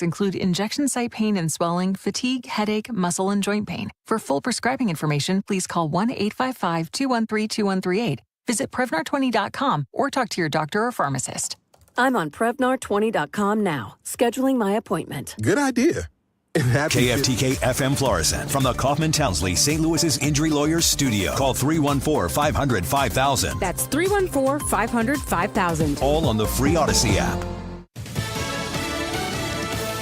include injection site pain and swelling, fatigue, headache, muscle, and joint pain. For full prescribing information, please call 1-855-213-2138. Visit Prevnar20.com or talk to your doctor or pharmacist. I'm on Prevnar20.com now, scheduling my appointment. Good idea. KFTK FM Florissant from the Kaufman Townsley St. Louis's Injury Lawyers Studio. Call 314-500-5000. That's 314-500-5000. All on the free Odyssey app.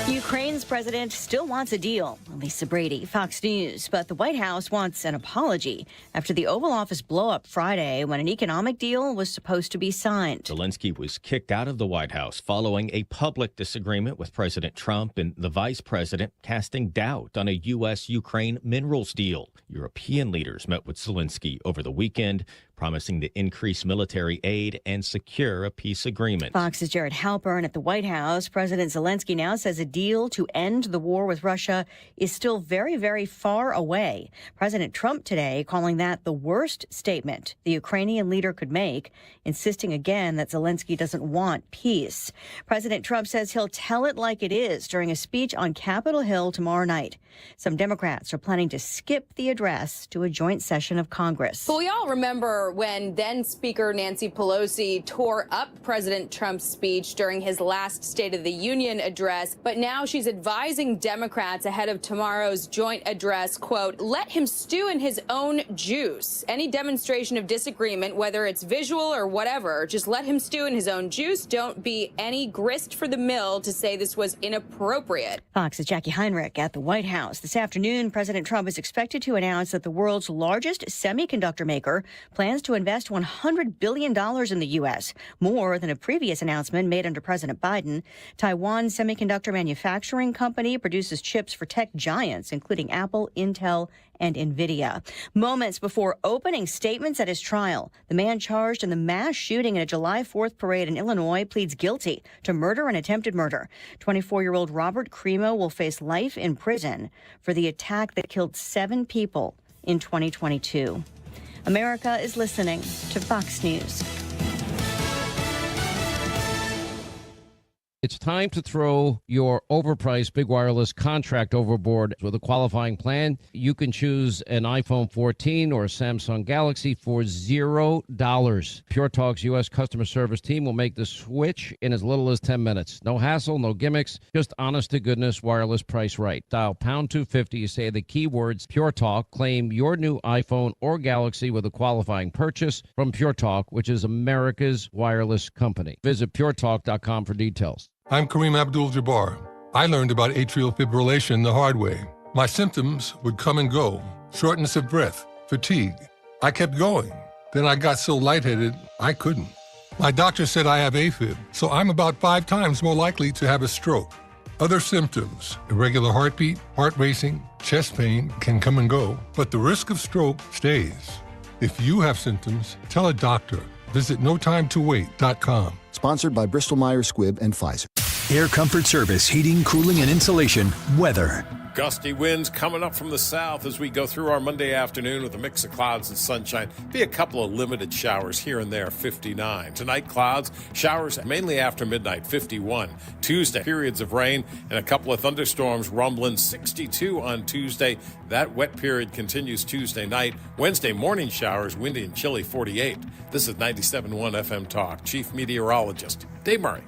Ukraine's president still wants a deal. Lisa Brady, Fox News. But the White House wants an apology after the Oval Office blow-up Friday when an economic deal was supposed to be signed. Zelenskyy was kicked out of the White House following a public disagreement with President Trump and the vice president, casting doubt on a U.S.-Ukraine minerals deal. European leaders met with Zelenskyy over the weekend, promising to increase military aid and secure a peace agreement. Fox's Jared Halpern at the White House. President Zelenskyy now says a deal to end the war with Russia is still very, very far away. President Trump today calling that the worst statement the Ukrainian leader could make, insisting again that Zelenskyy doesn't want peace. President Trump says he'll tell it like it is during a speech on Capitol Hill tomorrow night. Some Democrats are planning to skip the address to a joint session of Congress. Well, we all remember when then Speaker Nancy Pelosi tore up President Trump's speech during his last State of the Union address, but now she's advising Democrats ahead of tomorrow's joint address, quote, let him stew in his own juice. Any demonstration of disagreement, whether it's visual or whatever, just let him stew in his own juice. Don't be any grist for the mill to say this was inappropriate. Fox's Jackie Heinrich at the White House. This afternoon, President Trump is expected to announce that the world's largest semiconductor maker plans to invest $100 billion in the U.S., more than a previous announcement made under President Biden. Taiwan Semiconductor Manufacturing Company produces chips for tech giants, including Apple, Intel, and NVIDIA. Moments before opening statements at his trial, the man charged in the mass shooting at a July 4th parade in Illinois pleads guilty to murder and attempted murder. 24-year-old Robert Crimo will face life in prison for the attack that killed 7 people in 2022. America is listening to Fox News. It's time to throw your overpriced big wireless contract overboard. With a qualifying plan, you can choose an iPhone 14 or a Samsung Galaxy for $0. Pure Talk's U.S. customer service team will make the switch in as little as 10 minutes. No hassle, no gimmicks, just honest-to-goodness wireless price right. Dial pound 250, you say the keywords Pure Talk, claim your new iPhone or Galaxy with a qualifying purchase from Pure Talk, which is America's wireless company. Visit puretalk.com for details. I'm Kareem Abdul-Jabbar. I learned about atrial fibrillation the hard way. My symptoms would come and go, shortness of breath, fatigue. I kept going. Then I got so lightheaded, I couldn't. My doctor said I have AFib, so I'm about 5 times more likely to have a stroke. Other symptoms, irregular heartbeat, heart racing, chest pain can come and go, but the risk of stroke stays. If you have symptoms, tell a doctor. Visit NoTimeToWait.com. Sponsored by Bristol-Myers Squibb and Pfizer. Air Comfort Service, heating, cooling, and insulation. Weather. Gusty winds coming up from the south as we go through our Monday afternoon with a mix of clouds and sunshine. Be a couple of limited showers here and there, 59. Tonight, clouds, showers mainly after midnight, 51. Tuesday, periods of rain and a couple of thunderstorms rumbling, 62 on Tuesday. That wet period continues Tuesday night. Wednesday, morning showers, windy and chilly, 48. This is 97.1 FM Talk. Chief Meteorologist Dave Murray.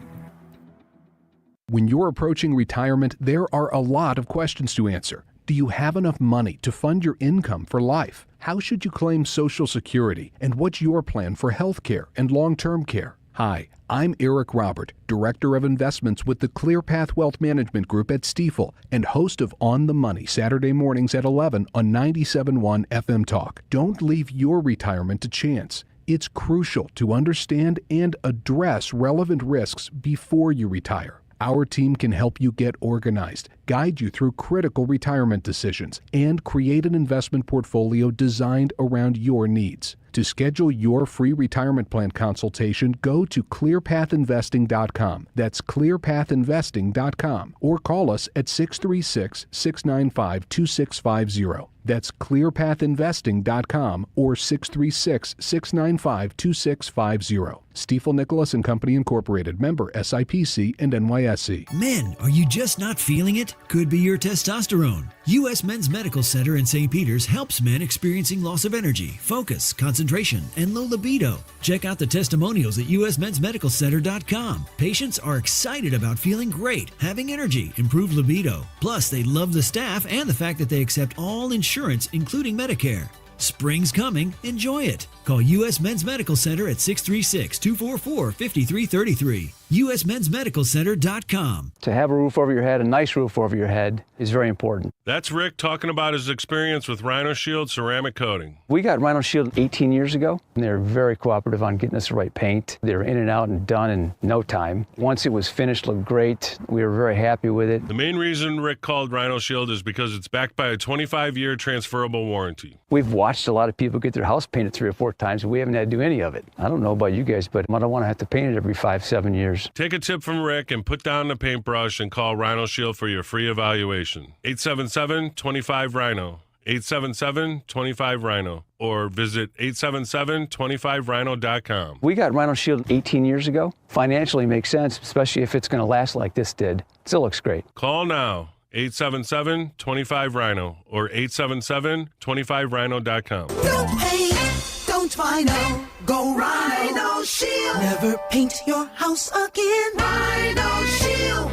When you're approaching retirement, there are a lot of questions to answer. Do you have enough money to fund your income for life? How should you claim Social Security? And what's your plan for health care and long-term care? Hi, I'm Eric Robert, Director of Investments with the ClearPath Wealth Management Group at Stifel and host of On the Money Saturday mornings at 11 on 97.1 FM Talk. Don't leave your retirement to chance. It's crucial to understand and address relevant risks before you retire. Our team can help you get organized, guide you through critical retirement decisions, and create an investment portfolio designed around your needs. To schedule your free retirement plan consultation, go to clearpathinvesting.com. That's clearpathinvesting.com. Or call us at 636-695-2650. That's clearpathinvesting.com or 636-695-2650. Stifel Nicholas and Company Incorporated, member SIPC and NYSE. Men, are you just not feeling it? Could be your testosterone. U.S. Men's Medical Center in St. Peter's helps men experiencing loss of energy, focus, concentration, and low libido. Check out the testimonials at usmensmedicalcenter.com. Patients are excited about feeling great, having energy, improved libido. Plus, they love the staff and the fact that they accept all insurance, including Medicare. Spring's coming. Enjoy it. Call U.S. Men's Medical Center at 636-244-5333. usmensmedicalcenter.com. To have a roof over your head, a nice roof over your head, is very important. That's Rick talking about his experience with Rhino Shield ceramic coating. We got Rhino Shield 18 years ago, and they were very cooperative on getting us the right paint. They were in and out and done in no time. Once it was finished, looked great. We were very happy with it. The main reason Rick called Rhino Shield is because it's backed by a 25-year transferable warranty. We've watched a lot of people get their house painted 3 or 4 times, and we haven't had to do any of it. I don't know about you guys, but I don't want to have to paint it every 5-7 years. Take a tip from Rick and put down the paintbrush and call Rhino Shield for your free evaluation. 877-25-RHINO. 877-25-RHINO. Or visit 877-25rhino.com. We got Rhino Shield 18 years ago. Financially makes sense, especially if it's going to last like this did. Still looks great. Call now. 877-25-RHINO or 877-25rhino.com. Don't paint, don't Rhino, go Rhino Shield. Never paint your house again. Rhino Shield.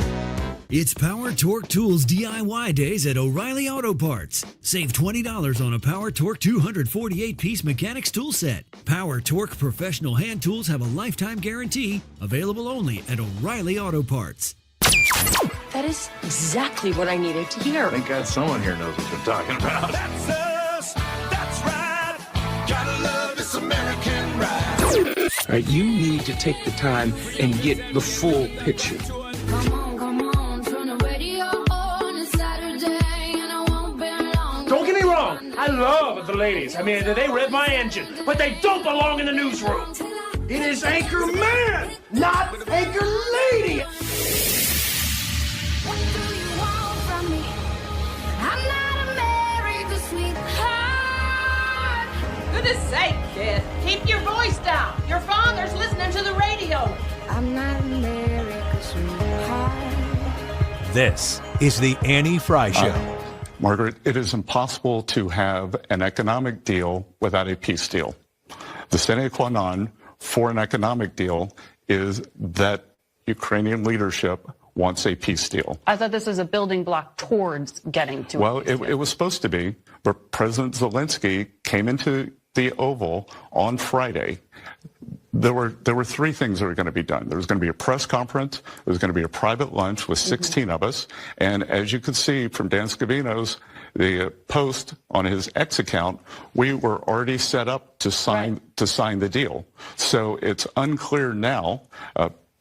It's Power Torque Tools DIY days at O'Reilly Auto Parts. Save $20 on a Power Torque 248-piece mechanics tool set. Power Torque professional hand tools have a lifetime guarantee, available only at O'Reilly Auto Parts. That is exactly what I needed to hear. Thank God someone here knows what they're talking about. That's us, that's right. Gotta love this American ride. All right, you need to take the time and get the full picture. Come on, turn the radio on. It's Saturday and I won't be long. Don't get me wrong, I love the ladies. I mean, they rev my engine, but they don't belong in the newsroom. It is Anchor Man, not Anchor Lady. What do you want from me? I'm not America's sweetheart. Goodness sake, kid. Keep your voice down. Your father's listening to the radio. I'm not America's sweetheart. This is the Annie Fry Show. Margaret, it is impossible to have an economic deal without a peace deal. The sine qua non for an economic deal is that Ukrainian leadership wants a peace deal. I thought this was a building block towards getting to Well, it was supposed to be, but President Zelenskyy came into the Oval on Friday. There were 3 things that were going to be done. There was going to be a press conference. There was going to be a private lunch with 16 of us. And as you can see from Dan Scavino's the post on his X account, we were already set up to sign the deal. So it's unclear now.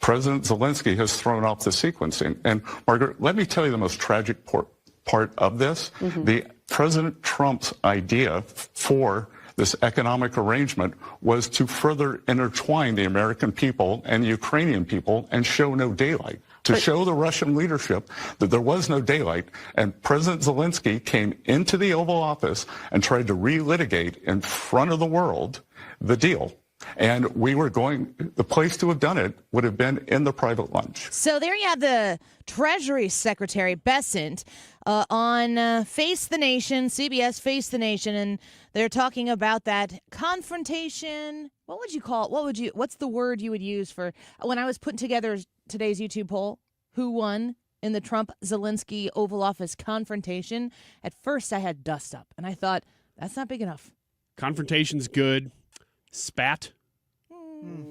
President Zelenskyy has thrown off the sequencing. And Margaret, let me tell you the most tragic part of this. The President Trump's idea for this economic arrangement was to further intertwine the American people and the Ukrainian people and show no daylight, to show the Russian leadership that there was no daylight. And President Zelenskyy came into the Oval Office and tried to relitigate in front of the world the deal. And the place to have done it would have been in the private lunch. So there you have the Treasury Secretary Bessent on Face the Nation, CBS Face the Nation, and they're talking about that confrontation. What would you call it? What's the word you would use for when I was putting together today's YouTube poll? Who won in the Trump-Zelenskyy Oval Office confrontation? At first I had dust up, and I thought, that's not big enough. Confrontation's good. Spat?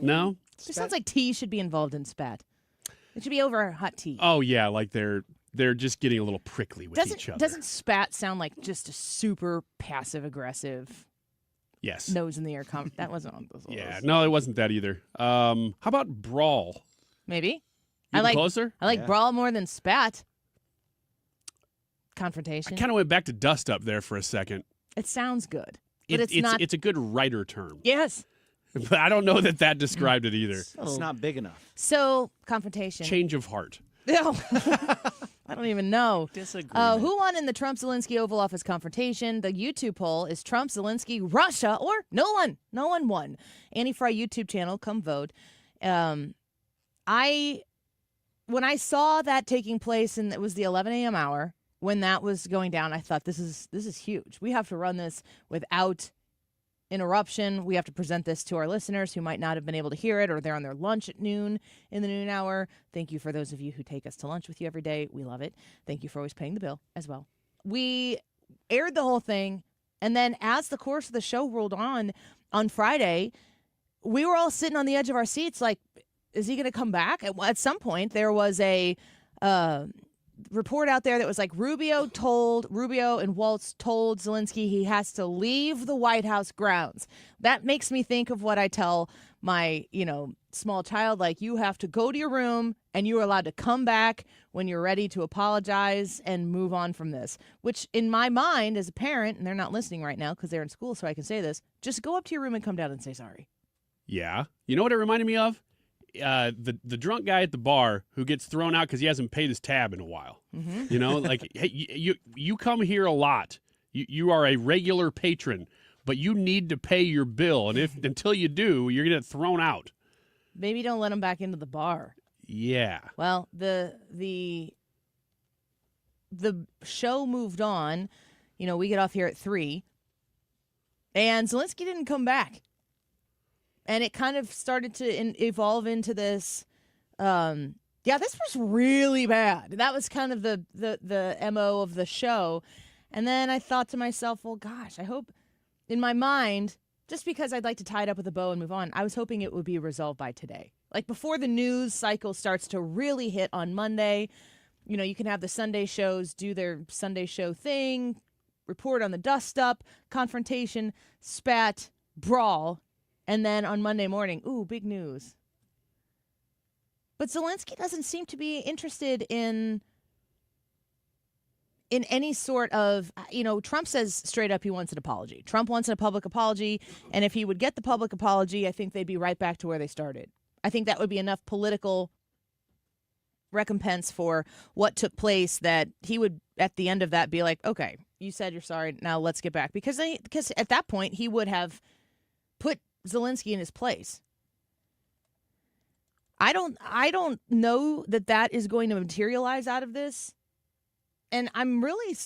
No? It sounds like tea should be involved in spat. It should be over hot tea. Oh, yeah, like they're just getting a little prickly with each other. Doesn't spat sound like just a super passive-aggressive yes. nose in the air comment? That wasn't on those. Yeah, no, it wasn't that either. How about brawl? Maybe. Closer? I like brawl more than spat. Confrontation. I kind of went back to dust up there for a second. It sounds good. But it's not. It's a good writer term. Yes. But I don't know that described it either. It's not big enough. So, confrontation. Change of heart. No. I don't even know. Disagreement. Who won in the Trump-Zelensky Oval Office confrontation? The YouTube poll is Trump, Zelensky, Russia, or no one. No one won. Annie Fry YouTube channel, come vote. When I saw that taking place, and it was the 11 a.m. hour, when that was going down, I thought, this is huge. We have to run this without interruption. We have to present this to our listeners who might not have been able to hear it, or they're on their lunch at noon in the noon hour. Thank you for those of you who take us to lunch with you every day. We love it. Thank you for always paying the bill as well. We aired the whole thing, and then as the course of the show rolled on Friday, we were all sitting on the edge of our seats like, is he going to come back? At some point, there was a report out there that was like Rubio and Waltz told Zelensky he has to leave the White House grounds. That makes me think of what I tell my, small child, like, you have to go to your room and you're allowed to come back when you're ready to apologize and move on from this, which in my mind as a parent, and they're not listening right now because they're in school, so I can say this, just go up to your room and come down and say sorry. Yeah. You know what it reminded me of? The drunk guy at the bar who gets thrown out because he hasn't paid his tab in a while. Mm-hmm. Like, hey, you come here a lot. You are a regular patron, but you need to pay your bill, and until you do, you're gonna get thrown out. Maybe don't let him back into the bar. Yeah. Well, the show moved on. We get off here at 3, and Zelensky didn't come back. And it kind of started to evolve into this, this was really bad. That was kind of the MO of the show. And then I thought to myself, well, gosh, I hope, in my mind, just because I'd like to tie it up with a bow and move on, I was hoping it would be resolved by today. Like before the news cycle starts to really hit on Monday, you can have the Sunday shows do their Sunday show thing, report on the dust-up, confrontation, spat, brawl. And then on Monday morning, ooh, big news. But Zelensky doesn't seem to be interested in any sort of, Trump says straight up he wants an apology. Trump wants a public apology. And if he would get the public apology, I think they'd be right back to where they started. I think that would be enough political recompense for what took place that he would, at the end of that, be like, okay, you said you're sorry. Now let's get back. Because at that point, he would have put Zelensky in his place. I don't know that is going to materialize out of this. And I'm really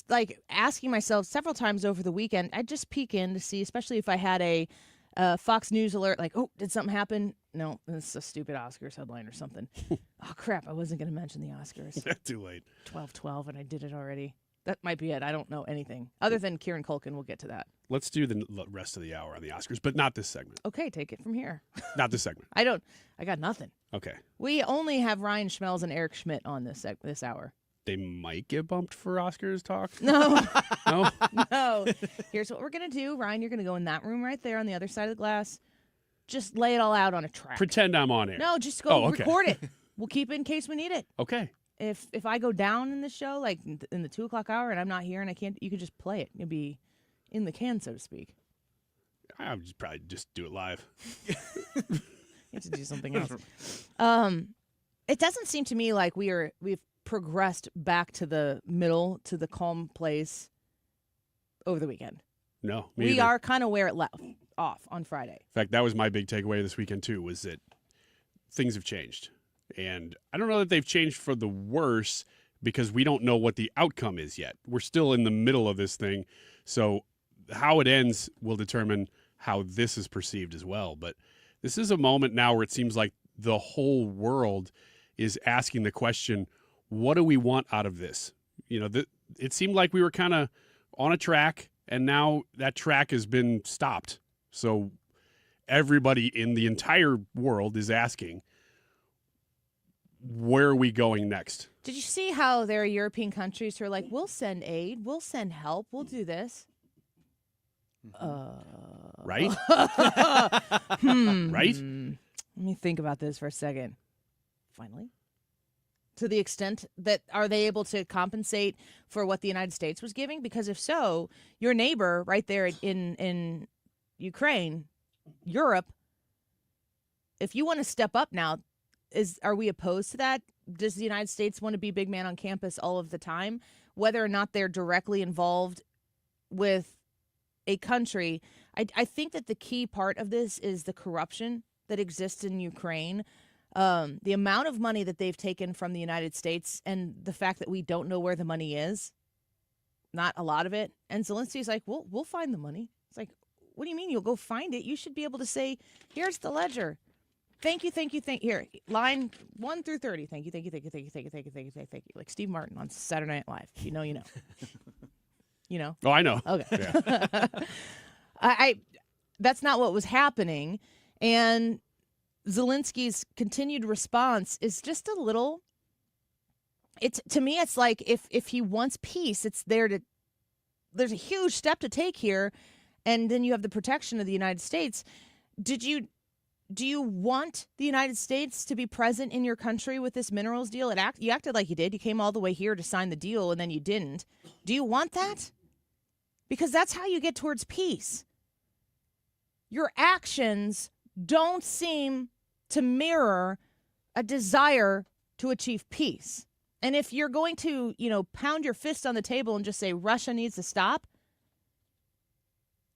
asking myself several times over the weekend, I'd just peek in to see, especially if I had a Fox News alert, like, oh, did something happen? No, it's a stupid Oscars headline or something. Oh, crap, I wasn't going to mention the Oscars. Too late. 12-12, and I did it already. That might be it. I don't know anything. Other than Kieran Culkin, we'll get to that. Let's do the rest of the hour on the Oscars, but not this segment. Okay, take it from here. Not this segment. I got nothing. Okay. We only have Ryan Schmelz and Eric Schmidt on this hour. They might get bumped for Oscars talk. No. No? No. Here's what we're going to do. Ryan, you're going to go in that room right there on the other side of the glass. Just lay it all out on a track. Pretend I'm on air. No, just go record it. We'll keep it in case we need it. Okay. If I go down in the show, like in the 2 o'clock hour, and I'm not here and I can't, you can just play it. You'll be in the can, so to speak. I would probably just do it live. You have to do something else. It doesn't seem to me like we've progressed back to the middle, to the calm place over the weekend. No, we either. are kind of where it left off on Friday. In fact, that was my big takeaway this weekend too, was that things have changed. And I don't know that they've changed for the worse because we don't know what the outcome is yet. We're still in the middle of this thing. So how it ends will determine how this is perceived as well. But this is a moment now where it seems like the whole world is asking the question, what do we want out of this? It seemed like we were kind of on a track, and now that track has been stopped. So everybody in the entire world is asking, where are we going next? Did you see how there are European countries who are like, we'll send aid, we'll send help, we'll do this? Right? Right? Right? Let me think about this for a second. Finally. to the extent that are they able to compensate for what the United States was giving? Because if so, your neighbor right there in Ukraine, Europe, if you want to step up now, are we opposed to that? Does the United States want to be big man on campus all of the time? Whether or not they're directly involved with a country, I think that the key part of this is the corruption that exists in Ukraine. The amount of money that they've taken from the United States and the fact that we don't know where the money is, not a lot of it. And Zelensky's like, we'll find the money. It's like, what do you mean you'll go find it? You should be able to say, here's the ledger. Thank you. Here, line 1 through 30. Thank you. Like Steve Martin on Saturday Night Live. You know. You know? Oh, I know. Okay. Yeah. That's not what was happening. And Zelensky's continued response is just a little, to me, it's like if he wants peace, there's a huge step to take here. And then you have the protection of the United States. Do you want the United States to be present in your country with this minerals deal? You acted like you did. You came all the way here to sign the deal, and then you didn't. Do you want that? Because that's how you get towards peace. Your actions don't seem to mirror a desire to achieve peace. And if you're going to, pound your fist on the table and just say Russia needs to stop,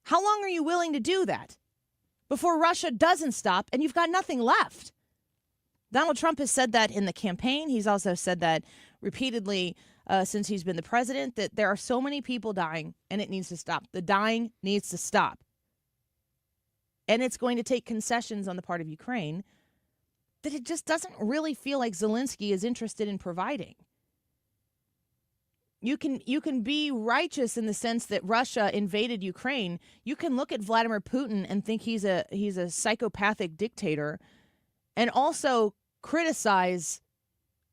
how long are you willing to do that before Russia doesn't stop and you've got nothing left? Donald Trump has said that in the campaign. He's also said that repeatedly since he's been the president, that there are so many people dying and it needs to stop. The dying needs to stop. And it's going to take concessions on the part of Ukraine that it just doesn't really feel like Zelensky is interested in providing. You can be righteous in the sense that Russia invaded Ukraine. You can look at Vladimir Putin and think he's a psychopathic dictator, and also criticize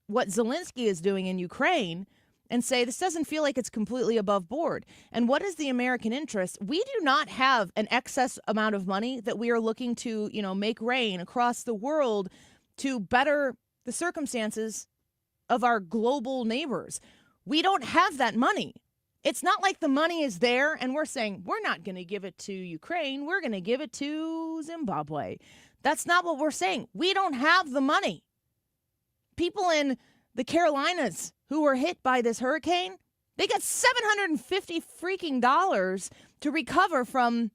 what Zelensky is doing in Ukraine and say this doesn't feel like it's completely above board. And what is the American interest? We do not have an excess amount of money that we are looking to, make rain across the world to better the circumstances of our global neighbors. We don't have that money. It's not like the money is there and we're saying we're not going to give it to Ukraine. We're going to give it to Zimbabwe. That's not what we're saying. We don't have the money. People in the Carolinas who were hit by this hurricane, they got $750 freaking dollars to recover from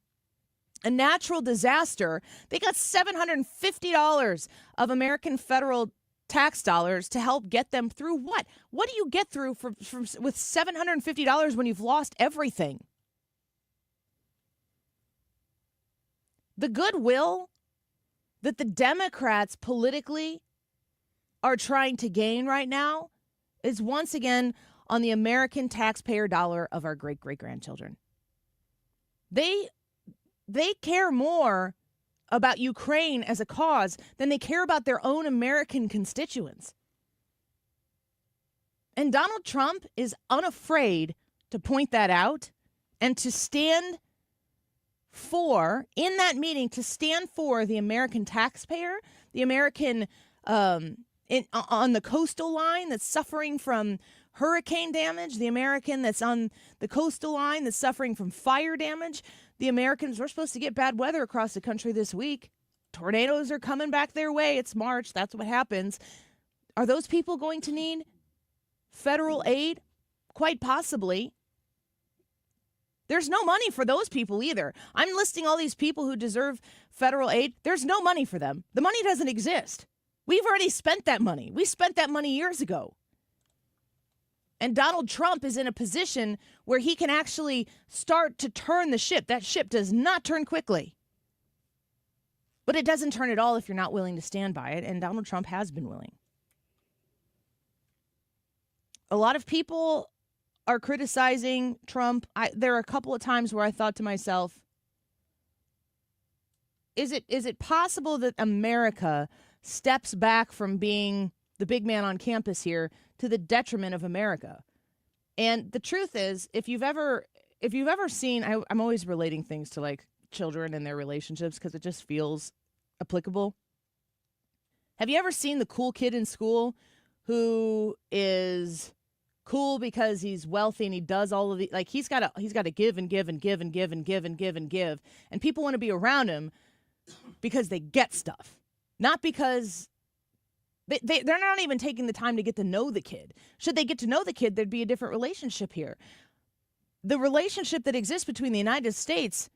a natural disaster. They got $750 of American federal tax dollars to help get them through what? What do you get through with $750 when you've lost everything? The goodwill that the Democrats politically are trying to gain right now is once again on the American taxpayer dollar of our great-great-grandchildren. They care more about Ukraine as a cause than they care about their own American constituents. And Donald Trump is unafraid to point that out and to stand for, in that meeting, to stand for the American taxpayer, the American on the coastal line that's suffering from hurricane damage, the American that's on the coastal line that's suffering from fire damage. The Americans, we're supposed to get bad weather across the country this week. Tornadoes are coming back their way. It's March. That's what happens. Are those people going to need federal aid? Quite possibly. There's no money for those people either. I'm listing all these people who deserve federal aid. There's no money for them. The money doesn't exist. We've already spent that money. We spent that money years ago. And Donald Trump is in a position where he can actually start to turn the ship. That ship does not turn quickly. But it doesn't turn at all if you're not willing to stand by it. And Donald Trump has been willing. A lot of people are criticizing Trump. There are a couple of times where I thought to myself, is it possible that America steps back from being the big man on campus here to the detriment of America? And the truth is, if you've ever seen, I'm always relating things to like children and their relationships because it just feels applicable. Have you ever seen the cool kid in school who is cool because he's wealthy and he does all of the, like, he's got to give and give and give and give and give and give and give, and people want to be around him because they get stuff, not because they're not even taking the time to get to know the kid. Should they get to know the kid, there'd be a different relationship here. The relationship that exists between the United States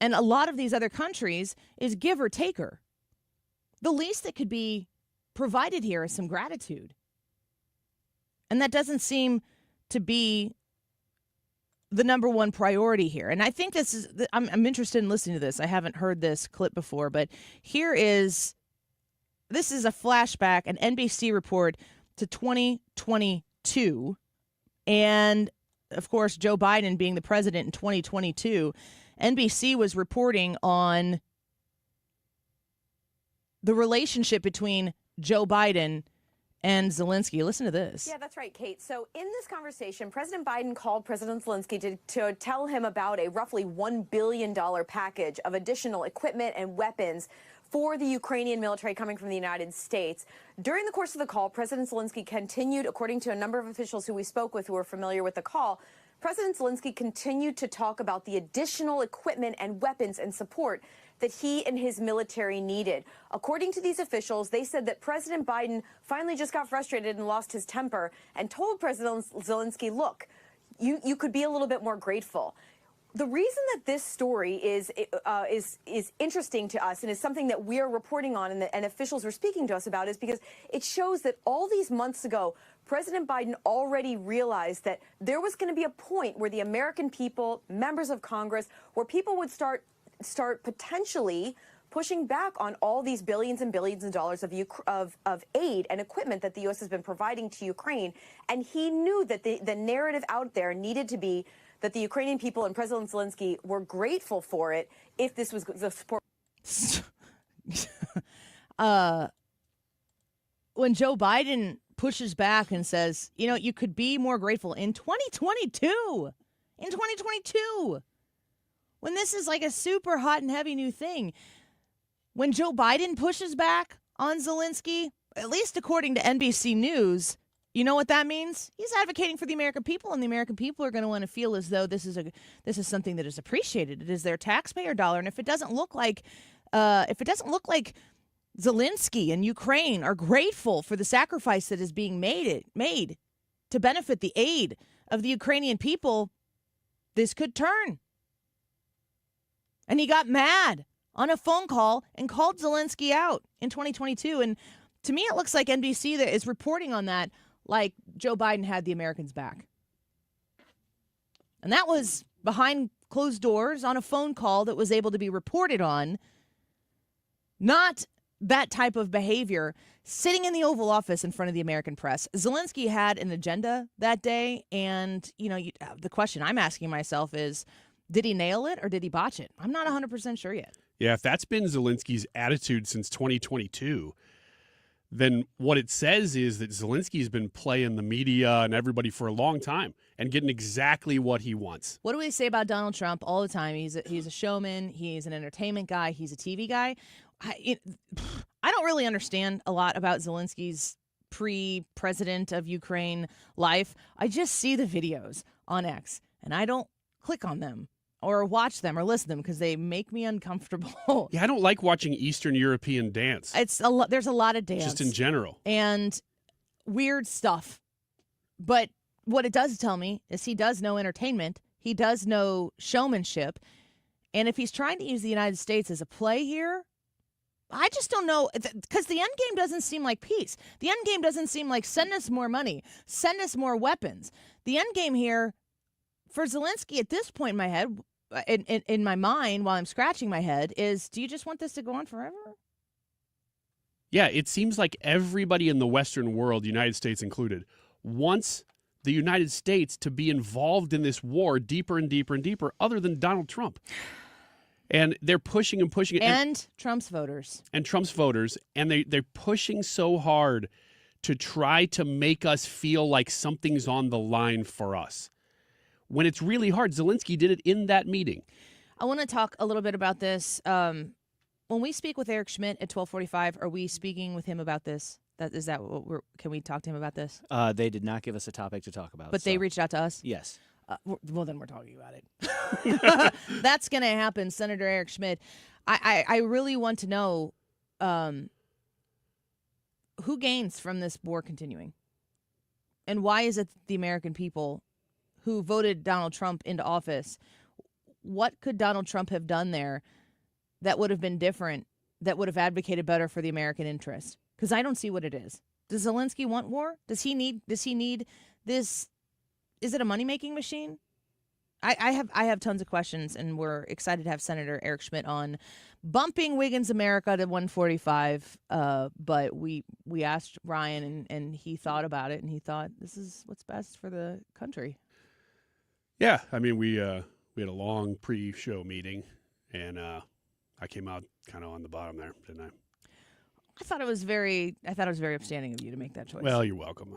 and a lot of these other countries is give or taker. The least that could be provided here is some gratitude. And that doesn't seem to be the number one priority here. And I think this is, I'm interested in listening to this. I haven't heard this clip before, but this is a flashback, an NBC report to 2022. And of course, Joe Biden being the president in 2022, NBC was reporting on the relationship between Joe Biden and Zelenskyy. Listen to this. Yeah, that's right, Kate. So in this conversation, President Biden called President Zelenskyy to tell him about a roughly $1 billion package of additional equipment and weapons for the Ukrainian military coming from the United States. During the course of the call, President Zelenskyy continued, according to a number of officials who we spoke with who are familiar with the call, President Zelenskyy continued to talk about the additional equipment and weapons and support that he and his military needed. According to these officials, they said that President Biden finally just got frustrated and lost his temper and told President Zelenskyy, look, you could be a little bit more grateful. The reason that this story is interesting to us and is something that we're reporting on and officials are speaking to us about is because it shows that all these months ago, President Biden already realized that there was going to be a point where the American people, members of Congress, where people would start potentially pushing back on all these billions and billions of dollars of aid and equipment that the U.S. has been providing to Ukraine. And he knew that the narrative out there needed to be that the Ukrainian people and President Zelenskyy were grateful for it if this was the support. When Joe Biden pushes back and says, you know, you could be more grateful in 2022, when this is like a super hot and heavy new thing, when Joe Biden pushes back on Zelenskyy, at least according to NBC News, you know what that means? He's advocating for the American people, and the American people are going to want to feel as though this is something that is appreciated. It is their taxpayer dollar, and if it doesn't look like Zelenskyy and Ukraine are grateful for the sacrifice that is being made to benefit the aid of the Ukrainian people, this could turn. And he got mad on a phone call and called Zelenskyy out in 2022. And to me, it looks like NBC that is reporting on that like Joe Biden had the Americans back. And that was behind closed doors on a phone call that was able to be reported on. Not that type of behavior sitting in the Oval Office in front of the American press. Zelenskyy had an agenda that day. And, you know, the question I'm asking myself is, did he nail it or did he botch it? I'm not 100% sure yet. Yeah, if that's been Zelensky's attitude since 2022, then what it says is that Zelensky's been playing the media and everybody for a long time and getting exactly what he wants. What do we say about Donald Trump all the time? He's a showman. He's an entertainment guy. He's a TV guy. I don't really understand a lot about Zelensky's pre-president of Ukraine life. I just see the videos on X, and I don't click on them or watch them or listen to them because they make me uncomfortable. Yeah, I don't like watching Eastern European dance. There's a lot of dance. Just in general. And weird stuff. But what it does tell me is he does know entertainment. He does know showmanship. And if he's trying to use the United States as a play here, I just don't know, because the end game doesn't seem like peace. The end game doesn't seem like send us more money, send us more weapons. The end game here for Zelenskyy at this point in my head, in my mind, while I'm scratching my head, is, do you just want this to go on forever? Yeah, it seems like everybody in the Western world, United States included, wants the United States to be involved in this war deeper and deeper and deeper, other than Donald Trump. And they're pushing and pushing. And Trump's voters. And Trump's voters. And they're pushing so hard to try to make us feel like something's on the line for us, when it's really hard. Zelenskyy did it in that meeting. I want to talk a little bit about this. When we speak with Eric Schmidt at 12:45, are we speaking with him about this? Is that what can we talk to him about this? They did not give us a topic to talk about. But they reached out to us? Yes. Well, then we're talking about it. That's going to happen, Senator Eric Schmidt. I really want to know who gains from this war continuing? And why is it the American people who voted Donald Trump into office, what could Donald Trump have done there that would have been different, that would have advocated better for the American interest? Because I don't see what it is. Does Zelenskyy want war? Does he need this? Is it a money-making machine? I have tons of questions, and we're excited to have Senator Eric Schmidt on, bumping Wiggins America to 145. But we asked Ryan, and he thought about it, and he thought this is what's best for the country. Yeah, I mean, we had a long pre-show meeting, and I came out kind of on the bottom there, didn't I? I thought it was very upstanding of you to make that choice. Well, you're welcome.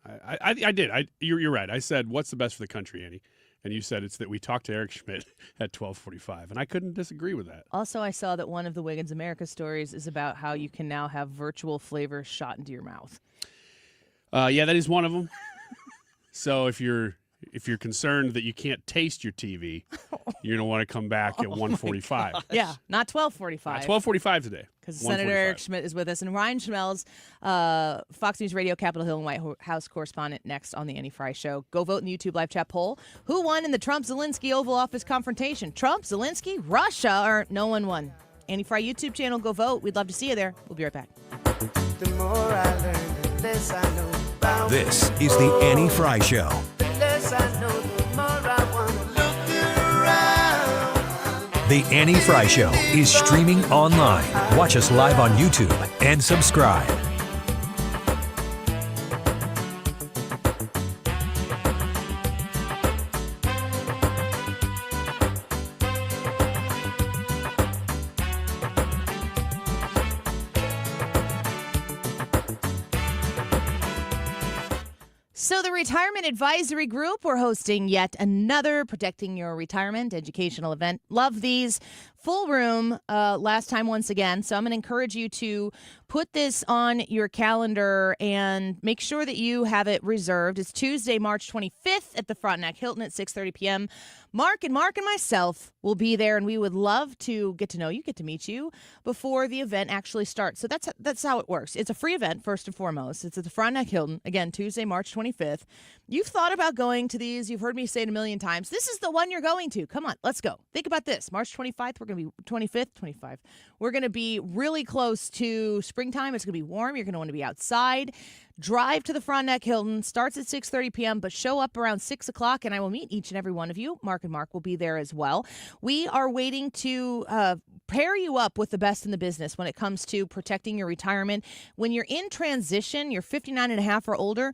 I did. You're right. I said, "What's the best for the country, Annie?" And you said it's that we talked to Eric Schmidt at 12:45, and I couldn't disagree with that. Also, I saw that one of the Wiggins America stories is about how you can now have virtual flavors shot into your mouth. Yeah, that is one of them. So if you're concerned that you can't taste your TV, you're gonna want to come back at 1:45. Yeah, not 12:45. 12:45 today. Because Senator Eric Schmidt is with us, and Ryan Schmelz, Fox News Radio, Capitol Hill and White House correspondent, next on the Annie Fry Show. Go vote in the YouTube live chat poll. Who won in the Trump-Zelenskyy Oval Office confrontation? Trump, Zelenskyy, Russia, or no one won? Annie Fry YouTube channel. Go vote. We'd love to see you there. We'll be right back. The more I learn, the less I know about This is the Annie Fry Show. The less I know, the more I want to look around. The Annie Fry Show is streaming online. Watch us live on YouTube and subscribe. So the Retirement Advisory Group, we're hosting yet another Protecting Your Retirement educational event. Love these. Full room last time once again. So I'm going to encourage you to put this on your calendar and make sure that you have it reserved. It's Tuesday, March 25th at the Frontenac Hilton at 6:30 p.m. Mark and myself will be there, and we would love to get to know you, get to meet you before the event actually starts. So that's how it works. It's a free event, first and foremost. It's at the Frontenac Hilton, again, Tuesday, March 25th. You've thought about going to these. You've heard me say it a million times. This is the one you're going to. Come on, let's go. Think about this. March 25th, we're going to be 25th, 25. We're going to be really close to springtime. It's going to be warm. You're going to want to be outside. Drive to the Frontenac Hilton. Starts at 6:30 p.m., but show up around 6 o'clock, and I will meet each and every one of you. Mark and Mark will be there as well. We are waiting to pair you up with the best in the business when it comes to protecting your retirement. When you're in transition, you're 59 and a half or older,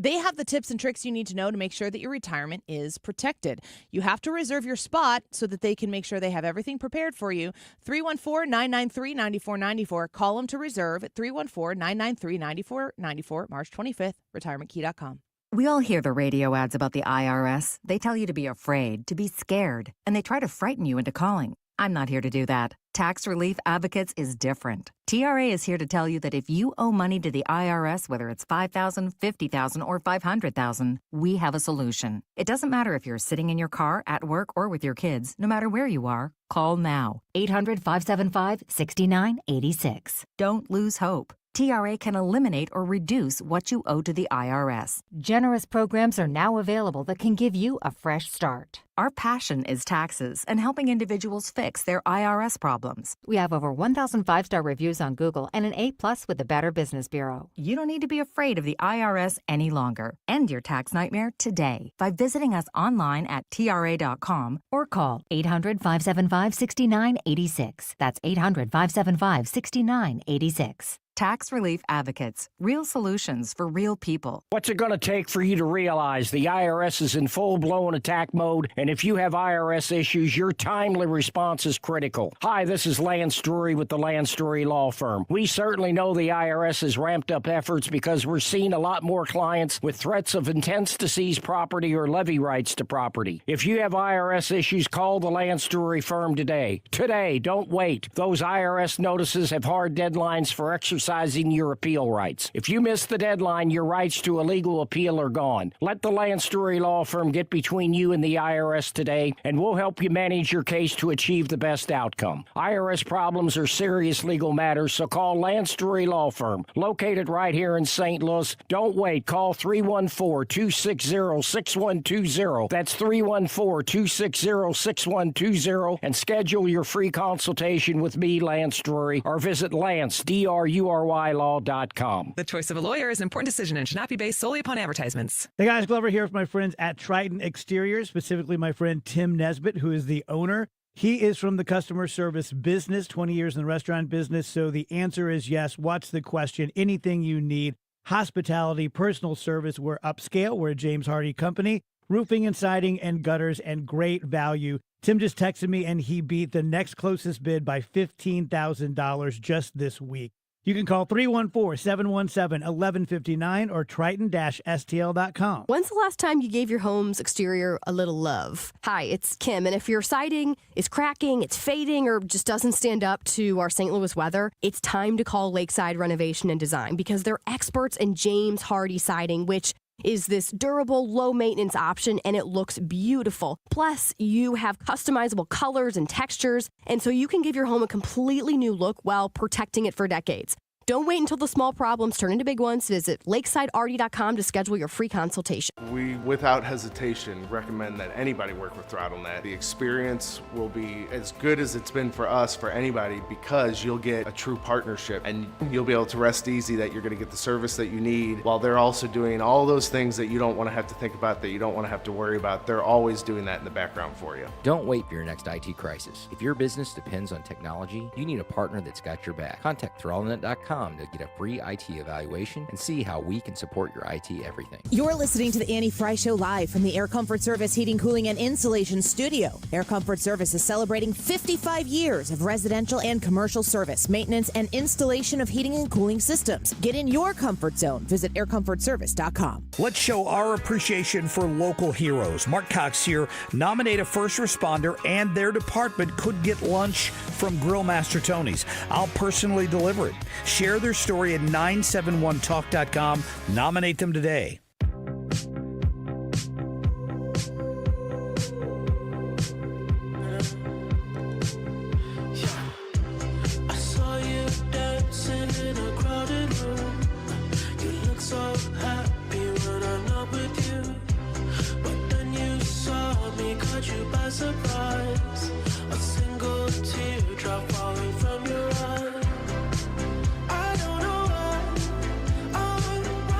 they have the tips and tricks you need to know to make sure that your retirement is protected. You have to reserve your spot so that they can make sure they have everything prepared for you. 314-993-9494. Call them to reserve at 314-993-9494. March 25th, retirementkey.com. We all hear the radio ads about the IRS. They tell you to be afraid, to be scared, and they try to frighten you into calling. I'm not here to do that. Tax Relief Advocates is different. TRA is here to tell you that if you owe money to the IRS, whether it's $5,000, $50,000, or $500,000, we have a solution. It doesn't matter if you're sitting in your car, at work, or with your kids. No matter where you are, call now. 800-575-6986. Don't lose hope. TRA can eliminate or reduce what you owe to the IRS. Generous programs are now available that can give you a fresh start. Our passion is taxes and helping individuals fix their IRS problems. We have over 1,000 5-star reviews on Google and an A+ with the Better Business Bureau. You don't need to be afraid of the IRS any longer. End your tax nightmare today by visiting us online at TRA.com or call 800-575-6986. That's 800-575-6986. Tax Relief Advocates. Real solutions for real people. What's it going to take for you to realize the IRS is in full-blown attack mode, and if you have IRS issues, your timely response is critical? Hi, this is Lance Drury with the Lance Drury Law Firm. We certainly know the IRS has ramped up efforts because we're seeing a lot more clients with threats of intents to seize property or levy rights to property. If you have IRS issues, call the Lance Drury Firm today. Today, don't wait. Those IRS notices have hard deadlines for exercising exercising your appeal rights. If you miss the deadline, your rights to a legal appeal are gone. Let the Land Story Law Firm get between you and the IRS today, and we'll help you manage your case to achieve the best outcome. IRS problems are serious legal matters, so call Land Story Law Firm, located right here in St. Louis. Don't wait. Call 314-260-6120. That's 314-260-6120, and schedule your free consultation with me, Lance Drury, or visit LanceDruryLaw.com. The choice of a lawyer is an important decision and should not be based solely upon advertisements. Hey guys, Glover here with my friends at Triton Exteriors, specifically my friend Tim Nesbitt, who is the owner. He is from the customer service business, 20 years in the restaurant business. So the answer is yes. What's the question? Anything you need. Hospitality, personal service. We're upscale. We're a James Hardy company. Roofing and siding and gutters and great value. Tim just texted me and he beat the next closest bid by $15,000 just this week. You can call 314-717-1159 or triton-stl.com. When's the last time you gave your home's exterior a little love? Hi, it's Kim, and if your siding is cracking, it's fading, or just doesn't stand up to our St. Louis weather, it's time to call Lakeside Renovation and Design because they're experts in James Hardy siding, which is this durable, low-maintenance option, and it looks beautiful. Plus, you have customizable colors and textures, and so you can give your home a completely new look while protecting it for decades. Don't wait until the small problems turn into big ones. Visit lakesidearty.com to schedule your free consultation. We, without hesitation, recommend that anybody work with ThrottleNet. The experience will be as good as it's been for us, for anybody, because you'll get a true partnership and you'll be able to rest easy that you're going to get the service that you need while they're also doing all those things that you don't want to have to think about, that you don't want to have to worry about. They're always doing that in the background for you. Don't wait for your next IT crisis. If your business depends on technology, you need a partner that's got your back. Contact ThrottleNet.com to get a free IT evaluation and see how we can support your IT everything. You're listening to the Annie Fry Show live from the Air Comfort Service Heating, Cooling, and Insulation Studio. Air Comfort Service is celebrating 55 years of residential and commercial service, maintenance, and installation of heating and cooling systems. Get in your comfort zone. Visit aircomfortservice.com. Let's show our appreciation for local heroes. Mark Cox here. Nominate a first responder and their department could get lunch from Grill Master Tony's. I'll personally deliver it. Share their story at 971talk.com. Nominate them today. I saw you dancing in a crowded room. You look so happy when I'm not with you. But then you saw me, caught you by surprise. A single teardrop falling from your eye.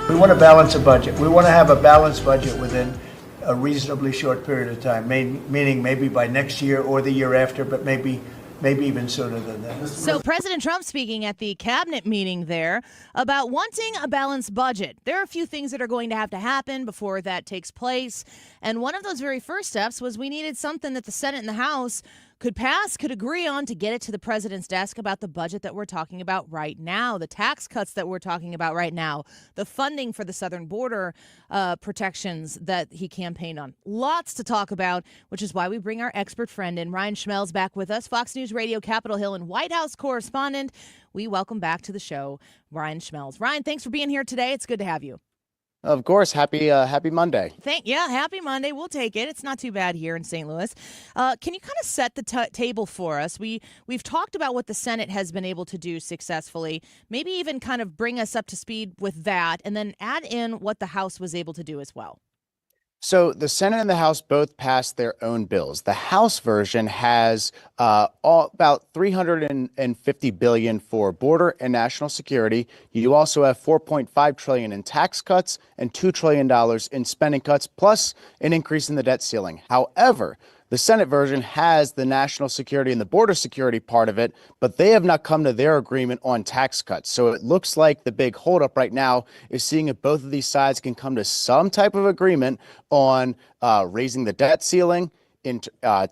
We want to balance a budget. We want to have a balanced budget within a reasonably short period of time, meaning maybe by next year or the year after, but maybe even sooner than that. So President Trump speaking at the cabinet meeting there about wanting a balanced budget. There are a few things that are going to have to happen before that takes place. And one of those very first steps was we needed something that the Senate and the House could pass, could agree on to get it to the president's desk about the budget that we're talking about right now, the tax cuts that we're talking about right now, the funding for the southern border protections that he campaigned on. Lots to talk about, which is why we bring our expert friend in. Ryan Schmelz back with us, Fox News Radio, Capitol Hill, and White House correspondent. We welcome back to the show, Ryan Schmelz. Ryan, thanks for being here today. It's good to have you. Of course. Happy Monday. Happy Monday. We'll take it. It's not too bad here in St. Louis. Can you kind of set the table for us? We've talked about what the Senate has been able to do successfully. Maybe even kind of bring us up to speed with that, and then add in what the House was able to do as well. So the Senate and the House both passed their own bills. The House version has about $350 billion for border and national security. You also have $4.5 trillion in tax cuts and $2 trillion in spending cuts, plus an increase in the debt ceiling. However, the Senate version has the national security and the border security part of it, but they have not come to their agreement on tax cuts. So it looks like the big holdup right now is seeing if both of these sides can come to some type of agreement on raising the debt ceiling in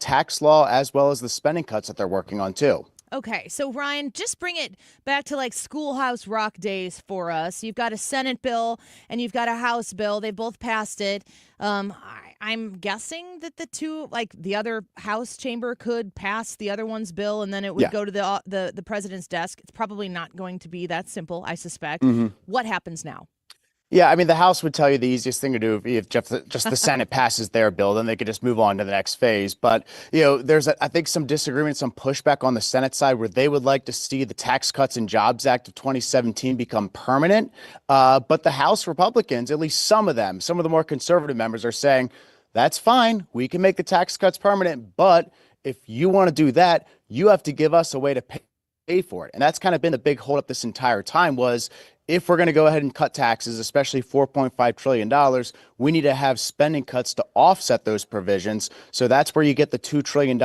tax law, as well as the spending cuts that they're working on too. Okay, so Ryan, just bring it back to like Schoolhouse Rock days for us. You've got a Senate bill and you've got a House bill. They both passed it. I'm guessing that the other House chamber could pass the other one's bill, and then it would go to the president's desk. It's probably not going to be that simple, I suspect. What happens now? Yeah, I mean, the House would tell you the easiest thing to do if just the Senate passes their bill, then they could just move on to the next phase. But, there's, I think, some disagreement, some pushback on the Senate side where they would like to see the Tax Cuts and Jobs Act of 2017 become permanent. But the House Republicans, at least some of them, some of the more conservative members are saying, that's fine. We can make the tax cuts permanent. But if you want to do that, you have to give us a way to pay for it. And that's kind of been the big holdup this entire time was, if we're going to go ahead and cut taxes, especially $4.5 trillion, we need to have spending cuts to offset those provisions. So that's where you get the $2 trillion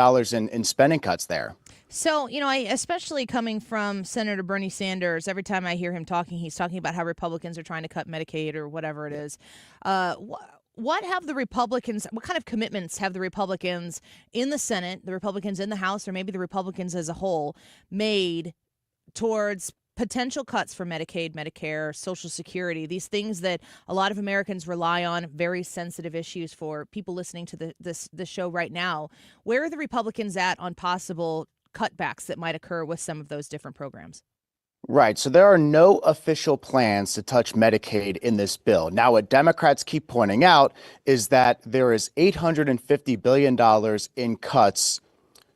in spending cuts there. So, especially coming from Senator Bernie Sanders, every time I hear him talking, he's talking about how Republicans are trying to cut Medicaid or whatever it is. What have the Republicans, what kind of commitments have the Republicans in the Senate, the Republicans in the House, or maybe the Republicans as a whole made towards potential cuts for Medicaid, Medicare, Social Security, these things that a lot of Americans rely on, very sensitive issues for people listening to the show right now? Where are the Republicans at on possible cutbacks that might occur with some of those different programs? Right. So there are no official plans to touch Medicaid in this bill. Now, what Democrats keep pointing out is that there is $850 billion in cuts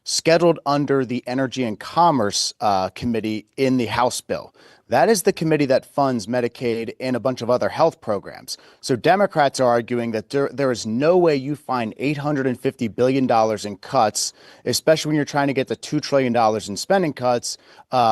scheduled under the Energy and Commerce Committee in the House bill. That is the committee that funds Medicaid and a bunch of other health programs. So Democrats are arguing that there is no way you find $850 billion in cuts, especially when you're trying to get to $2 trillion in spending cuts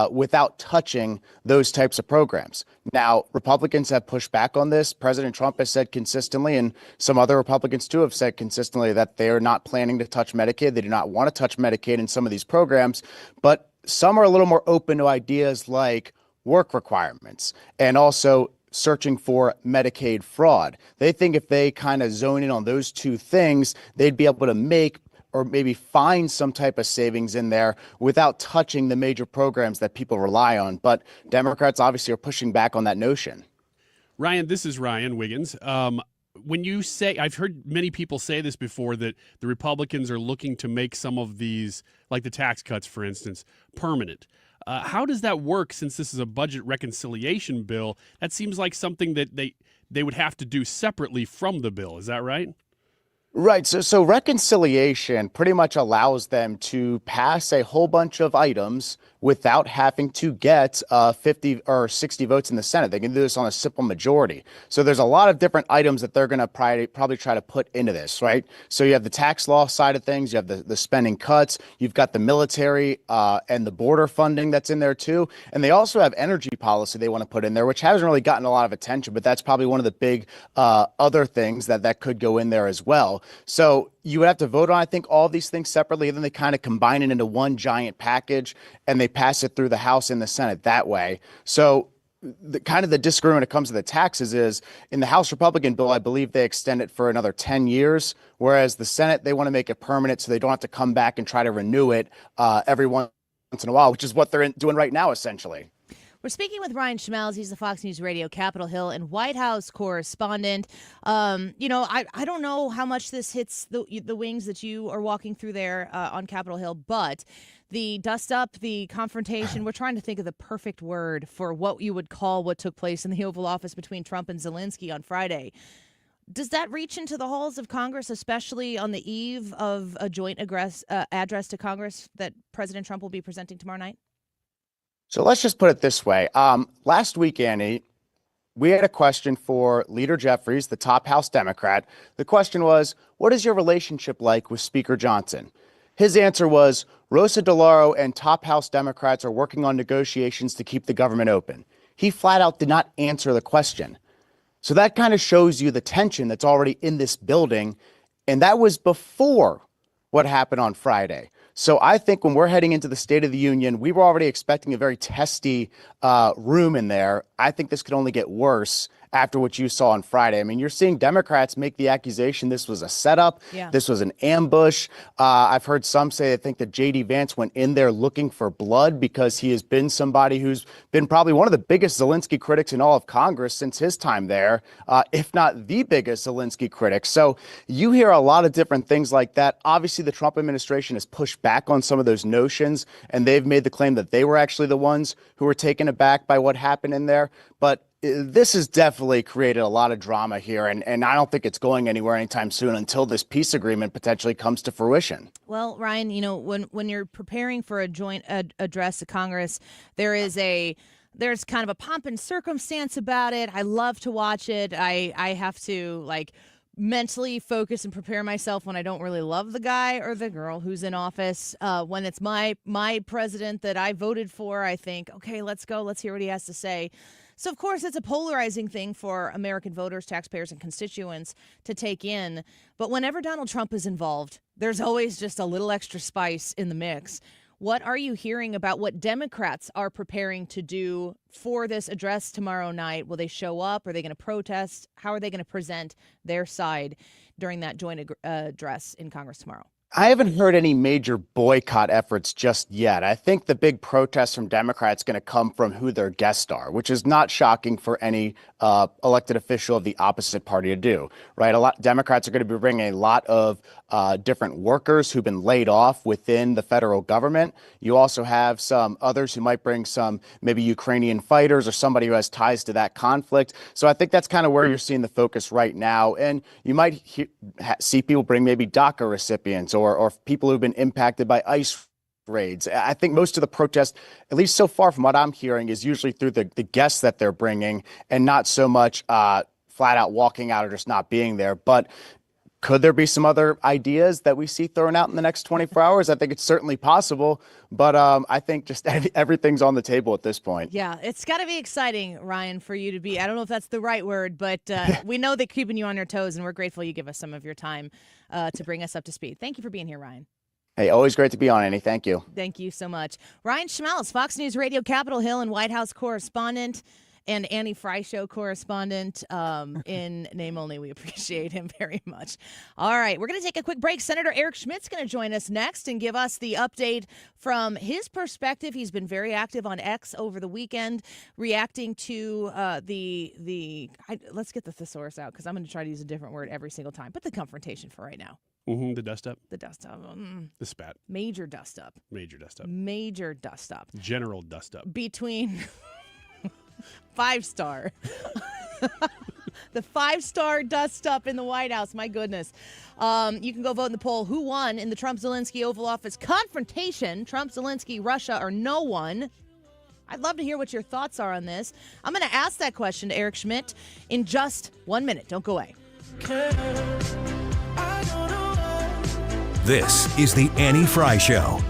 without touching those types of programs. Now, Republicans have pushed back on this. President Trump has said consistently, and some other Republicans too have said consistently, that they are not planning to touch Medicaid. They do not want to touch Medicaid in some of these programs. But some are a little more open to ideas like work requirements and also searching for Medicaid fraud. They think if they kind of zone in on those two things, they'd be able to make or maybe find some type of savings in there without touching the major programs that people rely on. But Democrats obviously are pushing back on that notion. Ryan, this is Ryan Wiggins. When you say, I've heard many people say this before, that the Republicans are looking to make some of these, like the tax cuts, for instance, permanent. How does that work since this is a budget reconciliation bill? That seems like something that they would have to do separately from the bill. Is that right? Right. So reconciliation pretty much allows them to pass a whole bunch of items without having to get 50 or 60 votes in the Senate. They can do this on a simple majority. So there's a lot of different items that they're going to probably try to put into this, right? So you have the tax law side of things. You have the spending cuts. You've got the military and the border funding that's in there, too. And they also have energy policy they want to put in there, which hasn't really gotten a lot of attention. But that's probably one of the big other things that could go in there as well. So you would have to vote on, I think, all of these things separately, and then they kind of combine it into one giant package, and they pass it through the House and the Senate that way. So the disagreement when it comes to the taxes is, in the House Republican bill, I believe they extend it for another 10 years, whereas the Senate, they want to make it permanent so they don't have to come back and try to renew it every once in a while, which is what they're doing right now, essentially. We're speaking with Ryan Schmelz. He's the Fox News Radio Capitol Hill and White House correspondent. I don't know how much this hits the wings that you are walking through there on Capitol Hill, but the dust up, the confrontation, we're trying to think of the perfect word for what you would call what took place in the Oval Office between Trump and Zelenskyy on Friday. Does that reach into the halls of Congress, especially on the eve of a joint address to Congress that President Trump will be presenting tomorrow night? So let's just put it this way. Last week, Annie, we had a question for Leader Jeffries, the top House Democrat. The question was, what is your relationship like with Speaker Johnson? His answer was, Rosa DeLauro and top House Democrats are working on negotiations to keep the government open. He flat out did not answer the question. So that kind of shows you the tension that's already in this building. And that was before what happened on Friday. So I think when we're heading into the State of the Union, we were already expecting a very testy room in there. I think this could only get worse after what you saw on Friday. I mean, you're seeing Democrats make the accusation this was a setup. Yeah. This was an ambush. I've heard some say they think that J.D. Vance went in there looking for blood because he has been somebody who's been probably one of the biggest Zelenskyy critics in all of Congress since his time there, if not the biggest Zelenskyy critic. So you hear a lot of different things like that. Obviously, the Trump administration has pushed back on some of those notions, and they've made the claim that they were actually the ones who were taken aback by what happened in there. But this has definitely created a lot of drama here, and I don't think it's going anywhere anytime soon until this peace agreement potentially comes to fruition. Well, Ryan, you know, when you're preparing for a joint address to Congress, there's kind of a pomp and circumstance about it. I love to watch it. I have to mentally focus and prepare myself when I don't really love the guy or the girl who's in office. When it's my president that I voted for, I think, okay, let's go. Let's hear what he has to say. So, of course, it's a polarizing thing for American voters, taxpayers, and constituents to take in. But whenever Donald Trump is involved, there's always just a little extra spice in the mix. What are you hearing about what Democrats are preparing to do for this address tomorrow night? Will they show up? Are they going to protest? How are they going to present their side during that joint address in Congress tomorrow? I haven't heard any major boycott efforts just yet. I think the big protest from Democrats is going to come from who their guests are, which is not shocking for any elected official of the opposite party to do, right? Democrats are going to be bringing a lot of different workers who've been laid off within the federal government. You also have some others who might bring some maybe Ukrainian fighters or somebody who has ties to that conflict. So I think that's kind of where you're seeing the focus right now. And you might see people bring maybe DACA recipients or people who've been impacted by ICE raids. I think most of the protest, at least so far from what I'm hearing, is usually through the guests that they're bringing and not so much flat out walking out or just not being there. But could there be some other ideas that we see thrown out in the next 24 hours? I think it's certainly possible, but I think just everything's on the table at this point. Yeah, it's got to be exciting, Ryan, for you to be, I don't know if that's the right word, but we know they're keeping you on your toes, and we're grateful you give us some of your time to bring us up to speed. Thank you for being here, Ryan. Hey, always great to be on, Annie. Thank you. Thank you so much. Ryan Schmelz, Fox News Radio Capitol Hill and White House correspondent and Annie Fry Show correspondent in name only. We appreciate him very much. All right, we're going to take a quick break. Senator Eric Schmidt's going to join us next and give us the update from his perspective. He's been very active on X over the weekend, reacting to let's get the thesaurus out because I'm going to try to use a different word every single time, but the confrontation for right now. The dust up. The dust up. The spat. Major dust up. Major dust up. Major dust up. General dust up. Between 5-star. The 5-star dust up in the White House. My goodness. You can go vote in the poll. Who won in the Trump-Zelenskyy Oval Office confrontation? Trump, Zelenskyy, Russia, or no one? I'd love to hear what your thoughts are on this. I'm going to ask that question to Eric Schmidt in just 1 minute. Don't go away. This is the Annie Fry Show.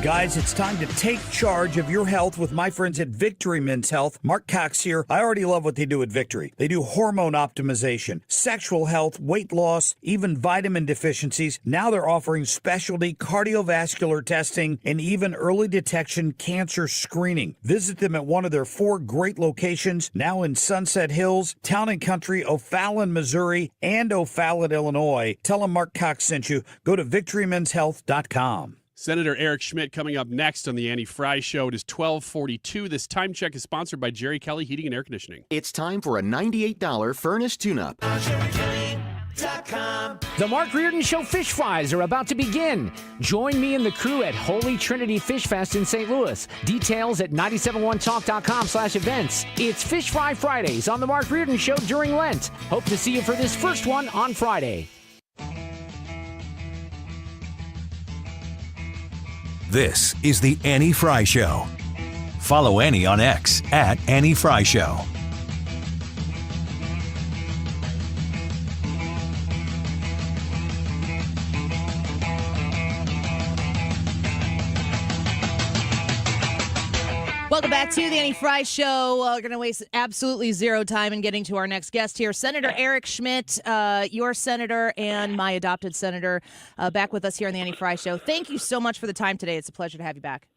Guys, it's time to take charge of your health with my friends at Victory Men's Health. Mark Cox here. I already love what they do at Victory. They do hormone optimization, sexual health, weight loss, even vitamin deficiencies. Now they're offering specialty cardiovascular testing and even early detection cancer screening. Visit them at one of their 4 great locations, now in Sunset Hills, Town and Country, O'Fallon, Missouri, and O'Fallon, Illinois. Tell them Mark Cox sent you. Go to victorymenshealth.com. Senator Eric Schmidt coming up next on the Annie Fry Show. It is 12:42. This time check is sponsored by Jerry Kelly Heating and Air Conditioning. It's time for a $98 furnace tune-up. The Mark Reardon Show fish fries are about to begin. Join me and the crew at Holy Trinity Fish Fest in St. Louis. Details at 971talk.com/events. It's Fish Fry Fridays on the Mark Reardon Show during Lent. Hope to see you for this first one on Friday. This is the Annie Fry Show. Follow Annie on X at Annie Fry Show. Welcome back to the Annie Fry Show. We're going to waste absolutely zero time in getting to our next guest here. Senator Eric Schmidt, your senator and my adopted senator, back with us here on the Annie Fry Show. Thank you so much for the time today. It's a pleasure to have you back.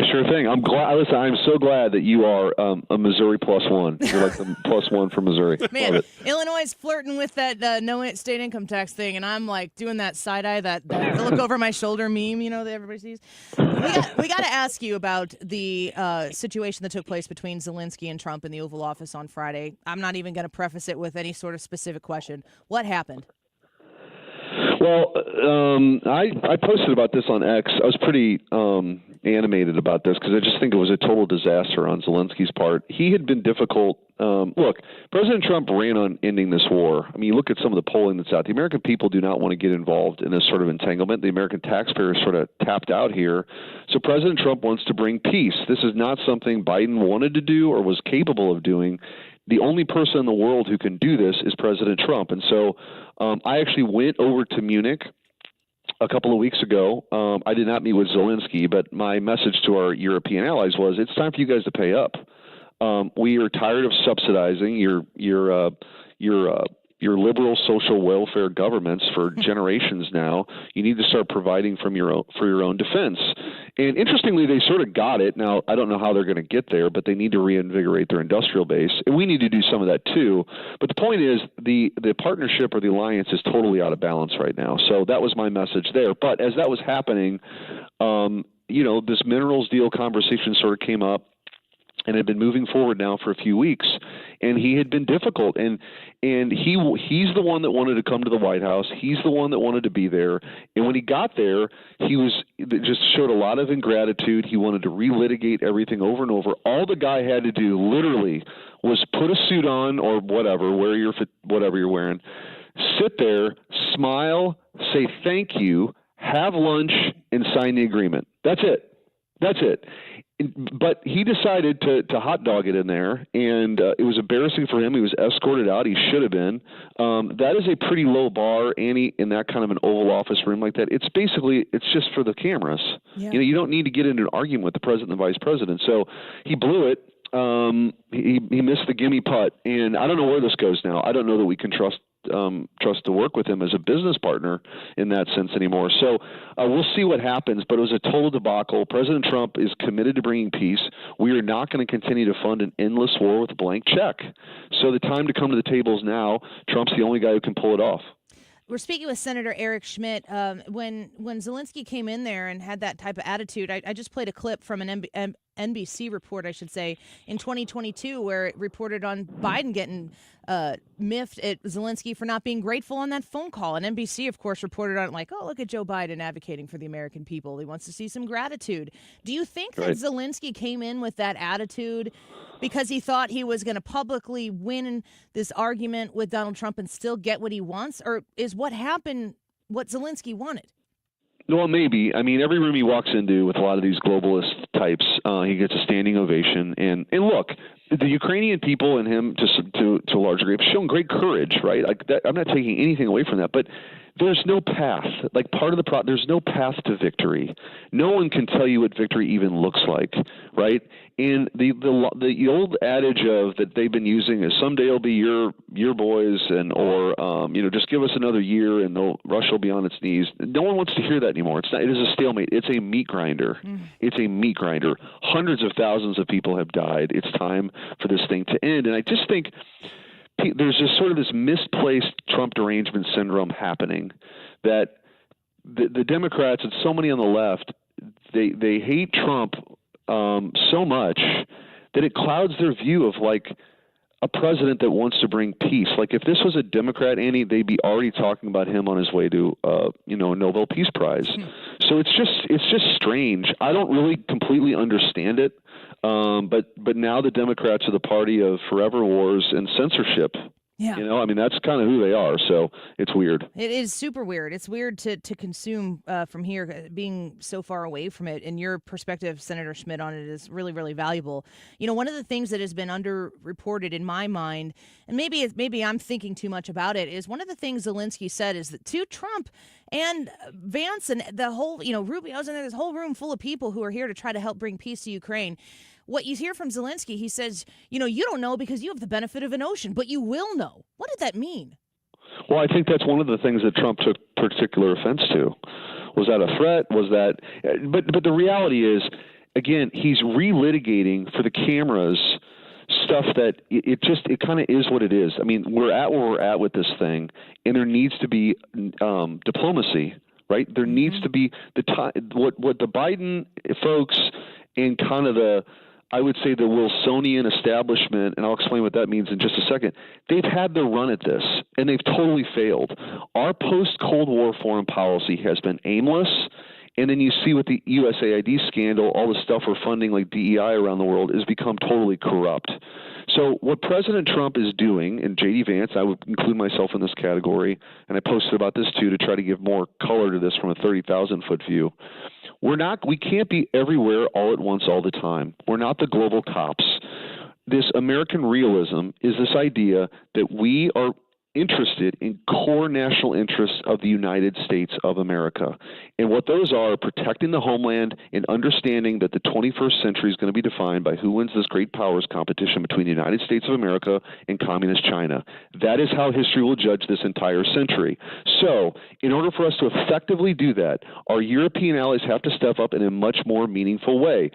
Sure thing. I'm glad. Listen, I'm so glad that you are a Missouri +1. You're like the +1 from Missouri. Man, Illinois is flirting with that no state income tax thing, and I'm like doing that side eye, that look over my shoulder meme, that everybody sees. We got to ask you about the situation that took place between Zelenskyy and Trump in the Oval Office on Friday. I'm not even going to preface it with any sort of specific question. What happened? Well, I posted about this on X. I was pretty animated about this because I just think it was a total disaster on Zelenskyy's part. He had been difficult. Look, President Trump ran on ending this war. I mean, you look at some of the polling that's out. The American people do not want to get involved in this sort of entanglement. The American taxpayer is sort of tapped out here. So President Trump wants to bring peace. This is not something Biden wanted to do or was capable of doing. The only person in the world who can do this is President Trump. And so I actually went over to Munich a couple of weeks ago. I did not meet with Zelenskyy, but my message to our European allies was, it's time for you guys to pay up. We are tired of subsidizing your liberal social welfare governments for generations now. You need to start providing for your own defense. And interestingly, they sort of got it. Now, I don't know how they're going to get there, but they need to reinvigorate their industrial base. And we need to do some of that too. But the point is, the partnership or the alliance is totally out of balance right now. So that was my message there. But as that was happening, this minerals deal conversation sort of came up and had been moving forward now for a few weeks, and he had been difficult. And he's the one that wanted to come to the White House. He's the one that wanted to be there. And when he got there, just showed a lot of ingratitude. He wanted to relitigate everything over and over. All the guy had to do literally was put a suit on or whatever, whatever you're wearing, sit there, smile, say thank you, have lunch, and sign the agreement. That's it. But he decided to hot dog it in there, and it was embarrassing for him. He was escorted out. He should have been. That is a pretty low bar, Annie, in that kind of an Oval Office room like that. It's just for the cameras. Yeah. You don't need to get into an argument with the president and the vice president. So he blew it. He missed the gimme putt, and I don't know where this goes now. I don't know that we can trust to work with him as a business partner in that sense anymore. So we'll see what happens, but it was a total debacle. President Trump is committed to bringing peace. We are not going to continue to fund an endless war with a blank check. So the time to come to the table is now. Trump's the only guy who can pull it off. We're speaking with Senator Eric Schmidt. When Zelenskyy came in there and had that type of attitude, I just played a clip from an NBC report, I should say, in 2022, where it reported on Biden getting miffed at Zelenskyy for not being grateful on that phone call. And NBC, of course, reported on it like, oh, look at Joe Biden advocating for the American people. He wants to see some gratitude. Do you think that Zelenskyy came in with that attitude because he thought he was going to publicly win this argument with Donald Trump and still get what he wants? Or is what happened what Zelenskyy wanted? Well, maybe. I mean, every room he walks into with a lot of these globalist types, he gets a standing ovation. And look, the Ukrainian people and him, to a large degree, have shown great courage, right? Like that, I'm not taking anything away from that, but there's no path. Like part of the there's no path to victory. No one can tell you what victory even looks like, right? And the old adage of that they've been using is someday it'll be your boys or just give us another year and Russia will be on its knees. No one wants to hear that anymore. It's not. It is a stalemate. It's a meat grinder. It's a meat grinder. Hundreds of thousands of people have died. It's time for this thing to end. And I just think there's just sort of this misplaced Trump derangement syndrome happening that the Democrats and so many on the left, they hate Trump so much that it clouds their view of like a president that wants to bring peace. Like if this was a Democrat, Annie, they'd be already talking about him on his way to a Nobel Peace Prize. So it's just strange. I don't really completely understand it. But now the Democrats are the party of forever wars and censorship. Yeah. I mean, that's kind of who they are. So it's weird. It is super weird. It's weird to consume from here, being so far away from it. And your perspective, Senator Schmidt, on it is really, really valuable. One of the things that has been underreported in my mind, and maybe I'm thinking too much about it, is one of the things Zelenskyy said is that to Trump and Vance and the whole, Rubio's in there, this whole room full of people who are here to try to help bring peace to Ukraine. what you hear from Zelensky, he says, you don't know because you have the benefit of an ocean, but you will know. What did that mean? Well, I think that's one of the things that Trump took particular offense to. Was that a threat? Was that? But the reality is, again, he's relitigating for the cameras stuff that it kind of is what it is. I mean, we're at where we're at with this thing, and there needs to be diplomacy, right? There needs to be the time. What the Biden folks and kind of I would say the Wilsonian establishment, and I'll explain what that means in just a second, they've had their run at this, and they've totally failed. Our post-Cold War foreign policy has been aimless, and then you see with the USAID scandal, all the stuff we're funding like DEI around the world has become totally corrupt. So what President Trump is doing, and J.D. Vance, I would include myself in this category, and I posted about this too to try to give more color to this from a 30,000-foot view. We can't be everywhere all at once all the time. We're not the global cops. This American realism is this idea that we are interested in core national interests of the United States of America. And what those are protecting the homeland and understanding that the 21st century is going to be defined by who wins this great powers competition between the United States of America and communist China. That is how history will judge this entire century. So in order for us to effectively do that, our European allies have to step up in a much more meaningful way.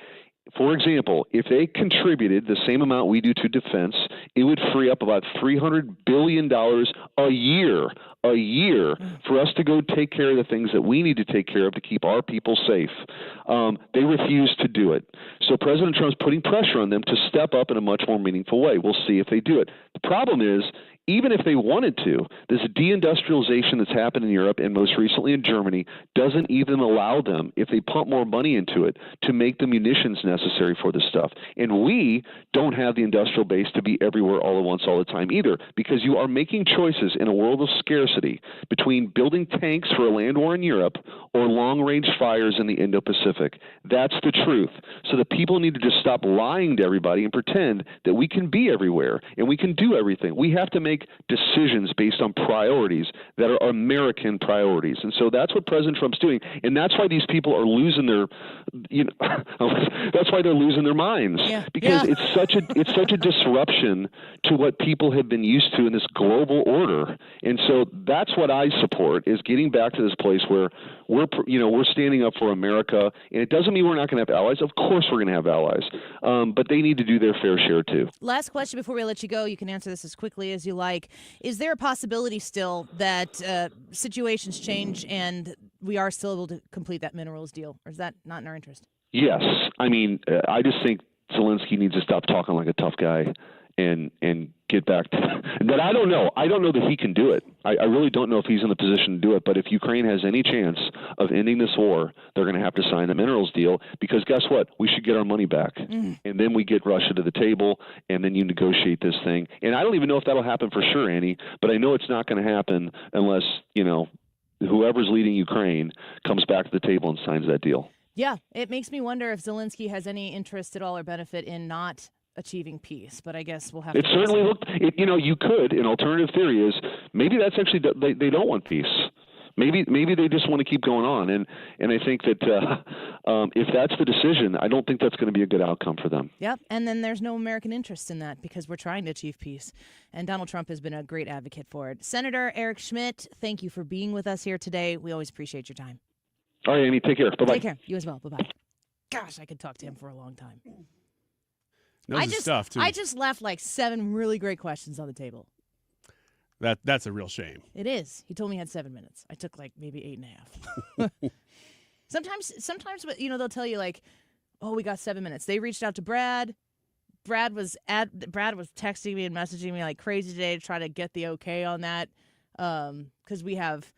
For example, if they contributed the same amount we do to defense, it would free up about $300 billion a year for us to go take care of the things that we need to take care of to keep our people safe. They refuse to do it. So President Trump's putting pressure on them to step up in a much more meaningful way. We'll see if they do it. The problem is, even if they wanted to, this deindustrialization that's happened in Europe and most recently in Germany doesn't even allow them, if they pump more money into it, to make the munitions necessary for this stuff. And we don't have the industrial base to be everywhere all at once all the time either, because you are making choices in a world of scarcity between building tanks for a land war in Europe or long-range fires in the Indo-Pacific. That's the truth. So the people need to just stop lying to everybody and pretend that we can be everywhere and we can do everything. We have to make decisions based on priorities that are American priorities. And so that's what President Trump's doing. And that's why these people are losing their, that's why they're losing their minds. Because it's such a disruption to what people have been used to in this global order. And so that's what I support, is getting back to this place where we're standing up for America. And it doesn't mean we're not going to have allies. Of course we're going to have allies. But they need to do their fair share too. Last question before we let you go. You can answer this as quickly as you like. Is there a possibility still that situations change and we are still able to complete that minerals deal? Or is that not in our interest? Yes. I mean, I just think Zelensky needs to stop talking like a tough guy and get back to that. I don't know. I don't know that he can do it. I really don't know if he's in the position to do it. But if Ukraine has any chance of ending this war, they're going to have to sign the minerals deal, because guess what? We should get our money back. And then we get Russia to the table, and then you negotiate this thing. And I don't even know if that'll happen for sure, Annie, but I know it's not going to happen unless, whoever's leading Ukraine comes back to the table and signs that deal. Yeah, it makes me wonder if Zelensky has any interest at all or benefit in not achieving peace, but I guess we'll have it to certainly looked, you could, an alternative theory is maybe that's actually, they don't want peace. Maybe they just want to keep going on. And I think that if that's the decision, I don't think that's going to be a good outcome for them. Yep. And then there's no American interest in that because we're trying to achieve peace. And Donald Trump has been a great advocate for it. Senator Eric Schmidt, thank you for being with us here today. We always appreciate your time. All right, Amy, take care. Bye-bye. Take care. You as well. Bye-bye. Gosh, I could talk to him for a long time. Knows his stuff, too. I just left like 7 really great questions on the table. That's a real shame. It is. He told me he had 7 minutes. I took like maybe 8.5. Sometimes, they'll tell you like, oh, we got 7 minutes. They reached out to Brad. Brad was texting me and messaging me like crazy today to try to get the okay on that. Because we have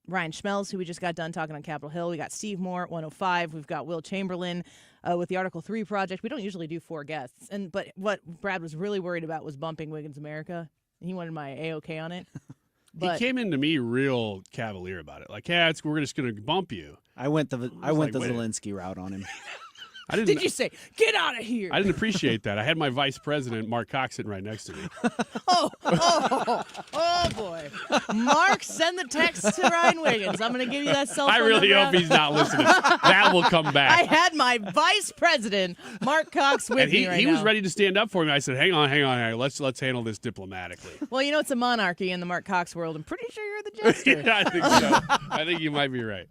Ryan Schmelz, who we just got done talking on Capitol Hill. We got Steve Moore at 105. We've got Will Chamberlain with the Article 3 project. We don't usually do 4 guests. But what Brad was really worried about was bumping Wiggins America. He wanted my A-OK on it. He came into me real cavalier about it. Like, we're just going to bump you. I went the Zelensky route on him. Did you say, get out of here? I didn't appreciate that. I had my vice president, Mark Cox, sitting right next to me. Oh, boy. Mark, send the text to Ryan Wiggins. I'm going to give you that cell phone I really number hope he's not listening. That will come back. I had my vice president, Mark Cox, with And me right he now. was ready to stand up for me. I said, hang on. Let's handle this diplomatically. Well, it's a monarchy in the Mark Cox world. I'm pretty sure you're the jester. Yeah, I think so. I think you might be right.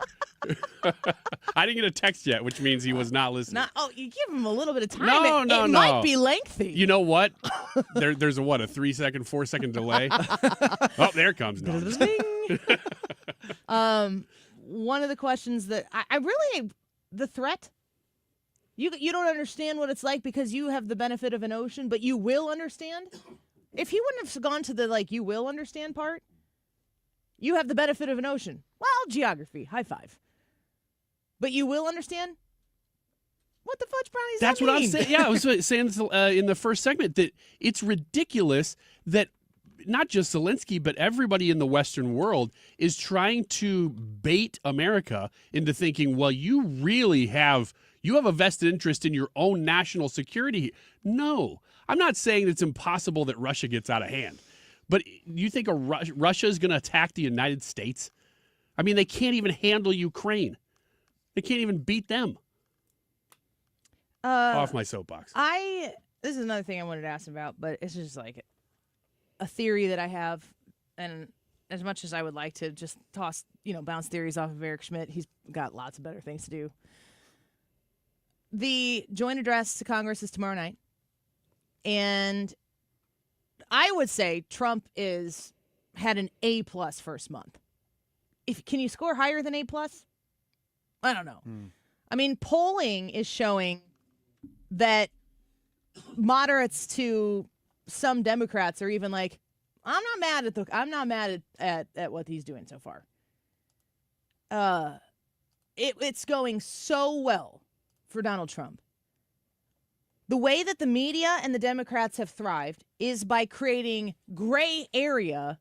I didn't get a text yet, which means he was not listening. You give him a little bit of time. No, it no. might be lengthy. You know what? There's a 3-second, 4-second delay. Oh, there it comes. No, one of the questions that I really, the threat, you don't understand what it's like because you have the benefit of an ocean, but you will understand. If he wouldn't have gone to the you will understand part, you have the benefit of an ocean. Well, geography, high five. But you will understand? What the fudge brownies That's that what mean? I'm saying. Yeah, I was saying this, in the first segment that it's ridiculous that not just Zelenskyy, but everybody in the Western world is trying to bait America into thinking, well, you really have a vested interest in your own national security. No, I'm not saying it's impossible that Russia gets out of hand. But you think Russia is going to attack the United States? I mean, they can't even handle Ukraine. They can't even beat them. Off my soapbox. This is another thing I wanted to ask about, but it's just like a theory that I have, and as much as I would like to just toss, bounce theories off of Eric Schmidt, he's got lots of better things to do. The joint address to Congress is tomorrow night, and I would say Trump had an A+ first month. Can you score higher than A+? I don't know. I mean, polling is showing that moderates to some Democrats are even like, I'm not mad at what he's doing so far. It's going so well for Donald Trump. The way that the media and the Democrats have thrived is by creating gray area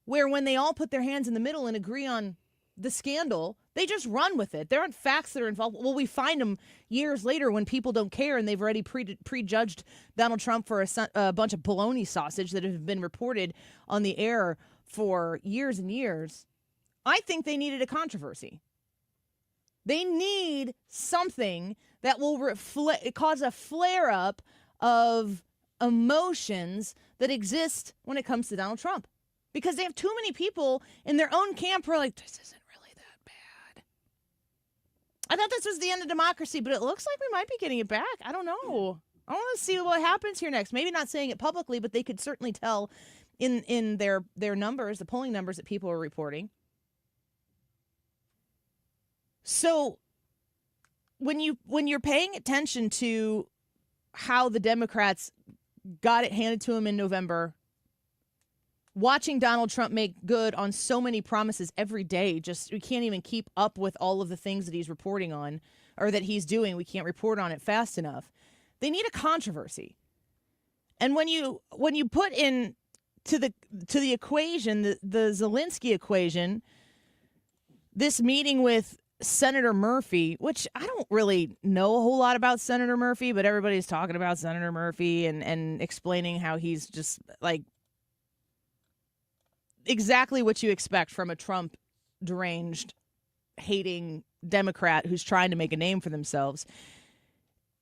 where when they all put their hands in the middle and agree on the scandal, they just run with it. There aren't facts that are involved. Well, we find them years later when people don't care and they've already prejudged Donald Trump for a bunch of bologna sausage that have been reported on the air for years and years. I think they needed a controversy. They need something that will cause a flare-up of emotions that exist when it comes to Donald Trump. Because they have too many people in their own camp who are like, this isn't really that bad. I thought this was the end of democracy, but it looks like we might be getting it back. I don't know. I want to see what happens here next. Maybe not saying it publicly, but they could certainly tell in their numbers, the polling numbers that people are reporting. So when you're paying attention to how the Democrats got it handed to them in November, watching Donald Trump make good on so many promises every day, we can't even keep up with all of the things that he's reporting on or that he's doing. We can't report on it fast enough. They need a controversy. And when you put in to the equation, the Zelenskyy equation, this meeting with Senator Murphy, which I don't really know a whole lot about Senator Murphy, but everybody's talking about Senator Murphy and explaining how he's just like exactly what you expect from a Trump deranged, hating Democrat who's trying to make a name for themselves.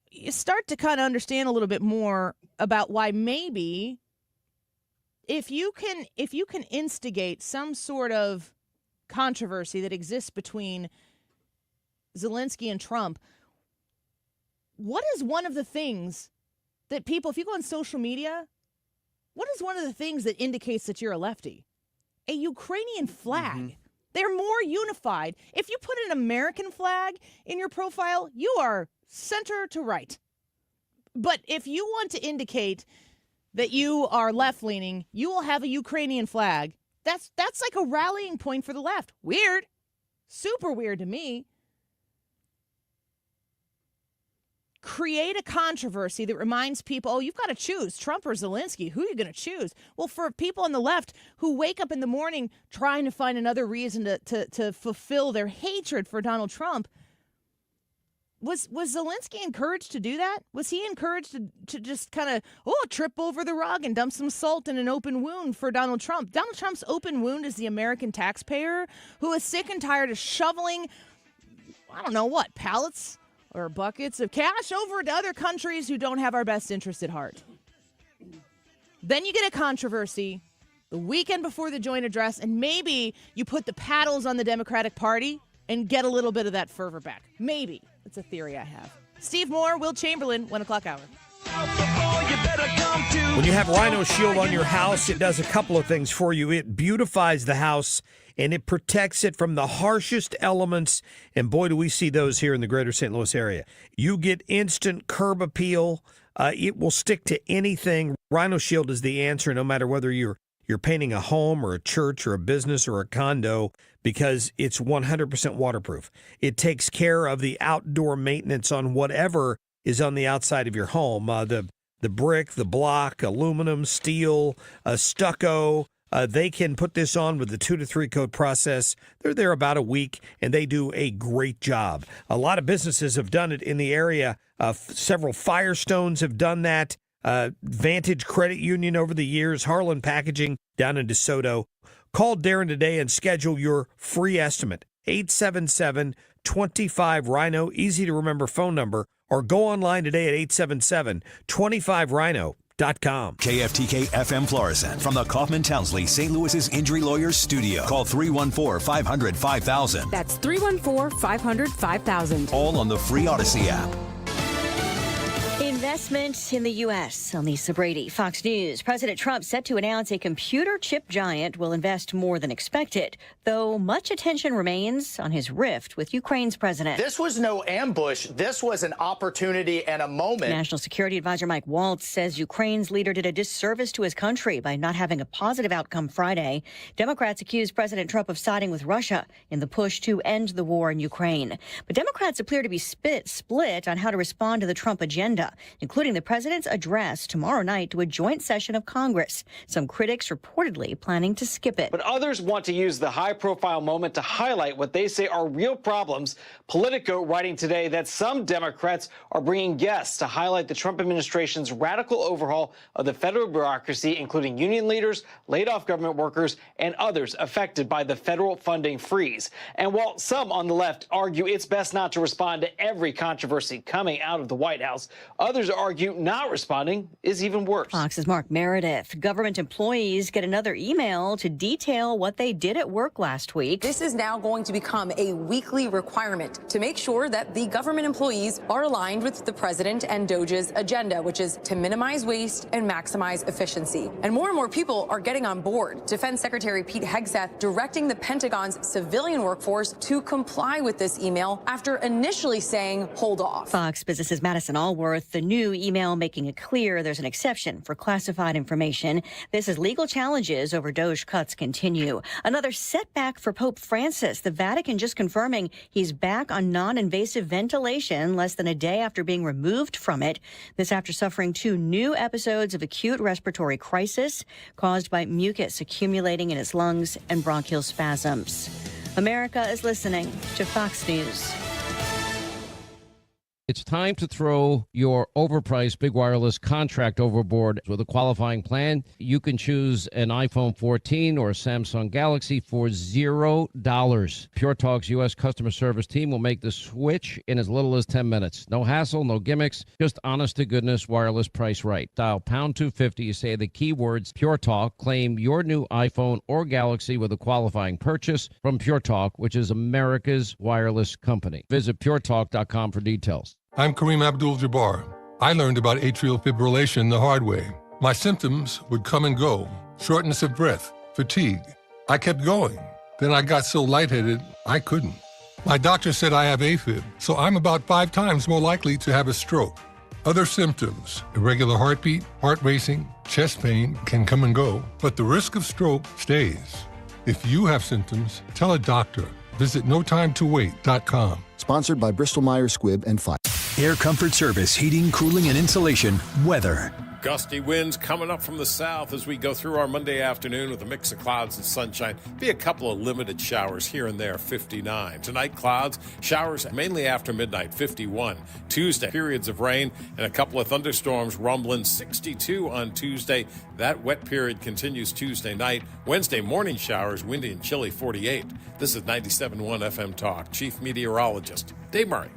You start to kind of understand a little bit more about why maybe if you can instigate some sort of controversy that exists between Zelenskyy and Trump, what is one of the things that people, if you go on social media, what is one of the things that indicates that you're a lefty? A Ukrainian flag. Mm-hmm. They're more unified. If you put an American flag in your profile, you are center to right. But if you want to indicate that you are left-leaning, you will have a Ukrainian flag. That's like a rallying point for the left. Weird. Super weird to me. Create a controversy that reminds people, oh, you've got to choose Trump or Zelenskyy. Who are you going to choose? Well, for people on the left who wake up in the morning trying to find another reason to fulfill their hatred for Donald Trump, Was Zelenskyy encouraged to do that? Was he encouraged to just kind of, trip over the rug and dump some salt in an open wound for Donald Trump? Donald Trump's open wound is the American taxpayer who is sick and tired of shoveling, I don't know what, pallets or buckets of cash over to other countries who don't have our best interest at heart. Then you get a controversy the weekend before the joint address, and maybe you put the paddles on the Democratic Party and get a little bit of that fervor back. Maybe. It's a theory I have. Steve Moore, Will Chamberlain, 1 o'clock hour. When you have Rhino Shield on your house, it does a couple of things for you. It beautifies the house, and it protects it from the harshest elements. And boy, do we see those here in the greater St. Louis area. You get instant curb appeal. It will stick to anything. Rhino Shield is the answer, no matter whether you're painting a home or a church or a business or a condo, because it's 100% waterproof. It takes care of the outdoor maintenance on whatever is on the outside of your home. The brick, the block, aluminum, steel, stucco. They can put this on with the 2 to 3 coat process. They're there about a week, and they do a great job. A lot of businesses have done it in the area. Several Firestones have done that. Vantage Credit Union over the years, Harlan Packaging down in DeSoto. Call Darren today and schedule your free estimate. 877-25-RHINO, easy to remember phone number, or go online today at 877-25-RHINO.com. KFTK FM Florissant from the Kaufman Townsley St. Louis's Injury Lawyers Studio. Call 314-500-5000. That's 314-500-5000. All on the free Odyssey app. Investment in the U.S. I'm Lisa Brady, Fox News. President Trump set to announce a computer chip giant will invest more than expected, though much attention remains on his rift with Ukraine's president. This was no ambush. This was an opportunity and a moment. National Security Advisor Mike Waltz says Ukraine's leader did a disservice to his country by not having a positive outcome Friday. Democrats accuse President Trump of siding with Russia in the push to end the war in Ukraine. But Democrats appear to be split on how to respond to the Trump agenda, including the president's address tomorrow night to a joint session of Congress. Some critics reportedly planning to skip it. But others want to use the high-profile moment to highlight what they say are real problems. Politico writing today that some Democrats are bringing guests to highlight the Trump administration's radical overhaul of the federal bureaucracy, including union leaders, laid-off government workers, and others affected by the federal funding freeze. And while some on the left argue it's best not to respond to every controversy coming out of the White House, others argue not responding is even worse. Fox's Mark Meredith. Government employees get another email to detail what they did at work last week. This is now going to become a weekly requirement to make sure that the government employees are aligned with the president and DOJ's agenda, which is to minimize waste and maximize efficiency. And more people are getting on board. Defense Secretary Pete Hegseth directing the Pentagon's civilian workforce to comply with this email after initially saying hold off. Fox Business's Madison Allworth. The new email making it clear there's an exception for classified information. This as legal challenges over Doge cuts continue. Another setback for Pope Francis. The Vatican just confirming he's back on non-invasive ventilation less than a day after being removed from it. This after suffering 2 new episodes of acute respiratory crisis caused by mucus accumulating in his lungs and bronchial spasms. America is listening to Fox News. It's time to throw your overpriced big wireless contract overboard. With a qualifying plan, you can choose an iPhone 14 or a Samsung Galaxy for $0. Pure Talk's U.S. customer service team will make the switch in as little as 10 minutes. No hassle, no gimmicks, just honest-to-goodness wireless price right. Dial pound 250, you say the keywords Pure Talk, claim your new iPhone or Galaxy with a qualifying purchase from Pure Talk, which is America's wireless company. Visit puretalk.com for details. I'm Kareem Abdul-Jabbar. I learned about atrial fibrillation the hard way. My symptoms would come and go, shortness of breath, fatigue. I kept going. Then I got so lightheaded, I couldn't. My doctor said I have AFib, so I'm about 5 times more likely to have a stroke. Other symptoms, irregular heartbeat, heart racing, chest pain can come and go, but the risk of stroke stays. If you have symptoms, tell a doctor. Visit notimetowait.com. Sponsored by Bristol Myers Squibb and Pfizer. Air Comfort Service, heating, cooling, and insulation. Weather. Gusty winds coming up from the south as we go through our Monday afternoon with a mix of clouds and sunshine. Be a couple of limited showers here and there, 59. Tonight, clouds, showers mainly after midnight, 51. Tuesday, periods of rain and a couple of thunderstorms rumbling, 62 on Tuesday. That wet period continues Tuesday night. Wednesday, morning showers, windy and chilly, 48. This is 97.1 FM Talk. Chief Meteorologist Dave Murray.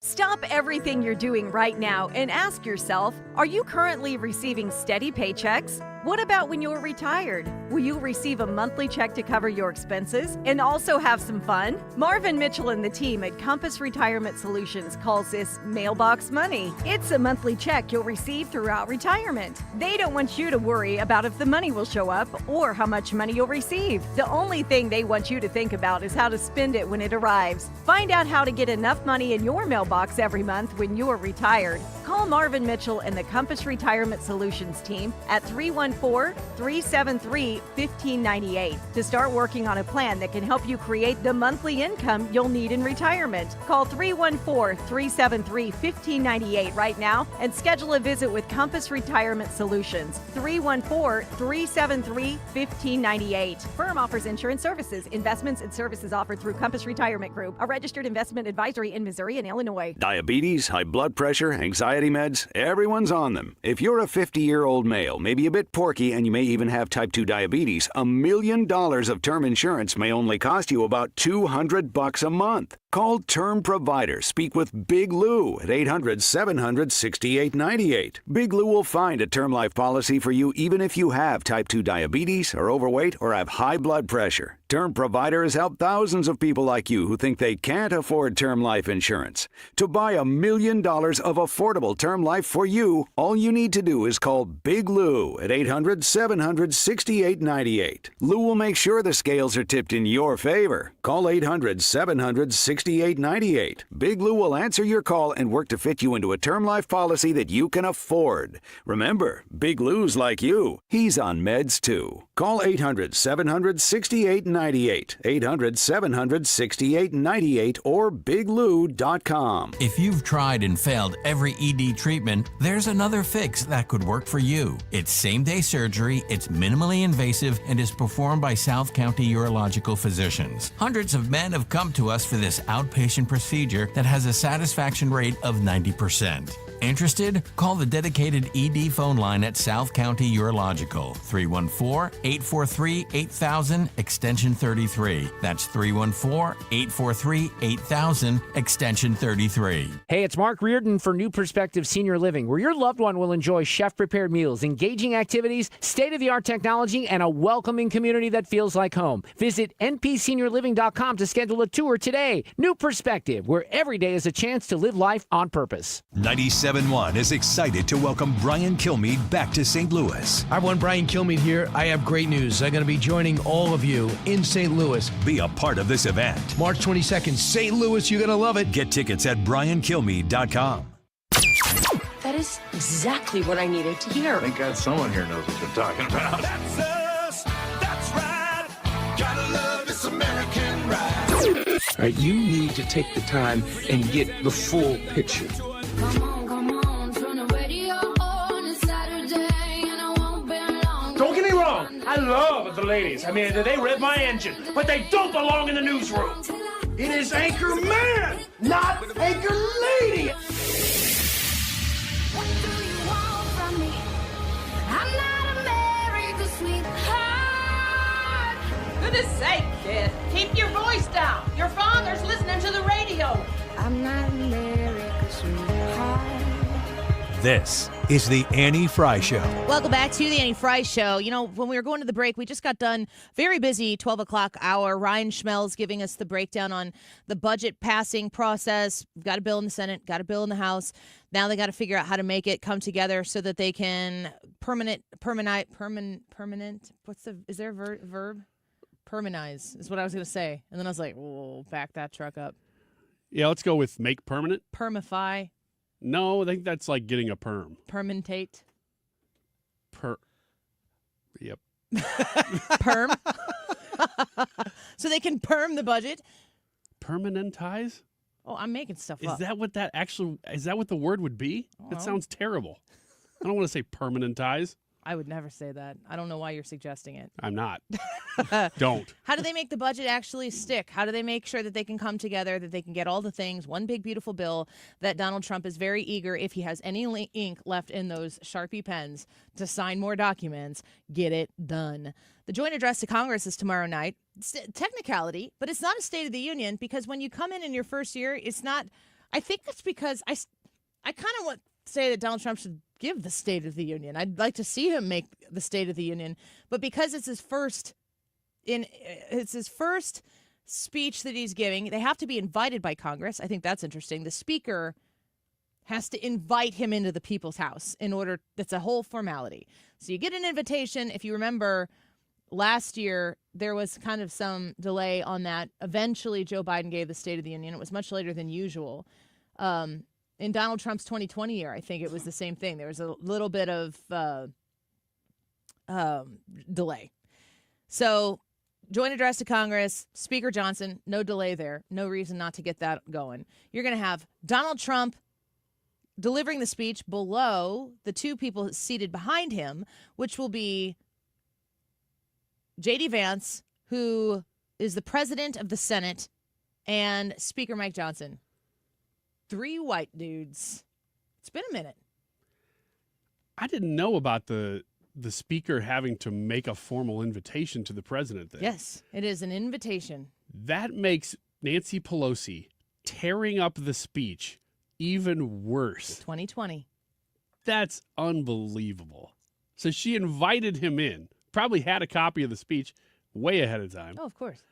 Stop everything you're doing right now and ask yourself, are you currently receiving steady paychecks? What about when you're retired? Will you receive a monthly check to cover your expenses and also have some fun? Marvin Mitchell and the team at Compass Retirement Solutions calls this mailbox money. It's a monthly check you'll receive throughout retirement. They don't want you to worry about if the money will show up or how much money you'll receive. The only thing they want you to think about is how to spend it when it arrives. Find out how to get enough money in your mailbox every month when you're retired. Call Marvin Mitchell and the Compass Retirement Solutions team at 314-373-1598 to start working on a plan that can help you create the monthly income you'll need in retirement. Call 314-373-1598 right now and schedule a visit with Compass Retirement Solutions. 314-373-1598. Firm offers insurance services, investments, and services offered through Compass Retirement Group, a registered investment advisory in Missouri and Illinois. Diabetes, high blood pressure, anxiety meds, everyone's on them. If you're a 50-year-old male, maybe a bit porky, and you may even have type 2 diabetes, $1 million of term insurance may only cost you about $200 a month. Call Term Provider. Speak with Big Lou at 800-700-6898. Big Lou will find a term life policy for you even if you have type 2 diabetes, are overweight, or have high blood pressure. Term Provider has helped thousands of people like you who think they can't afford term life insurance. To buy $1 million of affordable term life for you, all you need to do is call Big Lou at 800-700-6898. Lou will make sure the scales are tipped in your favor. Call 800-700-6898. Big Lou will answer your call and work to fit you into a term life policy that you can afford. Remember, Big Lou's like you. He's on meds too. Call 800-700-6898. 800-700-6898 or biglou.com. If you've tried and failed every ED treatment, there's another fix that could work for you. It's same-day surgery, it's minimally invasive, and is performed by South County urological physicians. Hundreds of men have come to us for this outpatient procedure that has a satisfaction rate of 90%. Interested? Call the dedicated ED phone line at South County Urological, 314-843-8000, extension 33. That's 314-843-8000, extension 33. Hey, it's Mark Reardon for New Perspective Senior Living, where your loved one will enjoy chef-prepared meals, engaging activities, state-of-the-art technology, and a welcoming community that feels like home. Visit npseniorliving.com to schedule a tour today. New Perspective, where every day is a chance to live life on purpose. 97.1 is excited to welcome Brian Kilmeade back to St. Louis. Hi, everyone. Brian Kilmeade here. I have great news. I'm going to be joining all of you in St. Louis. Be a part of this event. March 22nd, St. Louis. You're going to love it. Get tickets at briankilmeade.com. That is exactly what I needed to hear. Thank God someone here knows what they're talking about. That's us. That's right. Gotta love this American ride. All right, you need to take the time and get the full picture. Don't get me wrong, I love the ladies. I mean, they rev my engine, but they don't belong in the newsroom. It is Anchor Man, not Anchor Lady. What do you want from me? I'm not America's sweetheart. Goodness sake, kid. Keep your voice down. Your father's listening to the radio. I'm not America's sweetheart. This is the Annie Fry Show. Welcome back to the Annie Fry Show. You know, when we were going to the break, we just got done very busy 12 o'clock hour. Ryan Schmelz giving us the breakdown on the budget passing process. We've got a bill in the Senate, got a bill in the House. Now they got to figure out how to make it come together so that they can permanent. What's is there a verb? Permanize is what I was going to say. And then I was like, whoa, back that truck up. Yeah, let's go with make permanent. Permify. No, I think that's like getting a perm. Permantate. Yep. Perm. So they can perm the budget. Permanentize? Oh, I'm making stuff up. Is that what the word would be? That sounds terrible. I don't want to say permanentize. I would never say that. I don't know why you're suggesting it. I'm not. Don't. How do they make the budget actually stick? How do they make sure that they can come together, that they can get all the things, one big, beautiful bill that Donald Trump is very eager, if he has any ink left in those Sharpie pens, to sign more documents, get it done. The joint address to Congress is tomorrow night. It's technicality, but it's not a State of the Union because when you come in your first year, it's not. I think it's because I kind of want to say that Donald Trump should give the State of the Union. I'd like to see him make the State of the Union, but because it's his first speech that he's giving, they have to be invited by Congress. I think that's interesting. The Speaker has to invite him into the people's house in order. That's a whole formality. So you get an invitation. If you remember, last year there was kind of some delay on that. Eventually, Joe Biden gave the State of the Union. It was much later than usual. In Donald Trump's 2020 year, I think it was the same thing. There was a little bit of delay. So, joint address to Congress, Speaker Johnson, no delay there. No reason not to get that going. You're going to have Donald Trump delivering the speech below the two people seated behind him, which will be J.D. Vance, who is the president of the Senate, and Speaker Mike Johnson. 3 white dudes. It's been a minute. I didn't know about the Speaker having to make a formal invitation to the president then. Yes, it is an invitation. That makes Nancy Pelosi tearing up the speech even worse. 2020. That's unbelievable. So she invited him in, probably had a copy of the speech way ahead of time. Oh, of course.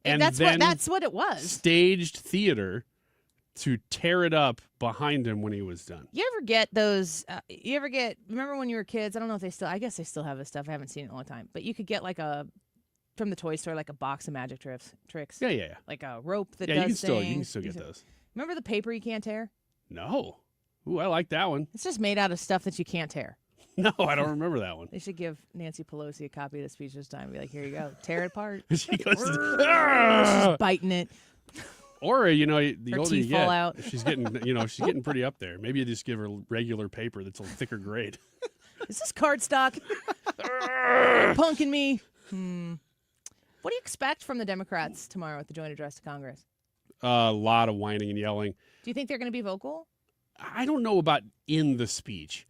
And that's then what it was. Staged theater to tear it up behind him when he was done. You ever get those, remember when you were kids? I don't know if I guess they still have this stuff. I haven't seen it in a long time. But you could get from the toy store, like a box of magic tricks. Yeah. Like a rope that you does can things. You can still get those. Remember the paper you can't tear? No. Ooh, I like that one. It's just made out of stuff that you can't tear. No, I don't remember that one. They should give Nancy Pelosi a copy of the speech this time and be like, here you go. Tear it apart. She goes, She's biting it. Or, the Her older you teeth fall get, out. she's getting pretty up there. Maybe you just give her regular paper that's a thicker grade. Is this cardstock? Punking me. What do you expect from the Democrats tomorrow at the joint address to Congress? A lot of whining and yelling. Do you think they're going to be vocal? I don't know about in the speech.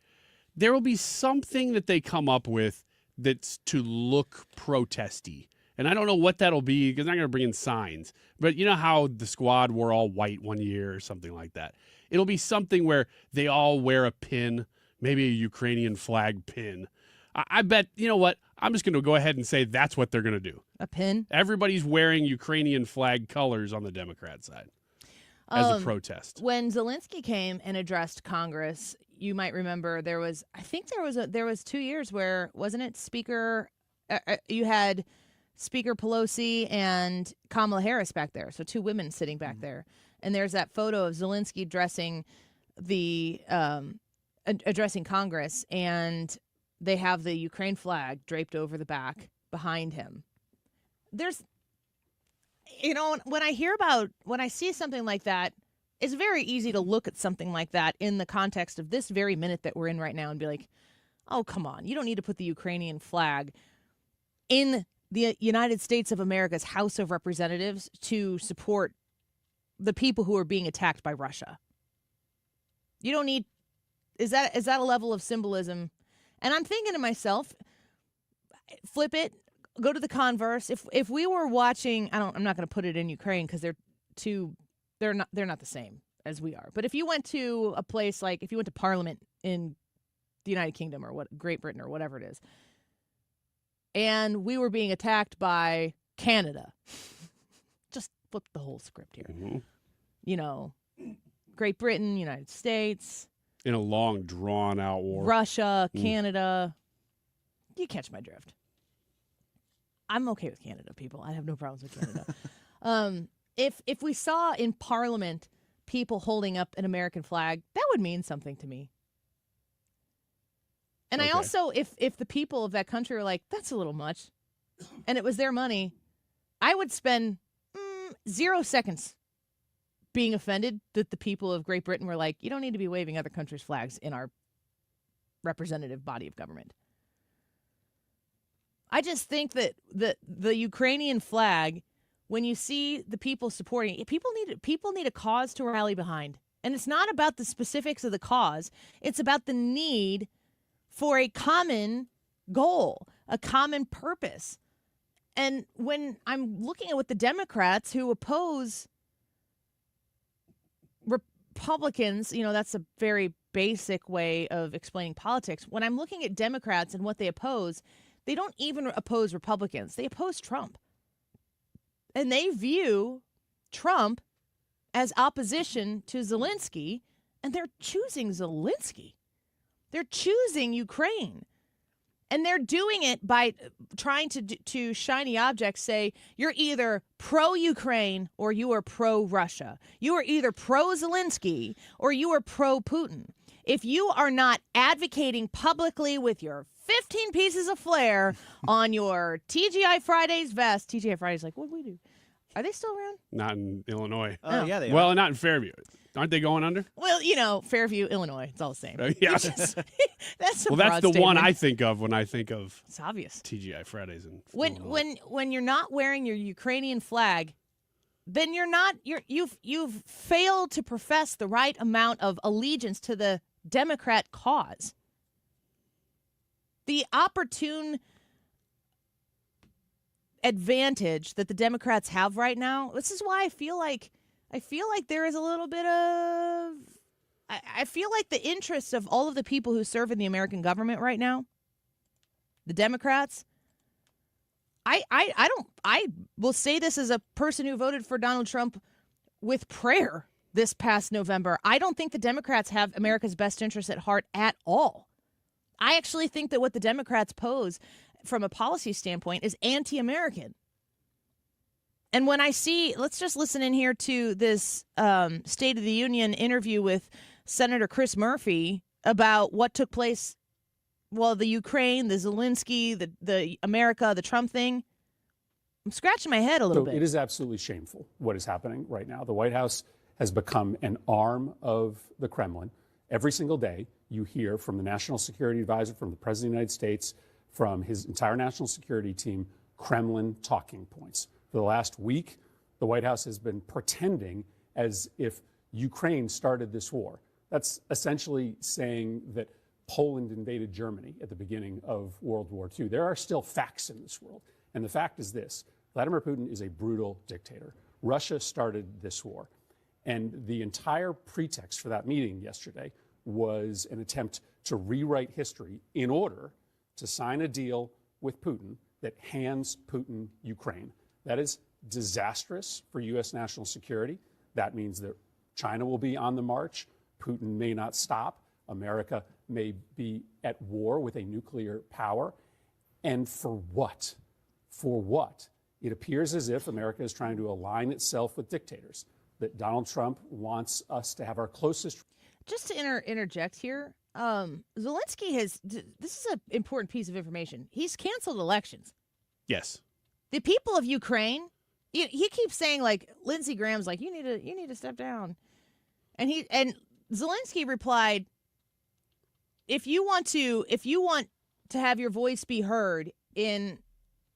There will be something that they come up with that's to look protesty. And I don't know what that'll be because they're not going to bring in signs. But you know how the squad wore all white one year or something like that? It'll be something where they all wear a pin, maybe a Ukrainian flag pin. I bet, you know what? I'm just going to go ahead and say that's what they're going to do. A pin? Everybody's wearing Ukrainian flag colors on the Democrat side as a protest. When Zelenskyy came and addressed Congress, you might remember there was 2 years where, wasn't it, you had Speaker Pelosi and Kamala Harris back there, so 2 women sitting back there. And there's that photo of Zelenskyy addressing Congress, and they have the Ukraine flag draped over the back behind him. There's, when I see something like that, it's very easy to look at something like that in the context of this very minute that we're in right now and be like, oh, come on, you don't need to put the Ukrainian flag in the United States of America's House of Representatives to support the people who are being attacked by Russia. You don't need, is that a level of symbolism? And I'm thinking to myself, flip it, go to the converse. If we were watching, I'm not going to put it in Ukraine because they're not the same as we are. But if you went to a place if you went to Parliament in the United Kingdom or Great Britain or whatever it is, and we were being attacked by Canada, just flip the whole script here. Mm-hmm. Great Britain, United States. In a long, drawn-out war. Russia, Canada. You catch my drift. I'm okay with Canada, people. I have no problems with Canada. If we saw in Parliament people holding up an American flag, that would mean something to me. And I also, if the people of that country are like, that's a little much, and it was their money, I would spend 0 seconds being offended that the people of Great Britain were like, you don't need to be waving other countries' flags in our representative body of government. I just think that the Ukrainian flag, when you see the people supporting it, people need a cause to rally behind. And it's not about the specifics of the cause. It's about the need for a common goal, a common purpose. And when I'm looking at what the Democrats who oppose Republicans, that's a very basic way of explaining politics. When I'm looking at Democrats and what they oppose, they don't even oppose Republicans. They oppose Trump. And they view Trump as opposition to Zelenskyy, and they're choosing Zelenskyy. They're choosing Ukraine. And they're doing it by trying to shiny objects say, you're either pro-Ukraine or you are pro-Russia. You are either pro-Zelenskyy or you are pro-Putin. If you are not advocating publicly with your 15 pieces of flair on your TGI Fridays vest, TGI Fridays like, what do we do? Are they still around? Not in Illinois. Oh, yeah, they are. Well, not in Fairview. Aren't they going under? Well, Fairview, Illinois. It's all the same. Yeah. That's a that's broad the statement. one I think of when I think of It's obvious. TGI Fridays. And When you're not wearing your Ukrainian flag, then you've failed to profess the right amount of allegiance to the Democrat cause. The opportune advantage that the Democrats have right now, this is why I feel like there is a little bit of I feel like the interests of all of the people who serve in the American government right now, the Democrats, I will say this as a person who voted for Donald Trump with prayer this past November. I don't think the Democrats have America's best interests at heart at all. I actually think that what the Democrats pose from a policy standpoint is anti-American. And when I see, let's just listen in here to this State of the Union interview with Senator Chris Murphy about what took place, the Ukraine, the Zelenskyy, the America, the Trump thing. I'm scratching my head a little bit. It is absolutely shameful what is happening right now. The White House has become an arm of the Kremlin. Every single day, you hear from the National Security Advisor, from the President of the United States, from his entire national security team, Kremlin talking points. For the last week, the White House has been pretending as if Ukraine started this war. That's essentially saying that Poland invaded Germany at the beginning of World War II. There are still facts in this world. And the fact is this: Vladimir Putin is a brutal dictator. Russia started this war. And the entire pretext for that meeting yesterday was an attempt to rewrite history in order to sign a deal with Putin that hands Putin Ukraine. That is disastrous for U.S. national security. That means that China will be on the march. Putin may not stop. America may be at war with a nuclear power. And for what? For what? It appears as if America is trying to align itself with dictators, that Donald Trump wants us to have our closest. Just to interject here, Zelenskyy this is an important piece of information. He's canceled elections. Yes. The people of Ukraine, he keeps saying, like, Lindsey Graham's like, you need to step down. And Zelenskyy replied, if you want to have your voice be heard in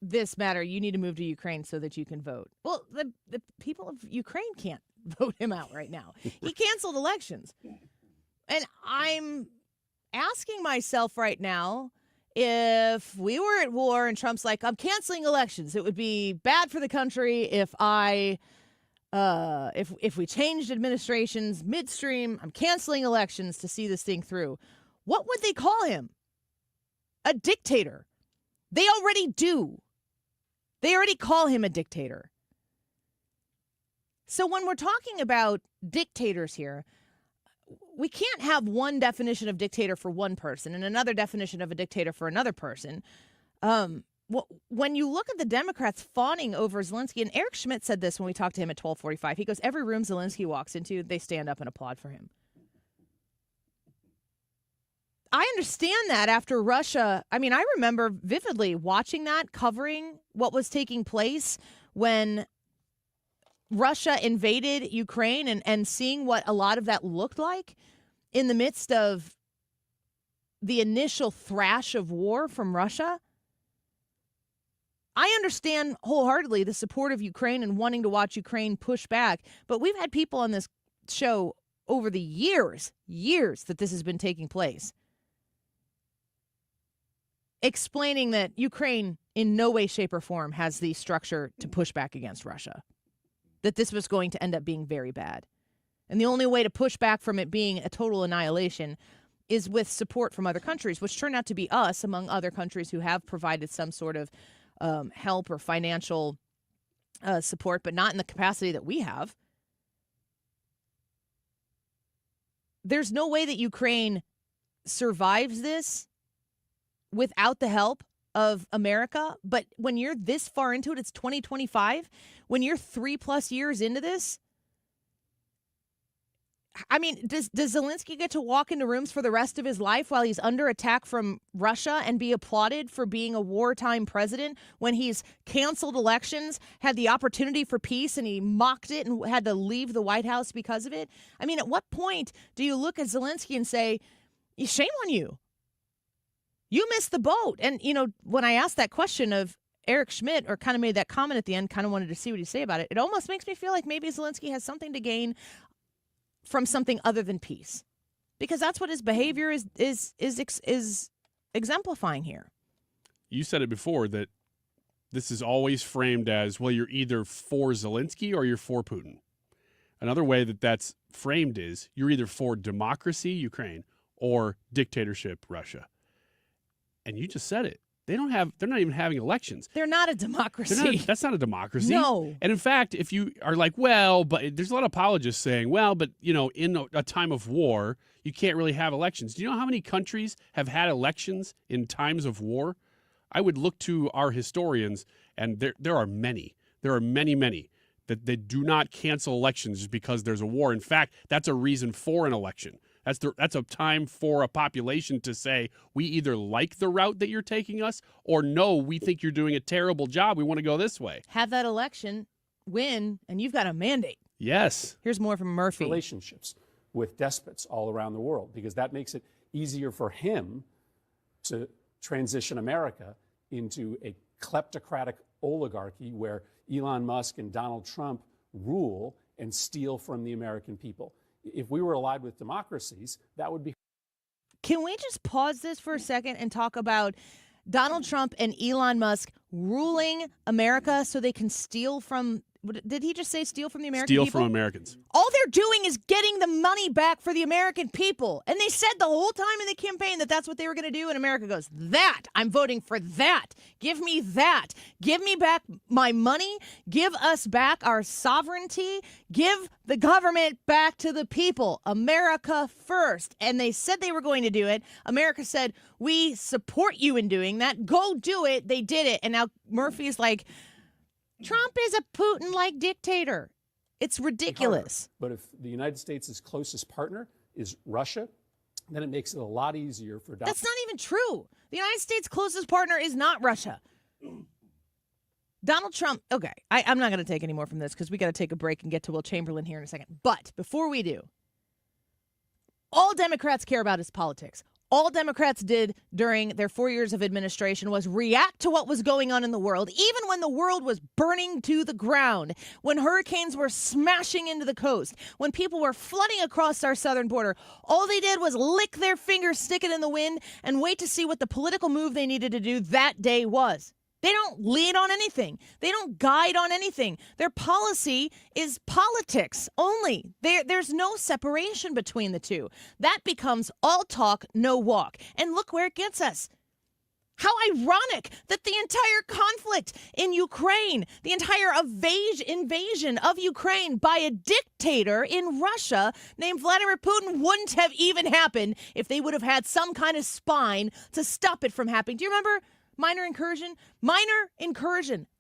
this matter, you need to move to Ukraine so that you can vote. Well, the people of Ukraine can't vote him out right now. He canceled elections. And I'm asking myself right now, if we were at war and Trump's like, I'm canceling elections, it would be bad for the country if if we changed administrations midstream, I'm canceling elections to see this thing through. What would they call him? A dictator. They already do. They already call him a dictator. So when we're talking about dictators here, we can't have one definition of dictator for one person and another definition of a dictator for another person. When you look at the Democrats fawning over Zelenskyy, and Eric Schmidt said this when we talked to him at 12:45, he goes, every room Zelenskyy walks into, they stand up and applaud for him. I understand that after Russia. I mean, I remember vividly watching that, covering what was taking place when Russia invaded Ukraine and seeing what a lot of that looked like in the midst of the initial thrash of war from Russia. I understand wholeheartedly the support of Ukraine and wanting to watch Ukraine push back, but we've had people on this show over the years that this has been taking place, explaining that Ukraine in no way, shape, or form has the structure to push back against Russia, that this was going to end up being very bad. And the only way to push back from it being a total annihilation is with support from other countries, which turned out to be us, among other countries who have provided some sort of help or financial support, but not in the capacity that we have. There's no way that Ukraine survives this without the help of America. But when you're this far into it, it's 2025. When you're 3+ years into this, I mean, does Zelenskyy get to walk into rooms for the rest of his life while he's under attack from Russia and be applauded for being a wartime president when he's canceled elections, had the opportunity for peace, and he mocked it and had to leave the White House because of it? I mean, at what point do you look at Zelenskyy and say, shame on you? You missed the boat. And, you know, when I asked that question of Eric Schmidt, or kind of made that comment at the end, kind of wanted to see what he'd say about it, it almost makes me feel like maybe Zelenskyy has something to gain from something other than peace, because that's what his behavior is exemplifying here. You said it before that this is always framed as, well, you're either for Zelenskyy or you're for Putin. Another way that that's framed is you're either for democracy, Ukraine, or dictatorship, Russia. And you just said it. They're not even having elections. They're not a democracy. That's not a democracy. No. And in fact, if you are like, well, but there's a lot of apologists saying, well, but, you know, in a time of war, you can't really have elections. Do you know how many countries have had elections in times of war? I would look to our historians, and there are many. There are many that they do not cancel elections just because there's a war. In fact, that's a reason for an election. That's a time for a population to say, we either like the route that you're taking us, or no, we think you're doing a terrible job. We want to go this way. Have that election, win, and you've got a mandate. Yes. Here's more from Murphy. Relationships with despots all around the world, because that makes it easier for him to transition America into a kleptocratic oligarchy where Elon Musk and Donald Trump rule and steal from the American people. If we were allied with democracies, that would be. Can we just pause this for a second and talk about Donald Trump and Elon Musk ruling America so they can steal from, did he just say steal from the American people? Steal from Americans. All they're doing is getting the money back for the American people. And they said the whole time in the campaign that that's what they were going to do. And America goes, that, I'm voting for that. Give me that. Give me back my money. Give us back our sovereignty. Give the government back to the people. America first. And they said they were going to do it. America said, we support you in doing that. Go do it. They did it. And now Murphy's like, Trump is a Putin-like dictator. It's ridiculous. But if the United States' closest partner is Russia, then it makes it a lot easier for. That's not even true. The United States' closest partner is not Russia. Donald Trump. Okay, I'm not going to take any more from this because we got to take a break and get to Will Chamberlain here in a second. But before we do, all Democrats care about is politics. All Democrats did during their 4 years of administration was react to what was going on in the world, even when the world was burning to the ground, when hurricanes were smashing into the coast, when people were flooding across our southern border. All they did was lick their fingers, stick it in the wind, and wait to see what the political move they needed to do that day was. They don't lead on anything. They don't guide on anything. Their policy is politics only. There's no separation between the two. That becomes all talk, no walk. And look where it gets us. How ironic that the entire conflict in Ukraine, the entire invasion of Ukraine by a dictator in Russia named Vladimir Putin wouldn't have even happened if they would have had some kind of spine to stop it from happening. Do you remember? Minor incursion.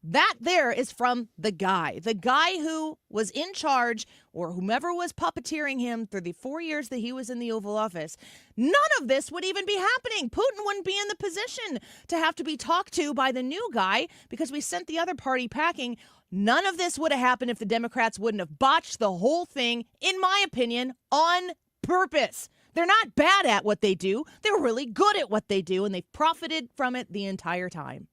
That there is from the guy who was in charge, or whomever was puppeteering him through the 4 years that he was in the Oval Office. None of this would even be happening. Putin wouldn't be in the position to have to be talked to by the new guy because we sent the other party packing. None of this would have happened if the Democrats wouldn't have botched the whole thing, in my opinion, on purpose. They're not bad at what they do. They're really good at what they do, and they've profited from it the entire time.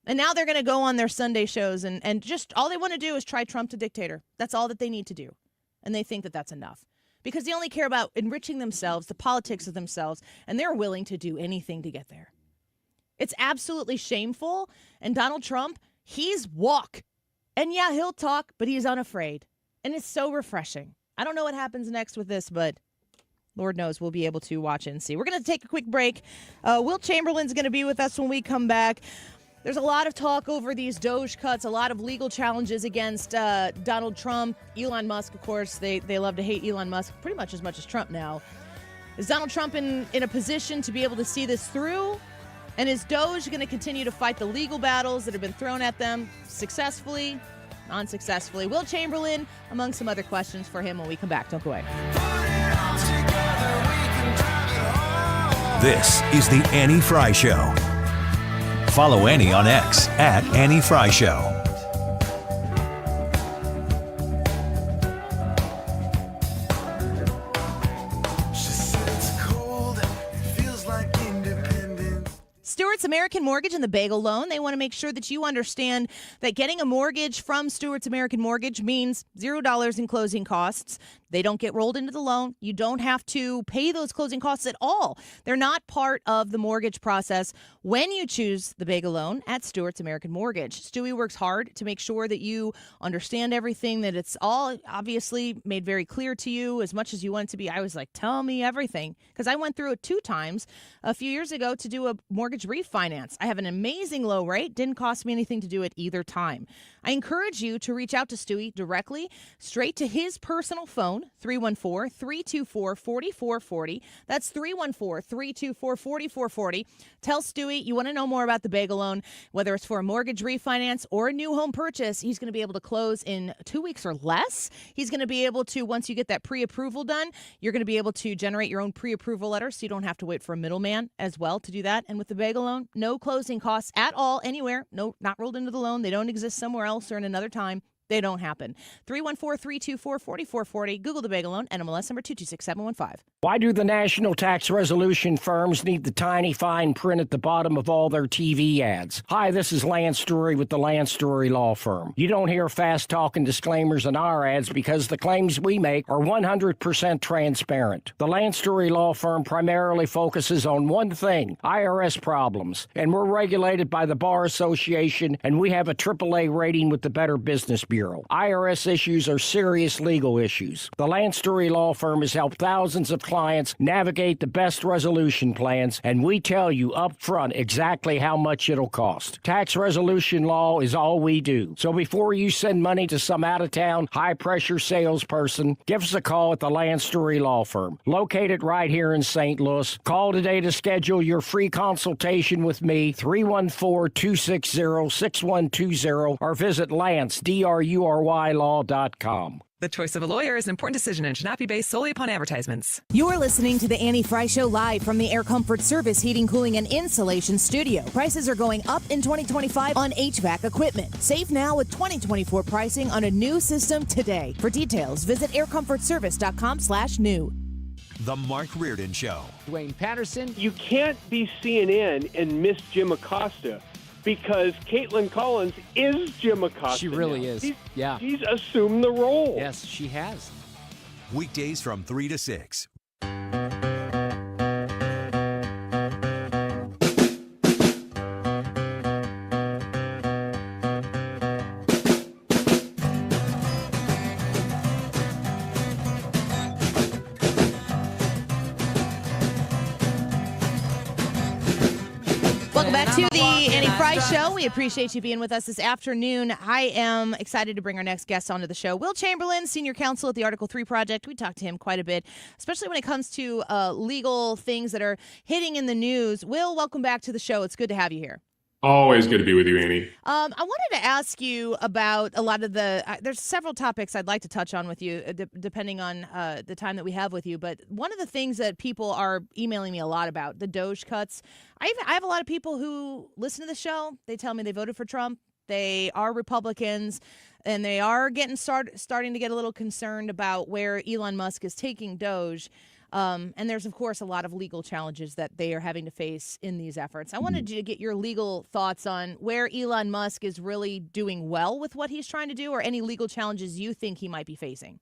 And now they're going to go on their Sunday shows and just all they want to do is try Trump to dictator. That's all that they need to do. And they think that that's enough because they only care about enriching themselves, the politics of themselves, and they're willing to do anything to get there. It's absolutely shameful. And Donald Trump, he's walk. And yeah, he'll talk, but he's unafraid. And it's so refreshing. I don't know what happens next with this, but Lord knows we'll be able to watch it and see. We're going to take a quick break. Will Chamberlain's going to be with us when we come back. There's a lot of talk over these Doge cuts, a lot of legal challenges against Donald Trump. Elon Musk, of course, they love to hate Elon Musk pretty much as Trump now. Is Donald Trump in a position to be able to see this through? And is Doge going to continue to fight the legal battles that have been thrown at them successfully, unsuccessfully? Will Chamberlain, among some other questions for him when we come back. Don't go away. This is the Annie Fry Show. Follow Annie on X at Annie Fry Show. Stewart's American Mortgage and the Bagel Loan. They want to make sure that you understand that getting a mortgage from Stewart's American Mortgage means $0 in closing costs. They don't get rolled into the loan. You don't have to pay those closing costs at all. They're not part of the mortgage process when you choose the Bagel Loan at Stewart's American Mortgage. Stewie works hard to make sure that you understand everything, that it's all obviously made very clear to you as much as you want it to be. I was like, tell me everything, because I went through it 2 times a few years ago to do a mortgage refinance. I have an amazing low rate. Didn't cost me anything to do it either time. I encourage you to reach out to Stewie directly, straight to his personal phone, 314-324-4440. That's 314-324-4440. Tell Stewie you want to know more about the Bagel Loan, whether it's for a mortgage refinance or a new home purchase. He's going to be able to close in 2 weeks or less. He's going to be able to, once you get that pre-approval done, you're going to be able to generate your own pre-approval letter, so you don't have to wait for a middleman as well to do that. And with the Bagel Loan, no closing costs at all anywhere. No, not rolled into the loan. They don't exist somewhere else or in another time. They don't happen. 314-324-4440. Google the Bagel Loan, NMLS number 226715. Why do the national tax resolution firms need the tiny fine print at the bottom of all their TV ads? Hi, this is Lance Story with the Lance Story Law Firm. You don't hear fast-talking disclaimers in our ads because the claims we make are 100% transparent. The Lance Story Law Firm primarily focuses on one thing, IRS problems, and we're regulated by the Bar Association, and we have a AAA rating with the Better Business Bureau. IRS issues are serious legal issues. The Lance Story Law Firm has helped thousands of clients navigate the best resolution plans, and we tell you up front exactly how much it'll cost. Tax resolution law is all we do. So before you send money to some out-of-town, high-pressure salesperson, give us a call at the Lance Story Law Firm, located right here in St. Louis. Call today to schedule your free consultation with me, 314-260-6120, or visit Lance, DRURYlaw.com. The choice of a lawyer is an important decision and should not be based solely upon advertisements. You're listening to the Annie Fry Show live from the Air Comfort Service Heating, Cooling, and Insulation Studio. Prices are going up in 2025 on HVAC equipment. Save now with 2024 pricing on a new system today. For details, visit aircomfortservice.com/new. The Mark Reardon Show. Dwayne Patterson. You can't be CNN and miss Jim Acosta, because Caitlin Collins is Jim Acosta. She really now. is. She's assumed the role. Yes, she has. Weekdays from 3 to 6. Welcome back to the Annie Fry Show. We appreciate you being with us this afternoon. I am excited to bring our next guest onto the show. Will Chamberlain, Senior Counsel at the Article 3 Project. We talked to him quite a bit, especially when it comes to legal things that are hitting in the news. Will, welcome back to the show. It's good to have you here. Always good to be with you, Annie. I wanted to ask you about a lot of there's several topics I'd like to touch on with you, depending on the time that we have with you. But one of the things that people are emailing me a lot about, the Doge cuts. I have a lot of people who listen to the show. They tell me they voted for Trump. They are Republicans, and they are getting starting to get a little concerned about where Elon Musk is taking Doge. And there's, of course, a lot of legal challenges that they are having to face in these efforts. I wanted to get your legal thoughts on where Elon Musk is really doing well with what he's trying to do, or any legal challenges you think he might be facing.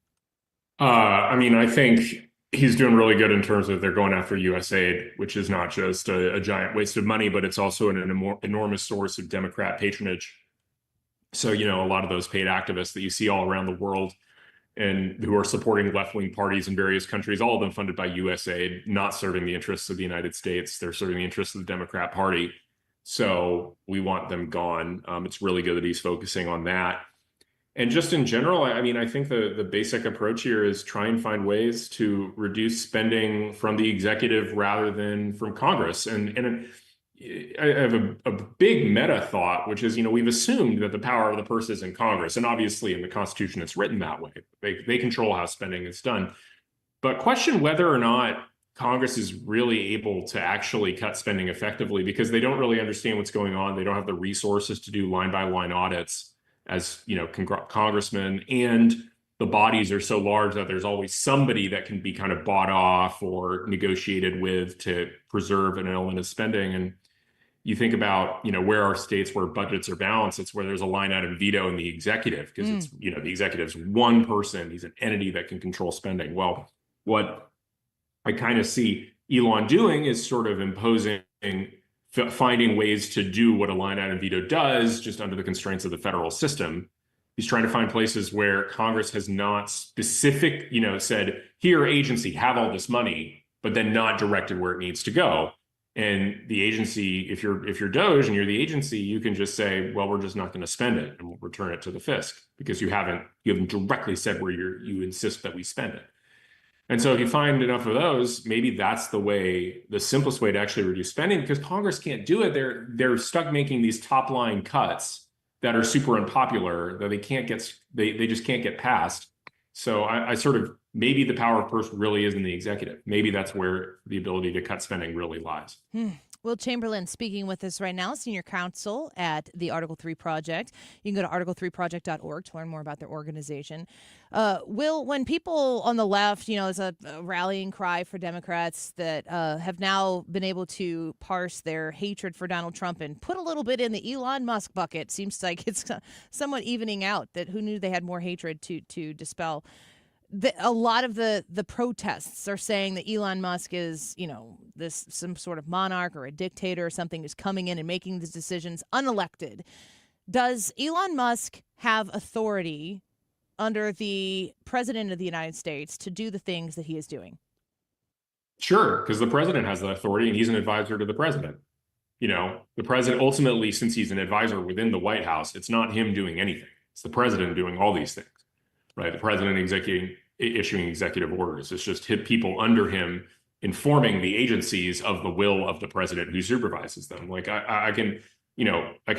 I think he's doing really good in terms of they're going after USAID, which is not just a giant waste of money, but it's also an enormous source of Democrat patronage. So, a lot of those paid activists that you see all around the world and who are supporting left-wing parties in various countries, all of them funded by USAID, not serving the interests of the United States. They're serving the interests of the Democrat Party. So we want them gone. It's really good that he's focusing on that. And just in general, I think the basic approach here is try and find ways to reduce spending from the executive rather than from Congress. And I have a big meta thought, which is, we've assumed that the power of the purse is in Congress. And obviously in the Constitution, it's written that way. They control how spending is done. But question whether or not Congress is really able to actually cut spending effectively, because they don't really understand what's going on. They don't have the resources to do line-by-line audits as, congressmen, and the bodies are so large that there's always somebody that can be kind of bought off or negotiated with to preserve an element of spending. And you think about, where are states where budgets are balanced, it's where there's a line item veto in the executive, because it's, the executive's one person, he's an entity that can control spending. Well, what I kind of see Elon doing is sort of imposing, finding ways to do what a line item veto does, just under the constraints of the federal system. He's trying to find places where Congress has not specific, said, here, agency, have all this money, but then not directed where it needs to go. And the agency, if you're Doge and you're the agency, you can just say, well, we're just not going to spend it, and we'll return it to the fisc, because you haven't directly said where you insist that we spend it. And so if you find enough of those, maybe that's the simplest way to actually reduce spending, because Congress can't do it. They're stuck making these top line cuts that are super unpopular, that they just can't get passed. So I sort of, maybe the power of purse really is in the executive. Maybe that's where the ability to cut spending really lies. Will Chamberlain speaking with us right now, senior counsel at the Article 3 Project. You can go to article3project.org to learn more about their organization. Will, when people on the left, there's a rallying cry for Democrats that have now been able to parse their hatred for Donald Trump and put a little bit in the Elon Musk bucket, seems like it's somewhat evening out, that who knew they had more hatred to dispel. A lot of the protests are saying that Elon Musk is, some sort of monarch or a dictator or something, is coming in and making these decisions unelected. Does Elon Musk have authority under the president of the United States to do the things that he is doing? Sure, because the president has the authority and he's an advisor to the president. The president ultimately, since he's an advisor within the White House, it's not him doing anything. It's the president doing all these things. Right, the president issuing executive orders. It's just people under him informing the agencies of the will of the president who supervises them. Like I can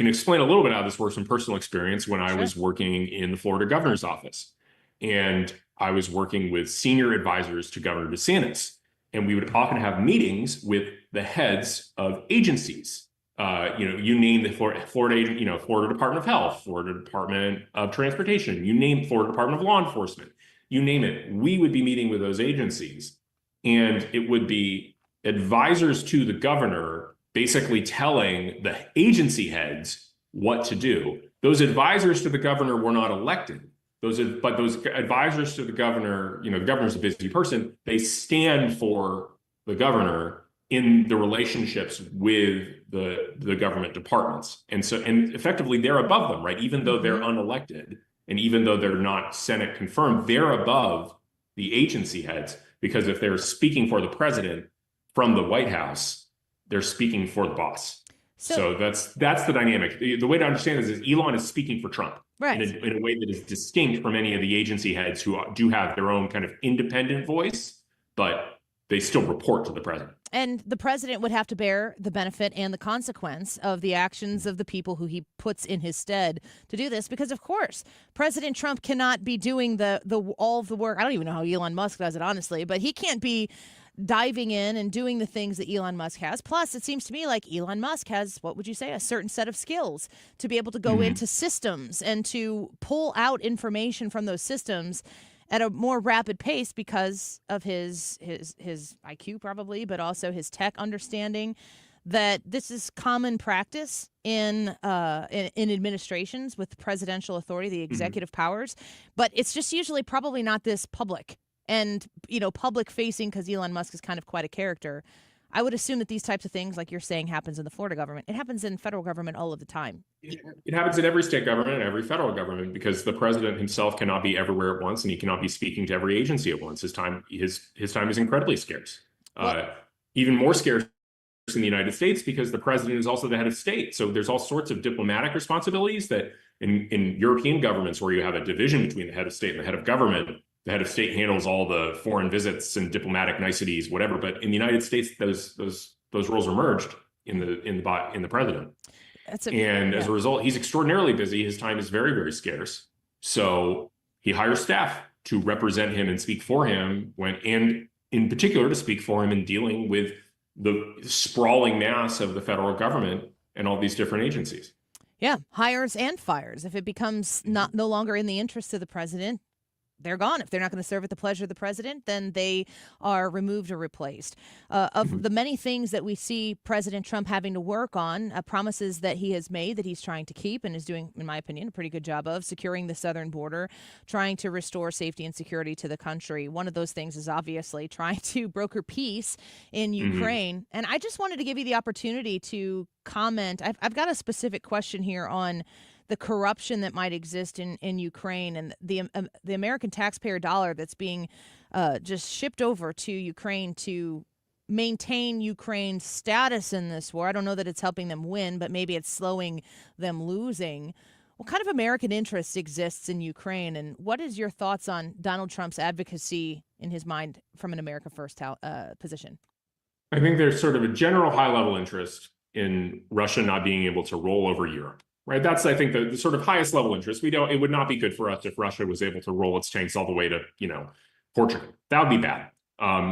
explain a little bit how this works from personal experience. When I was working in the Florida governor's office, and I was working with senior advisors to Governor DeSantis, and we would often have meetings with the heads of agencies. You name the Florida Department of Health, Florida Department of Transportation, you name Florida Department of Law Enforcement, you name it. We would be meeting with those agencies, and it would be advisors to the governor basically telling the agency heads what to do. Those advisors to the governor were not elected. Those advisors to the governor, the governor's a busy person. They stand for the governor in the relationships with the government departments. And effectively they're above them, right? Even though they're unelected and even though they're not Senate confirmed, they're above the agency heads, because if they're speaking for the president from the White House, they're speaking for the boss. So that's the dynamic. The way to understand this is Elon is speaking for Trump, right, in a way that is distinct from any of the agency heads who do have their own kind of independent voice, but they still report to the president. And the president would have to bear the benefit and the consequence of the actions of the people who he puts in his stead to do this, because, of course, President Trump cannot be doing all of the work. I don't even know how Elon Musk does it, honestly, but he can't be diving in and doing the things that Elon Musk has. Plus, it seems to me like Elon Musk has, what would you say, a certain set of skills to be able to go into systems and to pull out information from those systems at a more rapid pace because of his IQ probably, but also his tech understanding. That this is common practice in administrations with presidential authority, the executive powers, but it's just usually probably not this public and public facing because Elon Musk is kind of quite a character. I would assume that these types of things, like you're saying, happens in the Florida government. It happens in federal government all of the time. It happens in every state government and every federal government because the president himself cannot be everywhere at once, and he cannot be speaking to every agency at once. His time is incredibly scarce, even more scarce in the United States because the president is also the head of state. So there's all sorts of diplomatic responsibilities that in European governments where you have a division between the head of state and the head of government, the head of state handles all the foreign visits and diplomatic niceties, whatever. But in the United States, those roles are merged in the president. As a result, he's extraordinarily busy. His time is very, very scarce. So he hires staff to represent him and speak for him and in particular to speak for him in dealing with the sprawling mass of the federal government and all these different agencies. Yeah, hires and fires. If it becomes no longer in the interest of the president, they're gone. If they're not going to serve at the pleasure of the president, then they are removed or replaced. Of the many things that we see President Trump having to work on, promises that he has made that he's trying to keep and is doing, in my opinion, a pretty good job of securing the southern border, trying to restore safety and security to the country. One of those things is obviously trying to broker peace in Ukraine. And I just wanted to give you the opportunity to comment. I've got a specific question here on the corruption that might exist in Ukraine and the American taxpayer dollar that's being just shipped over to Ukraine to maintain Ukraine's status in this war. I don't know that it's helping them win, but maybe it's slowing them losing. What kind of American interest exists in Ukraine, and what is your thoughts on Donald Trump's advocacy in his mind from an America First position? I think there's sort of a general high-level interest in Russia not being able to roll over Europe. Right, that's I think the sort of highest level interest. It would not be good for us if Russia was able to roll its tanks all the way to Portugal. That would be bad.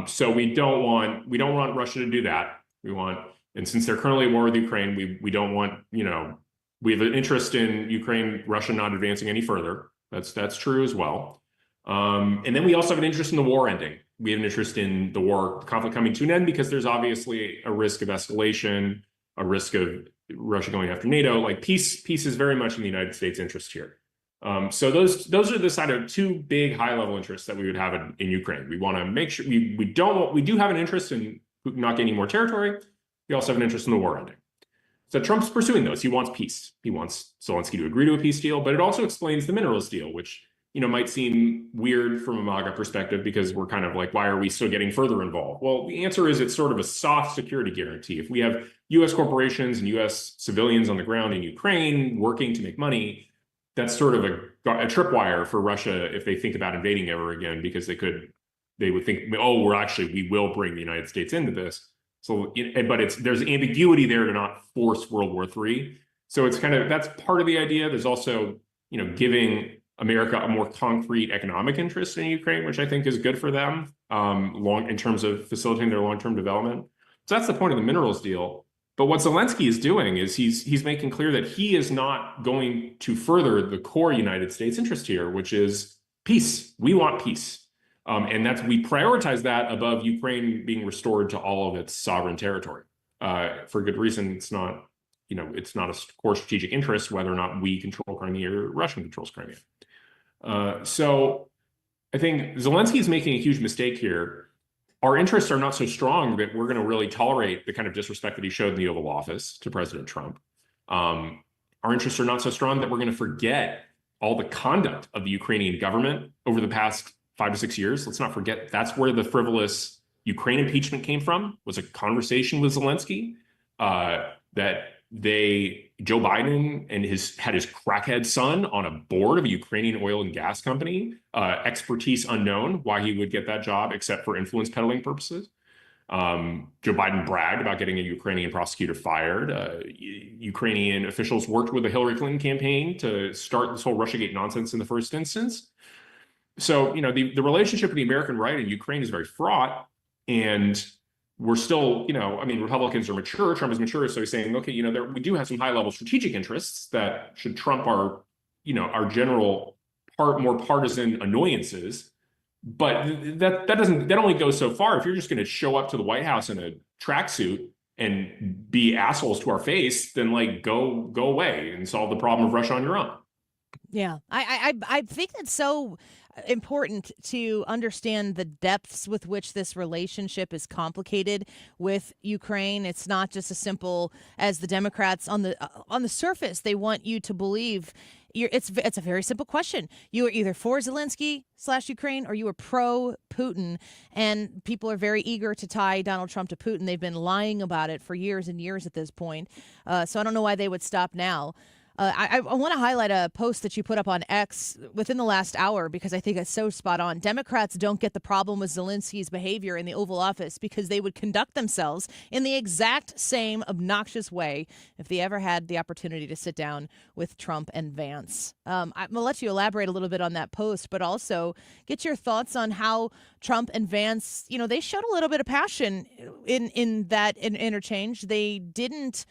So we don't want Russia to do that. And since they're currently at war with Ukraine, we don't want we have an interest in Russia not advancing any further. That's true as well. And then we also have an interest in the war ending. We have an interest in the conflict coming to an end because there's obviously a risk of escalation, a risk of Russia going after NATO. Like peace is very much in the United States' interest here. So those are the side of two big high-level interests that we would have in Ukraine. We want to make sure we do have an interest in not gaining more territory. We also have an interest in the war ending. So Trump's pursuing those. He wants peace. He wants Zelenskyy to agree to a peace deal, but it also explains the minerals deal, which might seem weird from a MAGA perspective because we're kind of like, why are we still getting further involved? Well, the answer is it's sort of a soft security guarantee. If we have U.S. corporations and U.S. civilians on the ground in Ukraine working to make money, that's sort of a tripwire for Russia if they think about invading ever again, because they would think, oh, we will bring the United States into this. So, but there's ambiguity there to not force World War III. So it's that's part of the idea. There's also, giving America a more concrete economic interest in Ukraine, which I think is good for them in terms of facilitating their long-term development. So that's the point of the minerals deal. But what Zelenskyy is doing is he's making clear that he is not going to further the core United States interest here, which is peace. We want peace. And we prioritize that above Ukraine being restored to all of its sovereign territory. For good reason. It's not a core strategic interest whether or not we control Crimea or Russia controls Crimea. So I think Zelenskyy is making a huge mistake here. Our interests are not so strong that we're going to really tolerate the kind of disrespect that he showed in the Oval Office to President Trump. Our interests are not so strong that we're going to forget all the conduct of the Ukrainian government over the past 5 to 6 years. Let's not forget that's where the frivolous Ukraine impeachment came from, was a conversation with Zelenskyy that Joe Biden had his crackhead son on a board of a Ukrainian oil and gas company, expertise unknown why he would get that job except for influence peddling purposes. Joe Biden bragged about getting a Ukrainian prosecutor fired. Ukrainian officials worked with the Hillary Clinton campaign to start this whole Russiagate nonsense in the first instance. So, the relationship of the American right and Ukraine is very fraught. And we're still, Republicans are mature. Trump is mature. So he's saying, okay, we do have some high level strategic interests that should trump our general more partisan annoyances. But that only goes so far. If you're just going to show up to the White House in a tracksuit and be assholes to our face, then go away and solve the problem of Russia on your own. Yeah, I think that's so important to understand the depths with which this relationship is complicated with Ukraine. It's not just as simple as the Democrats on the surface. They want you to believe. It's a very simple question. You are either for Zelensky / Ukraine or you are pro Putin, and people are very eager to tie Donald Trump to Putin. They've been lying about it for years and years at this point. So I don't know why they would stop now. I want to highlight a post that you put up on X within the last hour because I think it's so spot on. Democrats don't get the problem with Zelensky's behavior in the Oval Office because they would conduct themselves in the exact same obnoxious way if they ever had the opportunity to sit down with Trump and Vance. I'm going to let you elaborate a little bit on that post, but also get your thoughts on how Trump and Vance, they showed a little bit of passion in that interchange. They didn't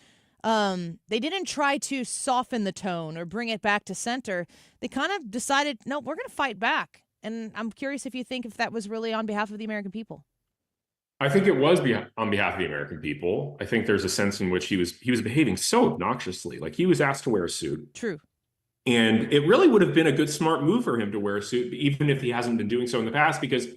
try to soften the tone or bring it back to center. They kind of decided, no, we're going to fight back. And I'm curious if you think if that was really on behalf of the American people. I think it was on behalf of the American people. I think there's a sense in which he was behaving so obnoxiously. Like, he was asked to wear a suit. True. And it really would have been a good, smart move for him to wear a suit, even if he hasn't been doing so in the past, because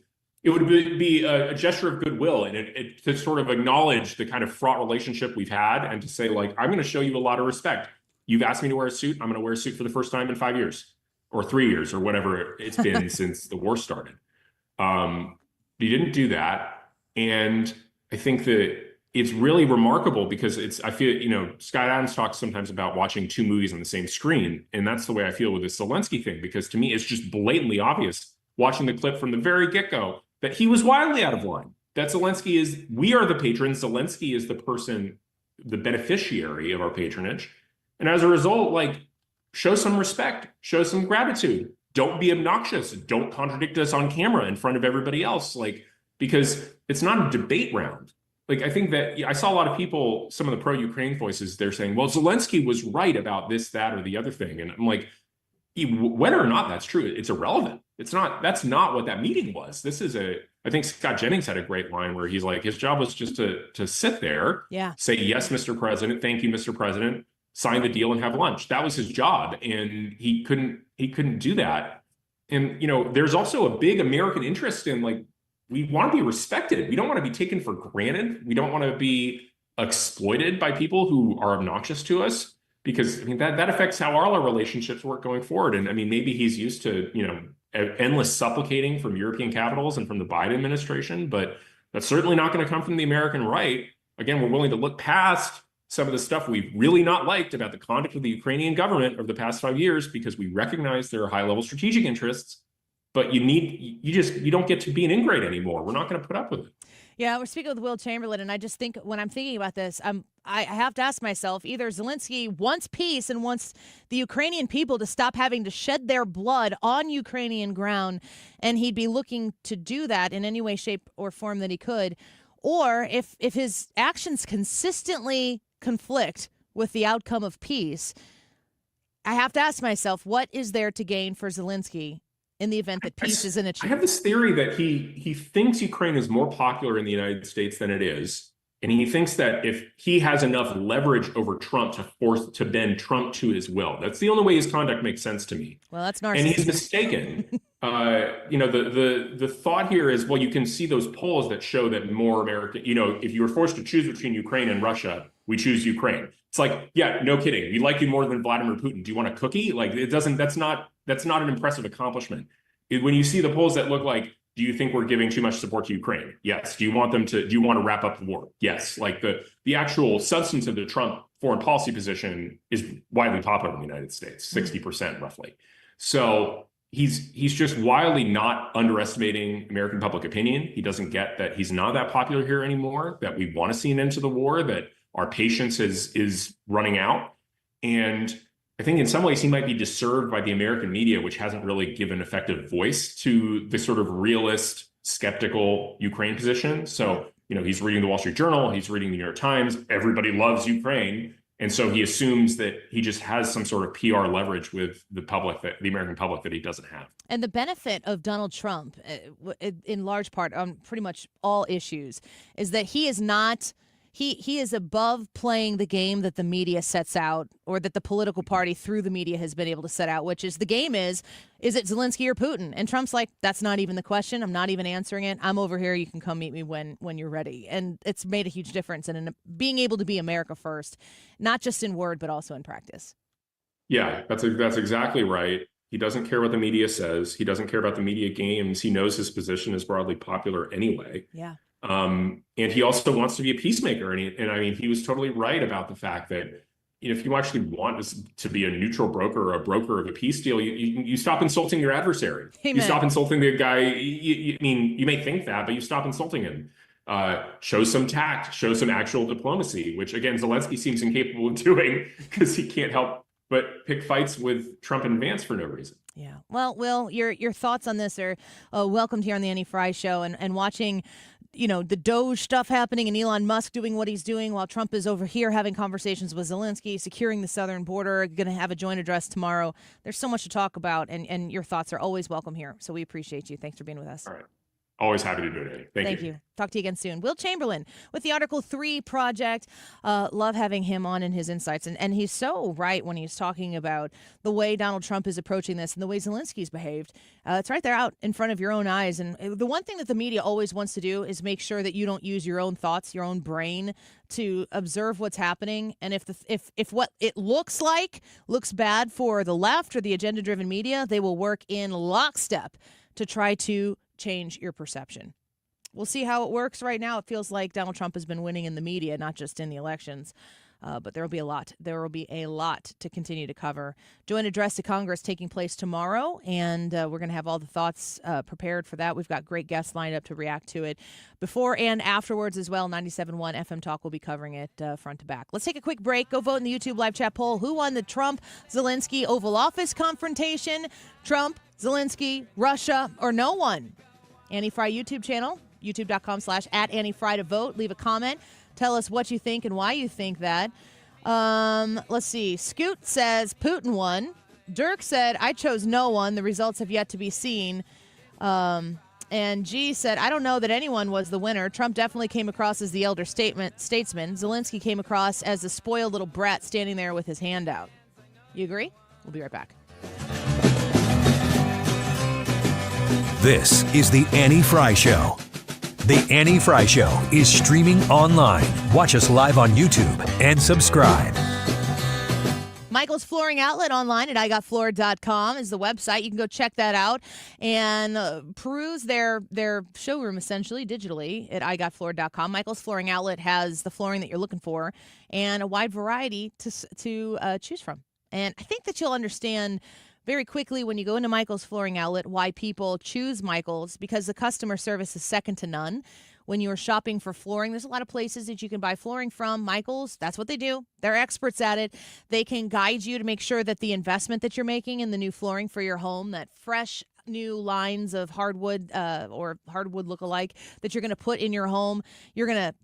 it would be a gesture of goodwill and it to sort of acknowledge the kind of fraught relationship we've had and to say, I'm going to show you a lot of respect. You've asked me to wear a suit. I'm going to wear a suit for the first time in 5 years or 3 years or whatever it's been since the war started. He didn't do that. And I think that it's really remarkable because I feel, Scott Adams talks sometimes about watching two movies on the same screen. And that's the way I feel with this Zelensky thing, because to me, it's just blatantly obvious watching the clip from the very get-go that he was wildly out of line. That we are the patrons. Zelensky is the person, the beneficiary of our patronage. And as a result, show some respect, show some gratitude. Don't be obnoxious. Don't contradict us on camera in front of everybody else. Because it's not a debate round. I think that I saw a lot of people, some of the pro-Ukraine voices, they're saying, well, Zelensky was right about this, that, or the other thing. And I'm like, whether or not that's true, it's irrelevant. That's not what that meeting was. I think Scott Jennings had a great line where he's like, his job was just to sit there, say, yes, Mr. President, thank you, Mr. President, sign the deal and have lunch. That was his job. And he couldn't do that. And, there's also a big American interest in we want to be respected. We don't want to be taken for granted. We don't want to be exploited by people who are obnoxious to us. Because that affects how all our relationships work going forward. And maybe he's used to, endless supplicating from European capitals and from the Biden administration, but that's certainly not going to come from the American right. Again, we're willing to look past some of the stuff we've really not liked about the conduct of the Ukrainian government over the past 5 years, because we recognize there are high level strategic interests, but you don't get to be an ingrate anymore. We're not going to put up with it. Yeah, we're speaking with Will Chamberlain, and I just think when I'm thinking about this, I have to ask myself, either Zelensky wants peace and wants the Ukrainian people to stop having to shed their blood on Ukrainian ground, and he'd be looking to do that in any way, shape, or form that he could, or if his actions consistently conflict with the outcome of peace, I have to ask myself, what is there to gain for Zelensky in the event that peace isn't achieved? I have this theory that he thinks Ukraine is more popular in the United States than it is. And he thinks that if he has enough leverage over Trump to bend Trump to his will, that's the only way his conduct makes sense to me. Well, that's narcissistic. And he's mistaken. The thought here is, well, you can see those polls that show that more American, if you were forced to choose between Ukraine and Russia, we choose Ukraine. It's yeah, no kidding. We like you more than Vladimir Putin. Do you want a cookie? That's not an impressive accomplishment. When you see the polls that look do you think we're giving too much support to Ukraine? Yes. Do you want to wrap up the war? Yes. The actual substance of the Trump foreign policy position is widely popular in the United States, 60% roughly. So he's just wildly not underestimating American public opinion. He doesn't get that he's not that popular here anymore, that we want to see an end to the war, that our patience is running out. And I think in some ways he might be deserved by the American media, which hasn't really given effective voice to the sort of realist, skeptical Ukraine position. So, he's reading the Wall Street Journal, he's reading the New York Times, everybody loves Ukraine. And so he assumes that he just has some sort of PR leverage with the public, the American public, that he doesn't have. And the benefit of Donald Trump, in large part on pretty much all issues, is that he is not, he is above playing the game that the media sets out, or that the political party through the media has been able to set out, which is the game is it Zelenskyy or Putin? And Trump's like, that's not even the question. I'm not even answering it. I'm over here. You can come meet me when you're ready. And it's made a huge difference in being able to be America first, not just in word, but also in practice. Yeah, that's exactly right. He doesn't care what the media says. He doesn't care about the media games. He knows his position is broadly popular anyway. Yeah. And he also wants to be a peacemaker. And I mean, he was totally right about the fact that, if you actually want to be a neutral broker or a broker of a peace deal, you stop insulting your adversary. Amen. You stop insulting the guy. You may think that, but you stop insulting him. Show some tact, show some actual diplomacy, which again, Zelenskyy seems incapable of doing because he can't help but pick fights with Trump and Vance for no reason. Yeah. Well, Will, your thoughts on this are welcomed here on the Annie Fry Show, and watching, the Doge stuff happening and Elon Musk doing what he's doing while Trump is over here having conversations with Zelenskyy, securing the southern border, going to have a joint address tomorrow. There's so much to talk about, and your thoughts are always welcome here. So we appreciate you. Thanks for being with us. All right. Always happy to do it. Thank you. Talk to you again soon. Will Chamberlain with the Article 3 Project. Love having him on and his insights. And he's so right when he's talking about the way Donald Trump is approaching this and the way Zelensky's behaved. It's right there out in front of your own eyes. And the one thing that the media always wants to do is make sure that you don't use your own thoughts, your own brain to observe what's happening. And if what it looks bad for the left or the agenda-driven media, they will work in lockstep to try to change your perception. We'll see how it works. Right now, it feels like Donald Trump has been winning in the media, not just in the elections. But there will be a lot. There will be a lot to continue to cover. Joint address to Congress taking place tomorrow, and we're going to have all the thoughts prepared for that. We've got great guests lined up to react to it before and afterwards as well. 97.1 FM Talk will be covering it front to back. Let's take a quick break. Go vote in the YouTube live chat poll. Who won the Trump-Zelenskyy Oval Office confrontation? Trump, Zelenskyy, Russia, or no one? Annie Fry YouTube channel, youtube.com/@AnnieFry to vote. Leave a comment. Tell us what you think and why you think that. Let's see. Scoot says Putin won. Dirk said, I chose no one. The results have yet to be seen. And G said, I don't know that anyone was the winner. Trump definitely came across as the elder statesman. Zelenskyy came across as a spoiled little brat standing there with his hand out. You agree? We'll be right back. This is the Annie Fry Show. The Annie Fry Show is streaming online. Watch us live on YouTube and subscribe. Michael's Flooring Outlet online at igotfloored.com is the website. You can go check that out and peruse their showroom essentially digitally at igotfloored.com. Michael's Flooring Outlet has the flooring that you're looking for and a wide variety to choose from. And I think that you'll understand very quickly when you go into Michael's Flooring Outlet why people choose Michael's, because the customer service is second to none. When you're shopping for flooring, there's a lot of places that you can buy flooring from. Michael's, that's what they do. They're experts at it. They can guide you to make sure that the investment that you're making in the new flooring for your home, that fresh new lines of hardwood or hardwood look-alike that you're going to put in your home, you're going to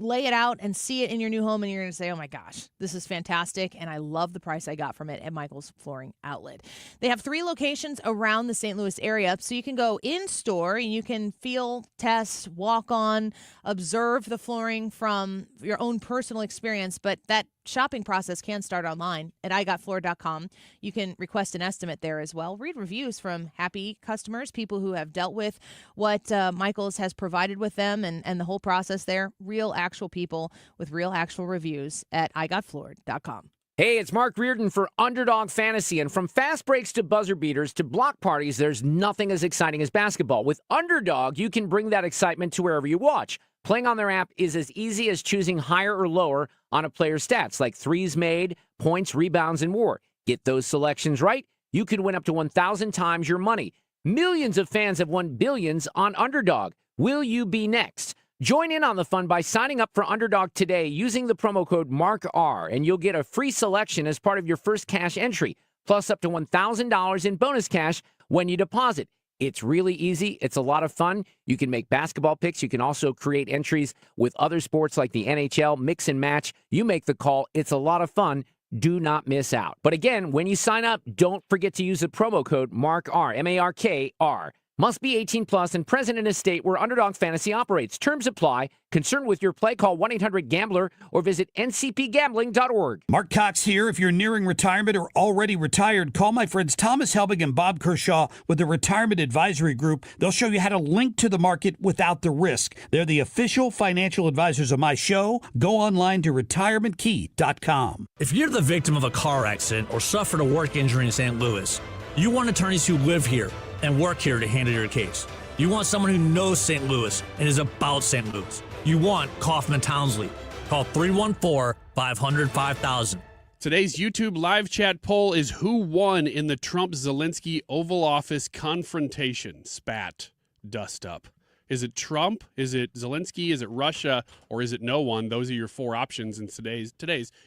lay it out and see it in your new home, and you're going to say, oh my gosh, this is fantastic, and I love the price I got from it at Michael's Flooring Outlet. They have 3 locations around the St. Louis area, so you can go in-store and you can feel, test, walk on, observe the flooring from your own personal experience, but that shopping process can start online at igotfloored.com. You can request an estimate there as well. Read reviews from happy customers, people who have dealt with what Michael's has provided with them and the whole process there. Real actual people with real actual reviews at igotfloored.com. Hey, it's Mark Reardon for Underdog Fantasy, and from fast breaks to buzzer beaters to block parties, there's nothing as exciting as basketball. With Underdog, you can bring that excitement to wherever you watch. Playing on their app is as easy as choosing higher or lower on a player's stats, like threes made, points, rebounds, and more. Get those selections right, you could win up to 1,000 times your money. Millions of fans have won billions on Underdog. Will you be next? Join in on the fun by signing up for Underdog today using the promo code MARKR, and you'll get a free selection as part of your first cash entry, plus up to $1,000 in bonus cash when you deposit. It's really easy. It's a lot of fun. You can make basketball picks. You can also create entries with other sports like the NHL, mix and match. You make the call. It's a lot of fun. Do not miss out. But again, when you sign up, don't forget to use the promo code MARKR, M-A-R-K-R. Must be 18 plus and present in a state where Underdog Fantasy operates. Terms apply. Concerned with your play, call 1-800-GAMBLER or visit ncpgambling.org. Mark Cox here. If you're nearing retirement or already retired, call my friends Thomas Helbig and Bob Kershaw with the Retirement Advisory Group. They'll show you how to link to the market without the risk. They're the official financial advisors of my show. Go online to retirementkey.com. If you're the victim of a car accident or suffered a work injury in St. Louis, you want attorneys who live here and work here to handle your case. You want someone who knows St. Louis and is about St. Louis. You want Kaufman Townsley. Call 314-500-5000. Today's YouTube live chat poll is who won in the Trump-Zelenskyy Oval Office confrontation, spat, dust up. Is it Trump? Is it Zelenskyy? Is it Russia? Or is it no one? Those are your four options in today's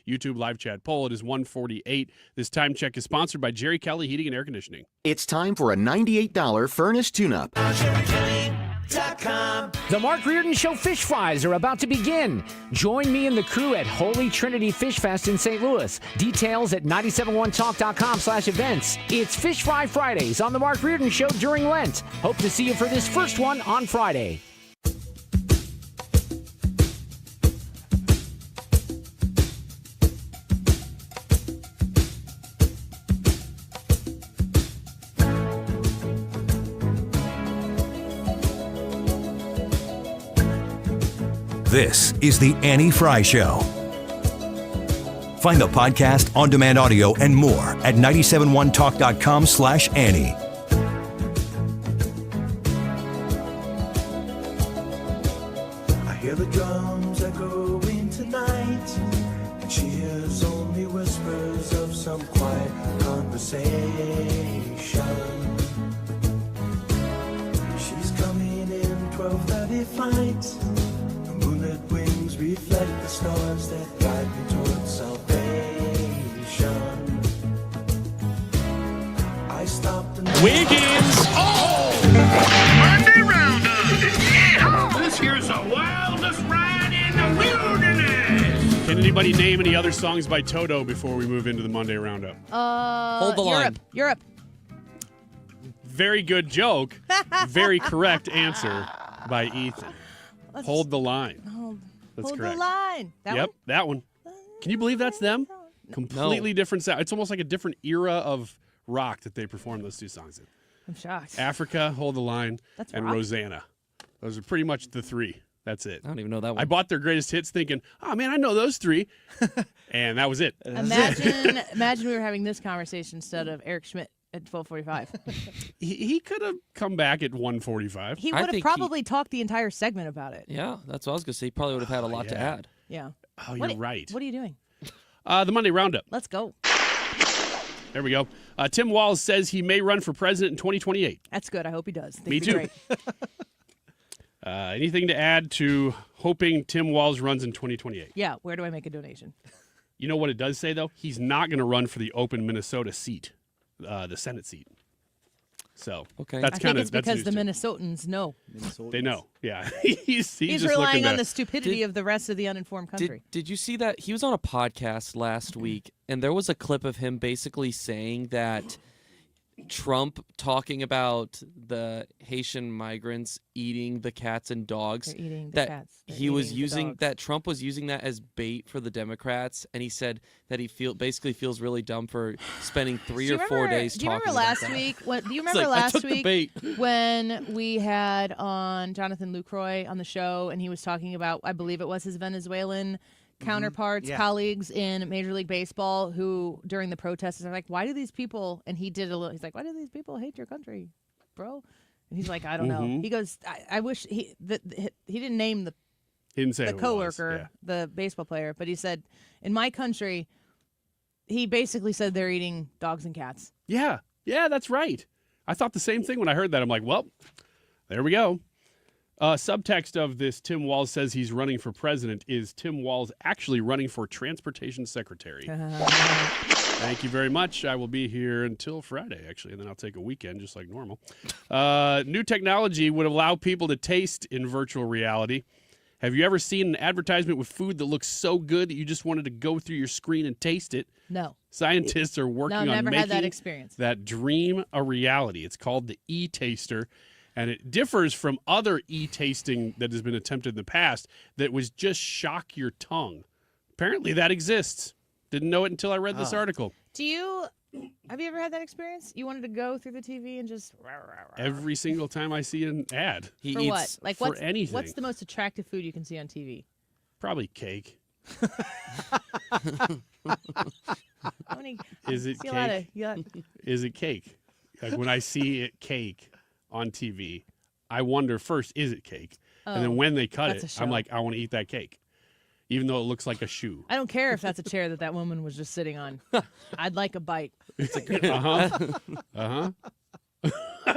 YouTube live chat poll. It is 1:48. This time check is sponsored by Jerry Kelly Heating and Air Conditioning. It's time for a $98 furnace tune-up. The Mark Reardon Show fish fries are about to begin. Join me and the crew at Holy Trinity Fish Fest in St. Louis. Details at 971talk.com/events. It's Fish Fry Fridays on the Mark Reardon Show during Lent. Hope to see you for this first one on Friday. This is The Annie Fry Show. Find the podcast, on-demand audio, and more at 971talk.com/Annie. I hear the drums echoing tonight, and she hears only whispers of some quiet conversation. She's coming in 12:30 flight. Wings reflect the stars that guide me towards salvation. I stopped and Wiggins! Oh! Monday Roundup! Yeah! This here's the wildest ride in the wilderness! Can anybody name any other songs by Toto before we move into the Monday Roundup? Hold the line. Europe. Very good joke. Very correct answer by Ethan. Hold the line. That's Hold correct. the line. That one. Can you believe that's them? Completely different sound. It's almost like a different era of rock that they performed those two songs in. I'm shocked. Africa, Hold the Line, and rock. Rosanna. Those are pretty much the three. That's it. I don't even know that one. I bought their greatest hits thinking, oh, man, I know those three. And that was it. Imagine we were having this conversation instead of Eric Schmidt at 12:45. He could have come back at 1:45. He would have probably talked the entire segment about it. Yeah, that's what I was going to say. He probably would have had a lot to add. Yeah. Oh, you're right. What are you doing? The Monday Roundup. Let's go. There we go. Tim Walz says he may run for president in 2028. That's good. I hope he does. Me too. Great. Anything to add to hoping Tim Walz runs in 2028? Yeah. Where do I make a donation? You know what it does say, though? He's not going to run for the open Minnesota seat, the Senate seat. So that's kind of because the Minnesotans know. They know. Yeah. he's just relying on the stupidity of the rest of the uninformed country. Did you see that? He was on a podcast last week, and there was a clip of him basically saying that Trump talking about the Haitian migrants eating the cats and dogs. They're eating the that cats. They're he was eating the using dogs. that Trump was using that as bait for the Democrats, and he said that he basically feels really dumb for spending 3 or 4 days talking about that. Do you remember It's like, I last took the week bait. when we had on Jonathan Lucroy on the show, and he was talking about, I believe it was his Venezuelan counterparts, colleagues in Major League Baseball who, during the protests, are like, why do these people, and he did a little, he's like, why do these people hate your country, bro? And he's like, I don't know. He goes, I wish, he didn't name the coworker, the baseball player, but he said, in my country, he basically said they're eating dogs and cats. Yeah, that's right. I thought the same thing when I heard that. I'm like, well, there we go. Subtext of this, Tim Walz says he's running for president, is Tim Walz actually running for transportation secretary? Thank you very much. I will be here until Friday, actually, and then I'll take a weekend just like normal. New technology would allow people to taste in virtual reality. Have you ever seen an advertisement with food that looks so good that you just wanted to go through your screen and taste it? No. Scientists are working on never making had that experience. that dream a reality. It's called the e-taster, and it differs from other e-tasting that has been attempted in the past that was just shock your tongue. Apparently that exists. Didn't know it until I read this article. Have you ever had that experience? You wanted to go through the TV and just... Every single time I see an ad. For what? Like for anything. What's the most attractive food you can see on TV? Probably cake. Is it cake? Is it cake? Like when I see it cake on TV, I wonder first, is it cake? And then when they cut it, I'm like, I want to eat that cake. Even though it looks like a shoe. I don't care if that's a chair that woman was just sitting on. I'd like a bite. Uh-huh.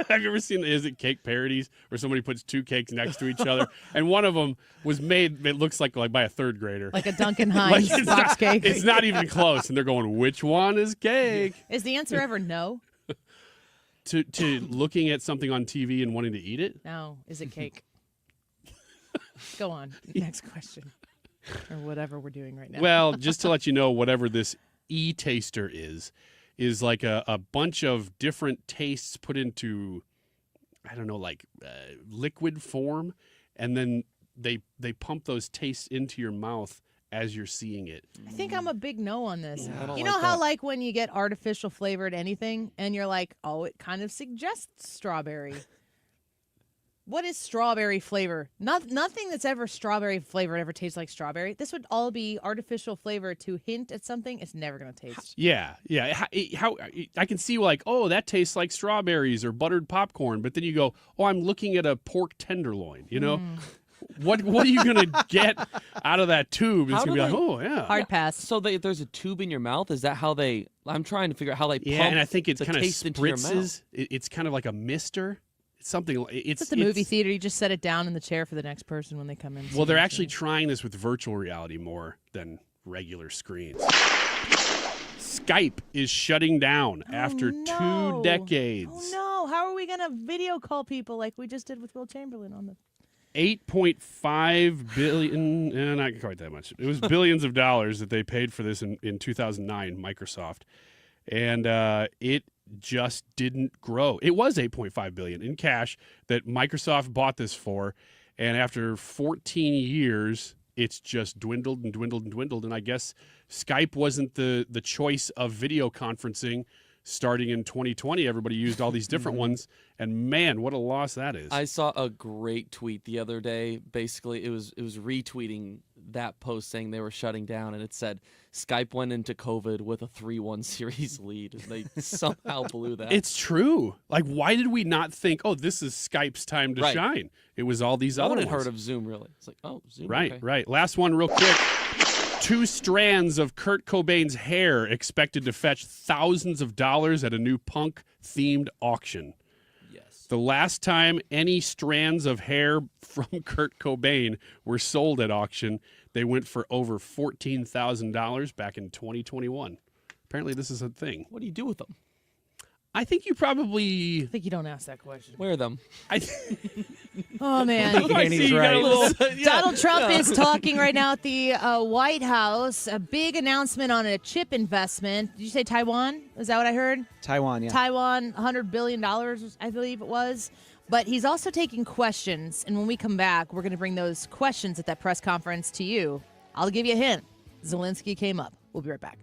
Have you ever seen the Is It Cake parodies where somebody puts two cakes next to each other? And one of them was made, it looks like by a third grader. Like a Duncan Hines box cake. It's not even close. And they're going, which one is cake? Is the answer ever no? To looking at something on TV and wanting to eat it? No. Is it cake? Go on. Next question. Or whatever we're doing right now. Well, just to let you know, whatever this e-taster is like a bunch of different tastes put into, I don't know, like liquid form, and then they pump those tastes into your mouth as you're seeing it. I think I'm a big no on this. Yeah, you know how like when you get artificial flavored anything and you're like, oh, it kind of suggests strawberry. What is strawberry flavor? Nothing that's ever strawberry flavored ever tastes like strawberry. This would all be artificial flavor to hint at something it's never going to taste. Yeah. How I can see like, oh, that tastes like strawberries or buttered popcorn, but then you go, oh, I'm looking at a pork tenderloin. You know, what are you going to get out of that tube? It's going to be like, oh yeah, hard pass. So there's a tube in your mouth. Is that how they? I'm trying to figure out how they. Yeah, pump and I think it the kind of taste into your mouth. spritzes. It's kind of like a mister. Something it's at the movie theater. You just set it down in the chair for the next person when they come in. Well, they're actually trying this with virtual reality more than regular screens. Skype is shutting down after 2 decades. Oh no! How are we gonna video call people like we just did with Will Chamberlain on the? $8.5 billion, not quite that much. It was billions of dollars that they paid for this in 2009, Microsoft, and it just didn't grow. It was $8.5 billion in cash that Microsoft bought this for, and after 14 years, it's just dwindled and dwindled and dwindled. And I guess Skype wasn't the choice of video conferencing starting in 2020. Everybody used all these different ones, and man, what a loss that is. I saw a great tweet the other day. Basically, it was retweeting that post saying they were shutting down, and it said Skype went into COVID with a 3-1 series lead, and they somehow blew that. It's true. Like, why did we not think, oh, this is Skype's time to shine? It was all these other ones. No one had heard of Zoom, really. It's like, oh, Zoom. Right, okay. right. Last one real quick. 2 strands of Kurt Cobain's hair expected to fetch thousands of dollars at a new punk-themed auction. Yes. The last time any strands of hair from Kurt Cobain were sold at auction, they went for over $14,000 back in 2021. Apparently this is a thing. What do you do with them? I think you probably... I think you don't ask that question. Wear them. Oh, man. Donald Trump is talking right now at the White House. A big announcement on a chip investment. Did you say Taiwan? Is that what I heard? Taiwan, yeah. Taiwan, $100 billion, I believe it was. But he's also taking questions. And when we come back, we're going to bring those questions at that press conference to you. I'll give you a hint. Zelenskyy came up. We'll be right back.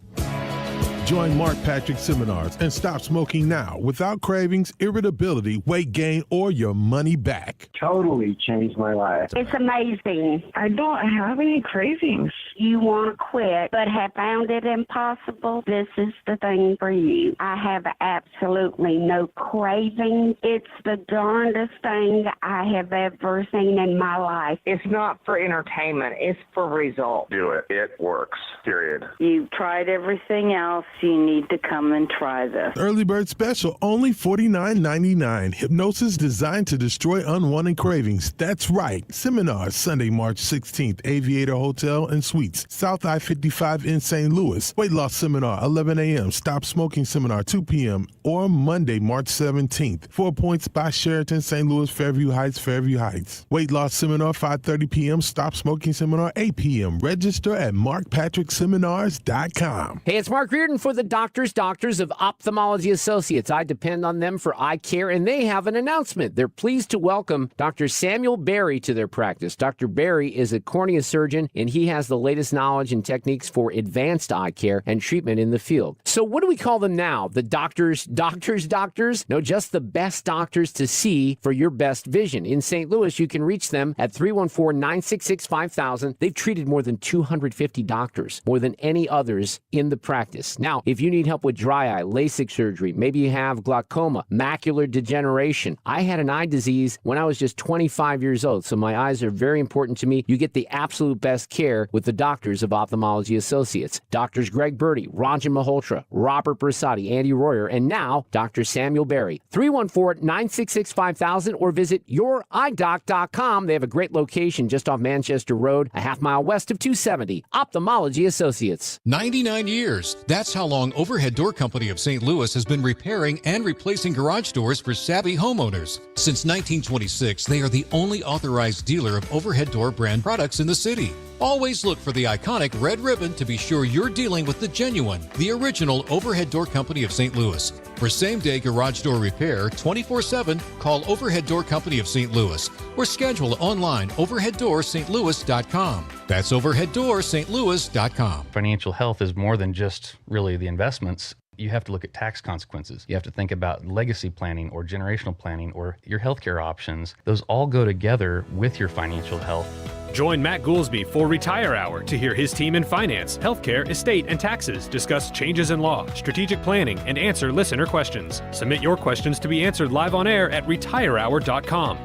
Join Mark Patrick seminars and stop smoking now without cravings, irritability, weight gain, or your money back. Totally changed my life. It's amazing. I don't have any cravings. You want to quit, but have found it impossible? This is the thing for you. I have absolutely no cravings. It's the darndest thing I have ever seen in my life. It's not for entertainment. It's for results. Do it. It works. Period. You've tried everything else. you need to come and try this. Early bird special, only $49.99. Hypnosis designed to destroy unwanted cravings. That's right. Seminar Sunday, March 16th, Aviator Hotel and Suites, South I-55 in St. Louis. Weight loss seminar, 11 a.m. Stop smoking seminar, 2 p.m. Or Monday, March 17th. 4 Points by Sheraton, St. Louis, Fairview Heights. Weight loss seminar, 5:30 p.m. Stop smoking seminar, 8 p.m. Register at markpatrickseminars.com. Hey, it's Mark Reardon for the Doctors of Ophthalmology Associates. I depend on them for eye care, and they have an announcement. They're pleased to welcome Dr. Samuel Berry to their practice. Dr. Berry is a cornea surgeon, and he has the latest knowledge and techniques for advanced eye care and treatment in the field. So what do we call them now? The doctors? No, just the best doctors to see for your best vision. In St. Louis, you can reach them at 314-966-5000. They've treated more than 250 doctors, more than any others in the practice. Now, if you need help with dry eye, LASIK surgery, maybe you have glaucoma, macular degeneration. I had an eye disease when I was just 25 years old, so my eyes are very important to me. You get the absolute best care with the Doctors of Ophthalmology Associates. Doctors Greg Birdie, Ranjan Malhotra, Robert Bersati, Andy Royer, and now Dr. Samuel Berry. 314-966-5000 or visit youridoc.com. They have a great location just off Manchester Road, a half-mile west of 270. Ophthalmology Associates. 99 years. That's how long Overhead Door Company of St. Louis has been repairing and replacing garage doors for savvy homeowners. Since 1926, they are the only authorized dealer of Overhead Door brand products in the city. Always look for the iconic red ribbon to be sure you're dealing with the genuine, the original Overhead Door Company of St. Louis. For same-day garage door repair 24/7, call Overhead Door Company of St. Louis or schedule online overheaddoorsstlouis.com. That's overheaddoorsstlouis.com. Financial health is more than just really the investments. You have to look at tax consequences. You have to think about legacy planning or generational planning or your healthcare options. Those all go together with your financial health. Join Matt Goolsby for Retire Hour to hear his team in finance, healthcare, estate, and taxes discuss changes in law, strategic planning, and answer listener questions. Submit your questions to be answered live on air at retirehour.com.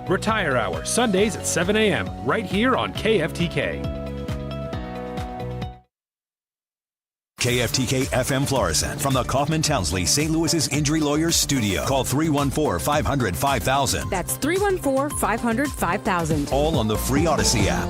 Retire Hour, Sundays at 7 a.m., right here on KFTK. KFTK FM Florissant from the Kaufman Townsley St. Louis's Injury Lawyers Studio. Call 314-500-5000. That's 314-500-5000. All on the free Odyssey app.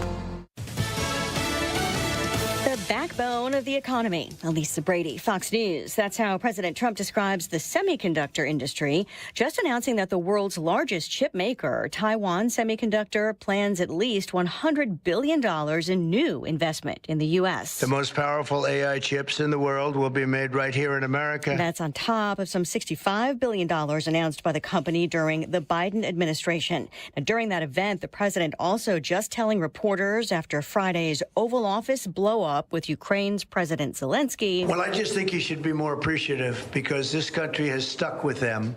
The backbone of the economy. Elisa Brady, Fox News. That's how President Trump describes the semiconductor industry, just announcing that the world's largest chip maker, Taiwan Semiconductor, plans at least $100 billion in new investment in the U.S. The most powerful AI chips in the world will be made right here in America. That's on top of some $65 billion announced by the company during the Biden administration. Now, during that event, the president also just telling reporters after Friday's Oval Office blow-up with Ukraine's President Zelenskyy. Well, I just think you should be more appreciative because this country has stuck with them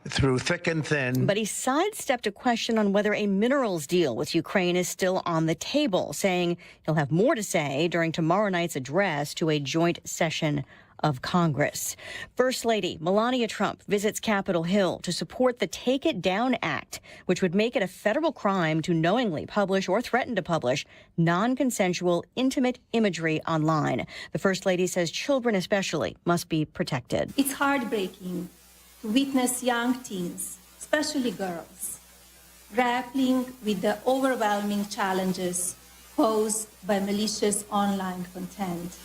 through thick and thin. But he sidestepped a question on whether a minerals deal with Ukraine is still on the table, saying he'll have more to say during tomorrow night's address to a joint session of Congress. First Lady Melania Trump visits Capitol Hill to support the Take It Down Act, which would make it a federal crime to knowingly publish or threaten to publish non-consensual intimate imagery online. The First Lady says children especially must be protected. It's heartbreaking to witness young teens, especially girls, grappling with the overwhelming challenges posed by malicious online content,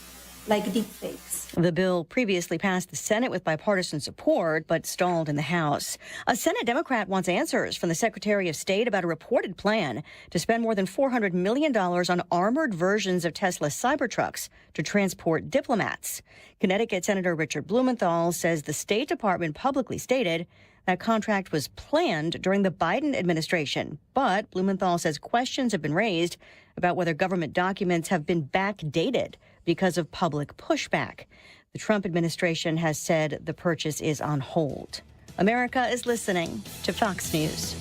like deepfakes. The bill previously passed the Senate with bipartisan support, but stalled in the House. A Senate Democrat wants answers from the Secretary of State about a reported plan to spend more than $400 million on armored versions of Tesla's Cybertrucks to transport diplomats. Connecticut Senator Richard Blumenthal says the State Department publicly stated that contract was planned during the Biden administration. But Blumenthal says questions have been raised about whether government documents have been backdated because of public pushback. The Trump administration has said the purchase is on hold. America is listening to Fox News.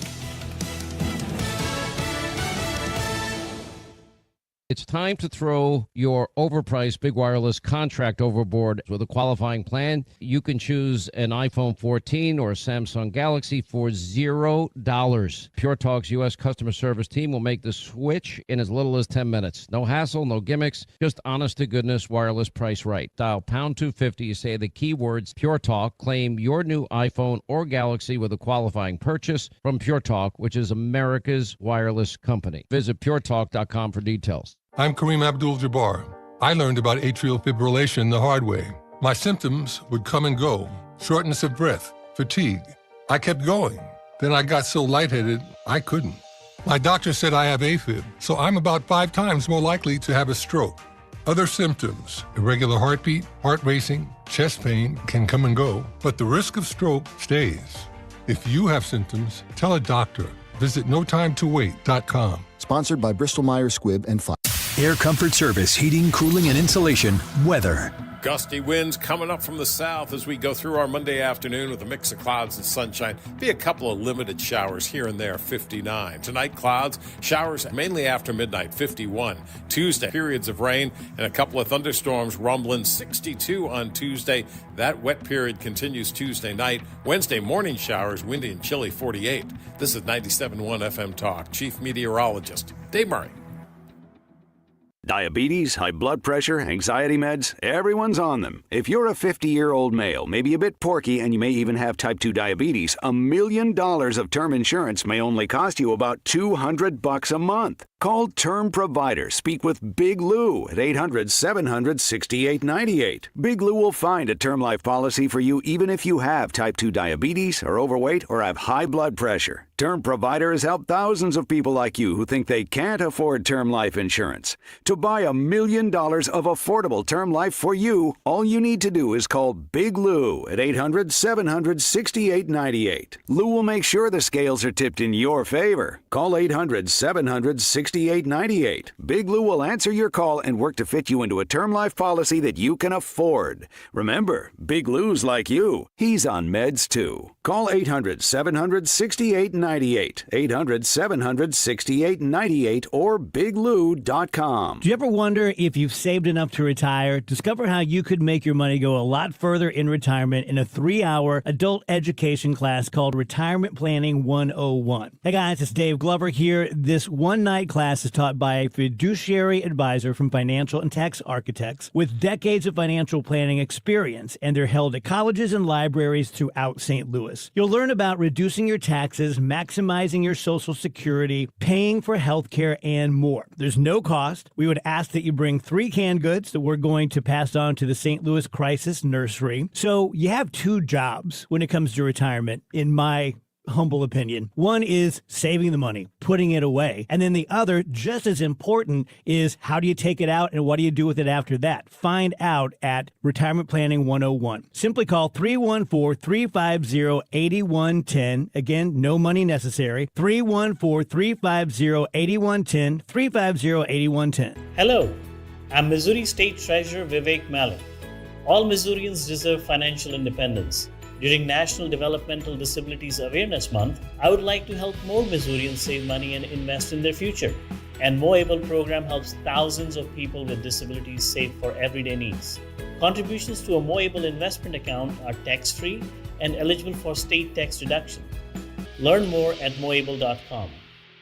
It's time to throw your overpriced big wireless contract overboard. With a qualifying plan, you can choose an iPhone 14 or a Samsung Galaxy for $0. Pure Talk's U.S. customer service team will make the switch in as little as 10 minutes. No hassle, no gimmicks, just honest-to-goodness wireless price right. Dial pound 250, you say the keywords Pure Talk, claim your new iPhone or Galaxy with a qualifying purchase from Pure Talk, which is America's wireless company. Visit puretalk.com for details. I'm Kareem Abdul-Jabbar. I learned about atrial fibrillation the hard way. My symptoms would come and go. Shortness of breath, fatigue. I kept going. Then I got so lightheaded, I couldn't. My doctor said I have AFib, so I'm about 5 times more likely to have a stroke. Other symptoms, irregular heartbeat, heart racing, chest pain can come and go, but the risk of stroke stays. If you have symptoms, tell a doctor. Visit notimetowait.com. Sponsored by Bristol-Myers Squibb and Pfizer. Air Comfort Service, heating, cooling, and insulation. Weather. Gusty winds coming up from the south as we go through our Monday afternoon with a mix of clouds and sunshine. Be a couple of limited showers here and there, 59. Tonight, clouds, showers mainly after midnight, 51. Tuesday, periods of rain and a couple of thunderstorms rumbling, 62 on Tuesday. That wet period continues Tuesday night. Wednesday, morning showers, windy and chilly, 48. This is 97.1 FM Talk. Chief Meteorologist Dave Murray. Diabetes, high blood pressure, anxiety meds, everyone's on them. If you're a 50-year-old male, maybe a bit porky, and you may even have type 2 diabetes, $1 million of term insurance may only cost you about $200 a month. Call Term Provider. Speak with Big Lou at 800-700-6898. Big Lou will find a term life policy for you even if you have type 2 diabetes, are overweight, or have high blood pressure. Term Provider has helped thousands of people like you who think they can't afford term life insurance. To buy $1 million of affordable term life for you, all you need to do is call Big Lou at 800-700-6898. Lou will make sure the scales are tipped in your favor. Call 800-700-6898. Big Lou will answer your call and work to fit you into a term life policy that you can afford. Remember, Big Lou's like you. He's on meds too. Call 800-700-6898. 800-700-6898 or biglou.com. Do you ever wonder if you've saved enough to retire? Discover how you could make your money go a lot further in retirement in a 3-hour adult education class called Retirement Planning 101. Hey guys, it's Dave Glover here. This one-night class is taught by a fiduciary advisor from Financial and Tax Architects with decades of financial planning experience, and they're held at colleges and libraries throughout St. Louis. You'll learn about reducing your taxes, maximizing your Social Security, paying for health care, and more. There's no cost. We would ask that you bring 3 canned goods that we're going to pass on to the St. Louis Crisis Nursery. So you have 2 jobs when it comes to retirement, in my humble opinion. One is saving the money, putting it away. And then the other, just as important, is how do you take it out and what do you do with it after that? Find out at Retirement Planning 101. Simply call 314-350-8110. Again, no money necessary. 314-350-8110. 350-8110. Hello, I'm Missouri State Treasurer Vivek Malik. All Missourians deserve financial independence. During National Developmental Disabilities Awareness Month, I would like to help more Missourians save money and invest in their future. And Mo Able program helps thousands of people with disabilities save for everyday needs. Contributions to a Mo Able investment account are tax-free and eligible for state tax deduction. Learn more at moable.com.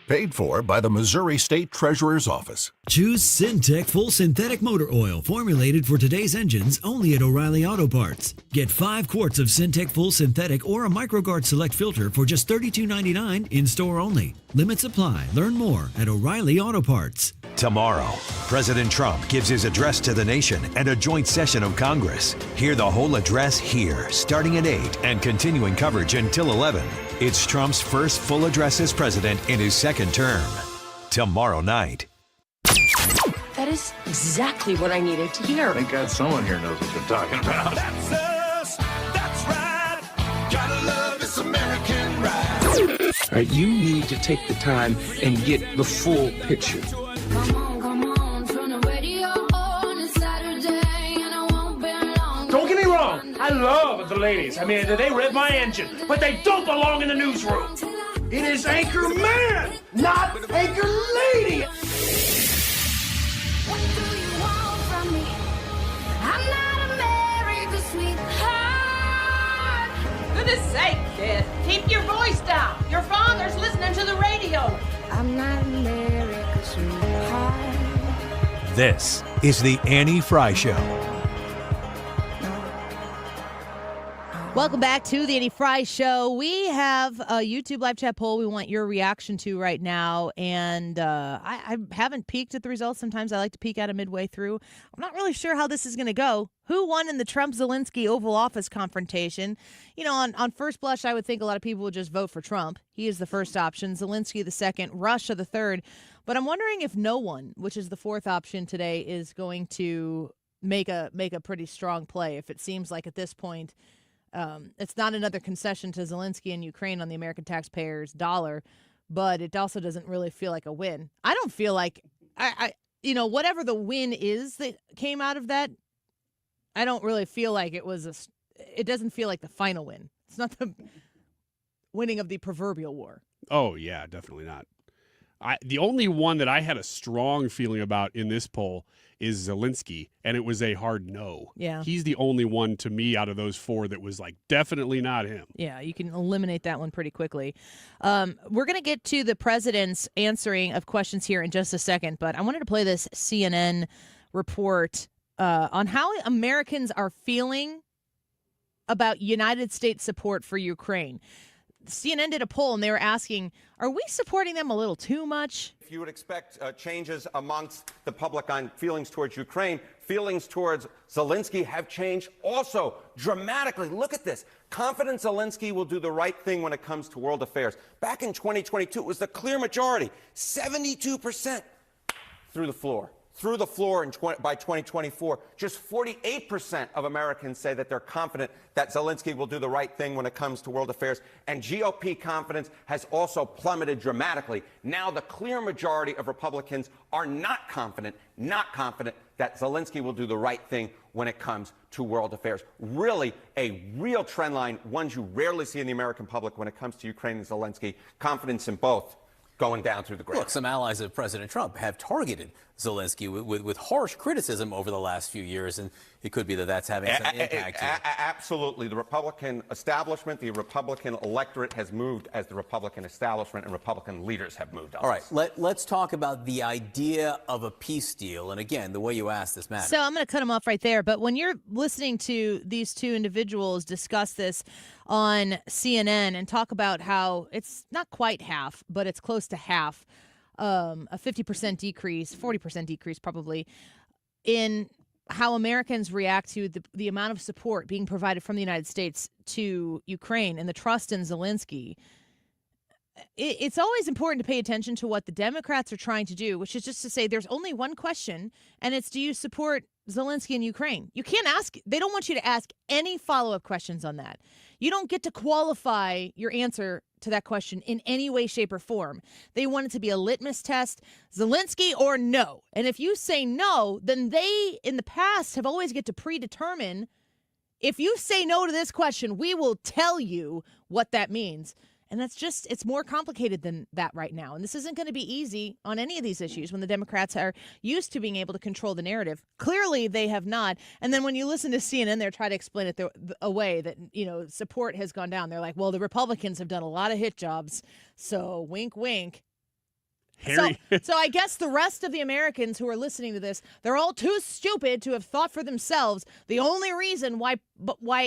Paid for by the Missouri State Treasurer's Office. Choose Syntec Full Synthetic Motor Oil, formulated for today's engines, only at O'Reilly Auto Parts. Get 5 quarts of Syntec Full Synthetic or a MicroGuard Select filter for just $32.99 in-store only. Limits apply. Learn more at O'Reilly Auto Parts. Tomorrow, President Trump gives his address to the nation and a joint session of Congress. Hear the whole address here, starting at 8 and continuing coverage until 11. It's Trump's first full address as president in his 2nd term. Tomorrow night. That is exactly what I needed to hear. Thank God someone here knows what they're talking about. That's us. That's right. Gotta love this American ride. All right, you need to take the time and get the full picture. Come on, turn the radio on. It's Saturday and I won't be long. Don't get me wrong. I love the ladies. I mean, they rev my engine, but they don't belong in the newsroom. It is Anchor Man, not Anchor Lady. to the radio. I'm not America's sweetheart. This is the Annie Fry Show. Welcome back to the Annie Fry Show. We have a YouTube live chat poll we want your reaction to right now. And I haven't peeked at the results. Sometimes I like to peek at it midway through. I'm not really sure how this is going to go. Who won in the Trump-Zelensky Oval Office confrontation? You know, on first blush, I would think a lot of people would just vote for Trump. He is the first option, Zelensky the second, Russia the third. But I'm wondering if no one, which is the fourth option today, is going to make a pretty strong play. If it seems like at this point, it's not another concession to Zelensky and Ukraine on the American taxpayers' dollar, but it also doesn't really feel like a win. I don't feel like whatever the win is that came out of that, I don't really feel like it doesn't feel like the final win. It's not the winning of the proverbial war. Oh, yeah, definitely not. The only one that I had a strong feeling about in this poll is Zelensky, and it was a hard no. Yeah. He's the only one to me out of those four that was like definitely not him. Yeah, you can eliminate that one pretty quickly. We're going to get to the president's answering of questions here in just a second, but I wanted to play this CNN report on how Americans are feeling about United States support for Ukraine. CNN did a poll, and they were asking, are we supporting them a little too much? If you would expect changes amongst the public on feelings towards Ukraine, feelings towards Zelensky have changed also dramatically. Look at this. Confident Zelensky will do the right thing when it comes to world affairs. Back in 2022, it was the clear majority, 72% through the floor. Through the floor by 2024, just 48% of Americans say that they're confident that Zelensky will do the right thing when it comes to world affairs. And GOP confidence has also plummeted dramatically. Now the clear majority of Republicans are not confident that Zelensky will do the right thing when it comes to world affairs. Really a real trend line, ones you rarely see in the American public when it comes to Ukraine and Zelensky. Confidence in both going down through the ground. Look, some allies of President Trump have targeted Zelensky with harsh criticism over the last few years, and it could be that that's having some impact here. Absolutely. The Republican establishment, the Republican electorate has moved as the Republican establishment and Republican leaders have moved on. All right, let's talk about the idea of a peace deal. And again, the way you asked this matters. So I'm going to cut him off right there. But when you're listening to these two individuals discuss this on CNN and talk about how it's not quite half, but it's close to half, a 50% decrease, 40% decrease probably, in how Americans react to the amount of support being provided from the United States to Ukraine and the trust in Zelensky, it's always important to pay attention to what the Democrats are trying to do, which is just to say there's only one question, and it's, do you support Zelensky in Ukraine? You can't ask, they don't want you to ask any follow-up questions on that. You don't get to qualify your answer to that question in any way, shape, or form. They want it to be a litmus test, Zelensky or no. And if you say no, then they, in the past, have always get to predetermine, if you say no to this question, we will tell you what that means. And that's just, it's more complicated than that right now. And this isn't going to be easy on any of these issues when the Democrats are used to being able to control the narrative. Clearly, they have not. And then when you listen to CNN, they're trying to explain it away that, support has gone down. They're like, well, the Republicans have done a lot of hit jobs. So wink, wink. So I guess the rest of the Americans who are listening to this, they're all too stupid to have thought for themselves. The only reason why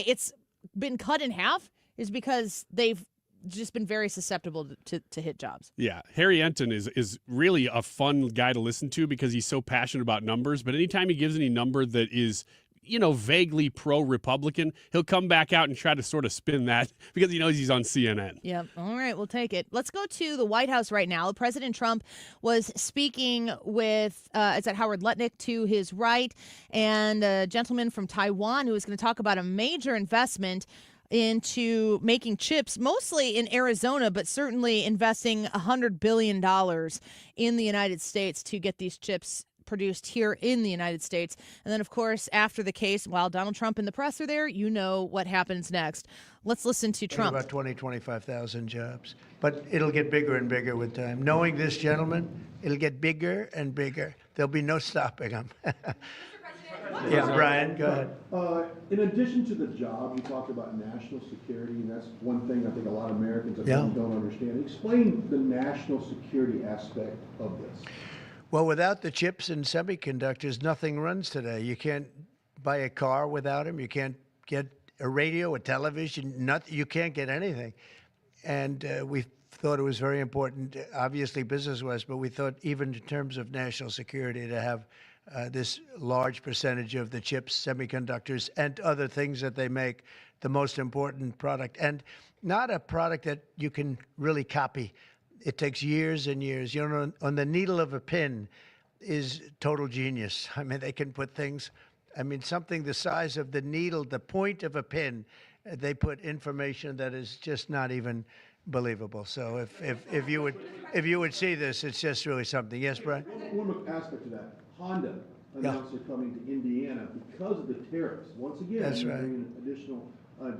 it's been cut in half is because they've just been very susceptible to hit jobs. Yeah, Harry Enton is really a fun guy to listen to because he's so passionate about numbers. But anytime he gives any number that is, vaguely pro-Republican, he'll come back out and try to sort of spin that because he knows he's on CNN. Yep. All right, we'll take it. Let's go to the White House right now. President Trump was speaking with, it's at Howard Lutnick to his right, and a gentleman from Taiwan who is going to talk about a major investment into making chips, mostly in Arizona, but certainly investing $100 billion in the United States to get these chips produced here in the United States. And then, of course, after the case, while Donald Trump and the press are there, you know what happens next. Let's listen to Trump. About 25,000 jobs. But it'll get bigger and bigger with time. Knowing this gentleman, it'll get bigger and bigger. There'll be no stopping him. Yeah, Brian, go ahead. In addition to the job, you talked about national security, and that's one thing I think a lot of Americans don't understand. Explain the national security aspect of this. Well, without the chips and semiconductors, nothing runs today. You can't buy a car without them. You can't get a radio, a television, nothing. You can't get anything. And we thought it was very important, obviously business-wise, but we thought even in terms of national security to have this large percentage of the chips, semiconductors, and other things that they make, the most important product. And not a product that you can really copy. It takes years and years. You know, on the needle of a pin is total genius. I mean, they can put things, I mean, something the size of the needle, the point of a pin, they put information that is just not even believable. So if you would see this, it's just really something. Yes, Brian? One more aspect to that. Honda announced they're coming to Indiana because of the tariffs. Once again, that's right. Bringing additional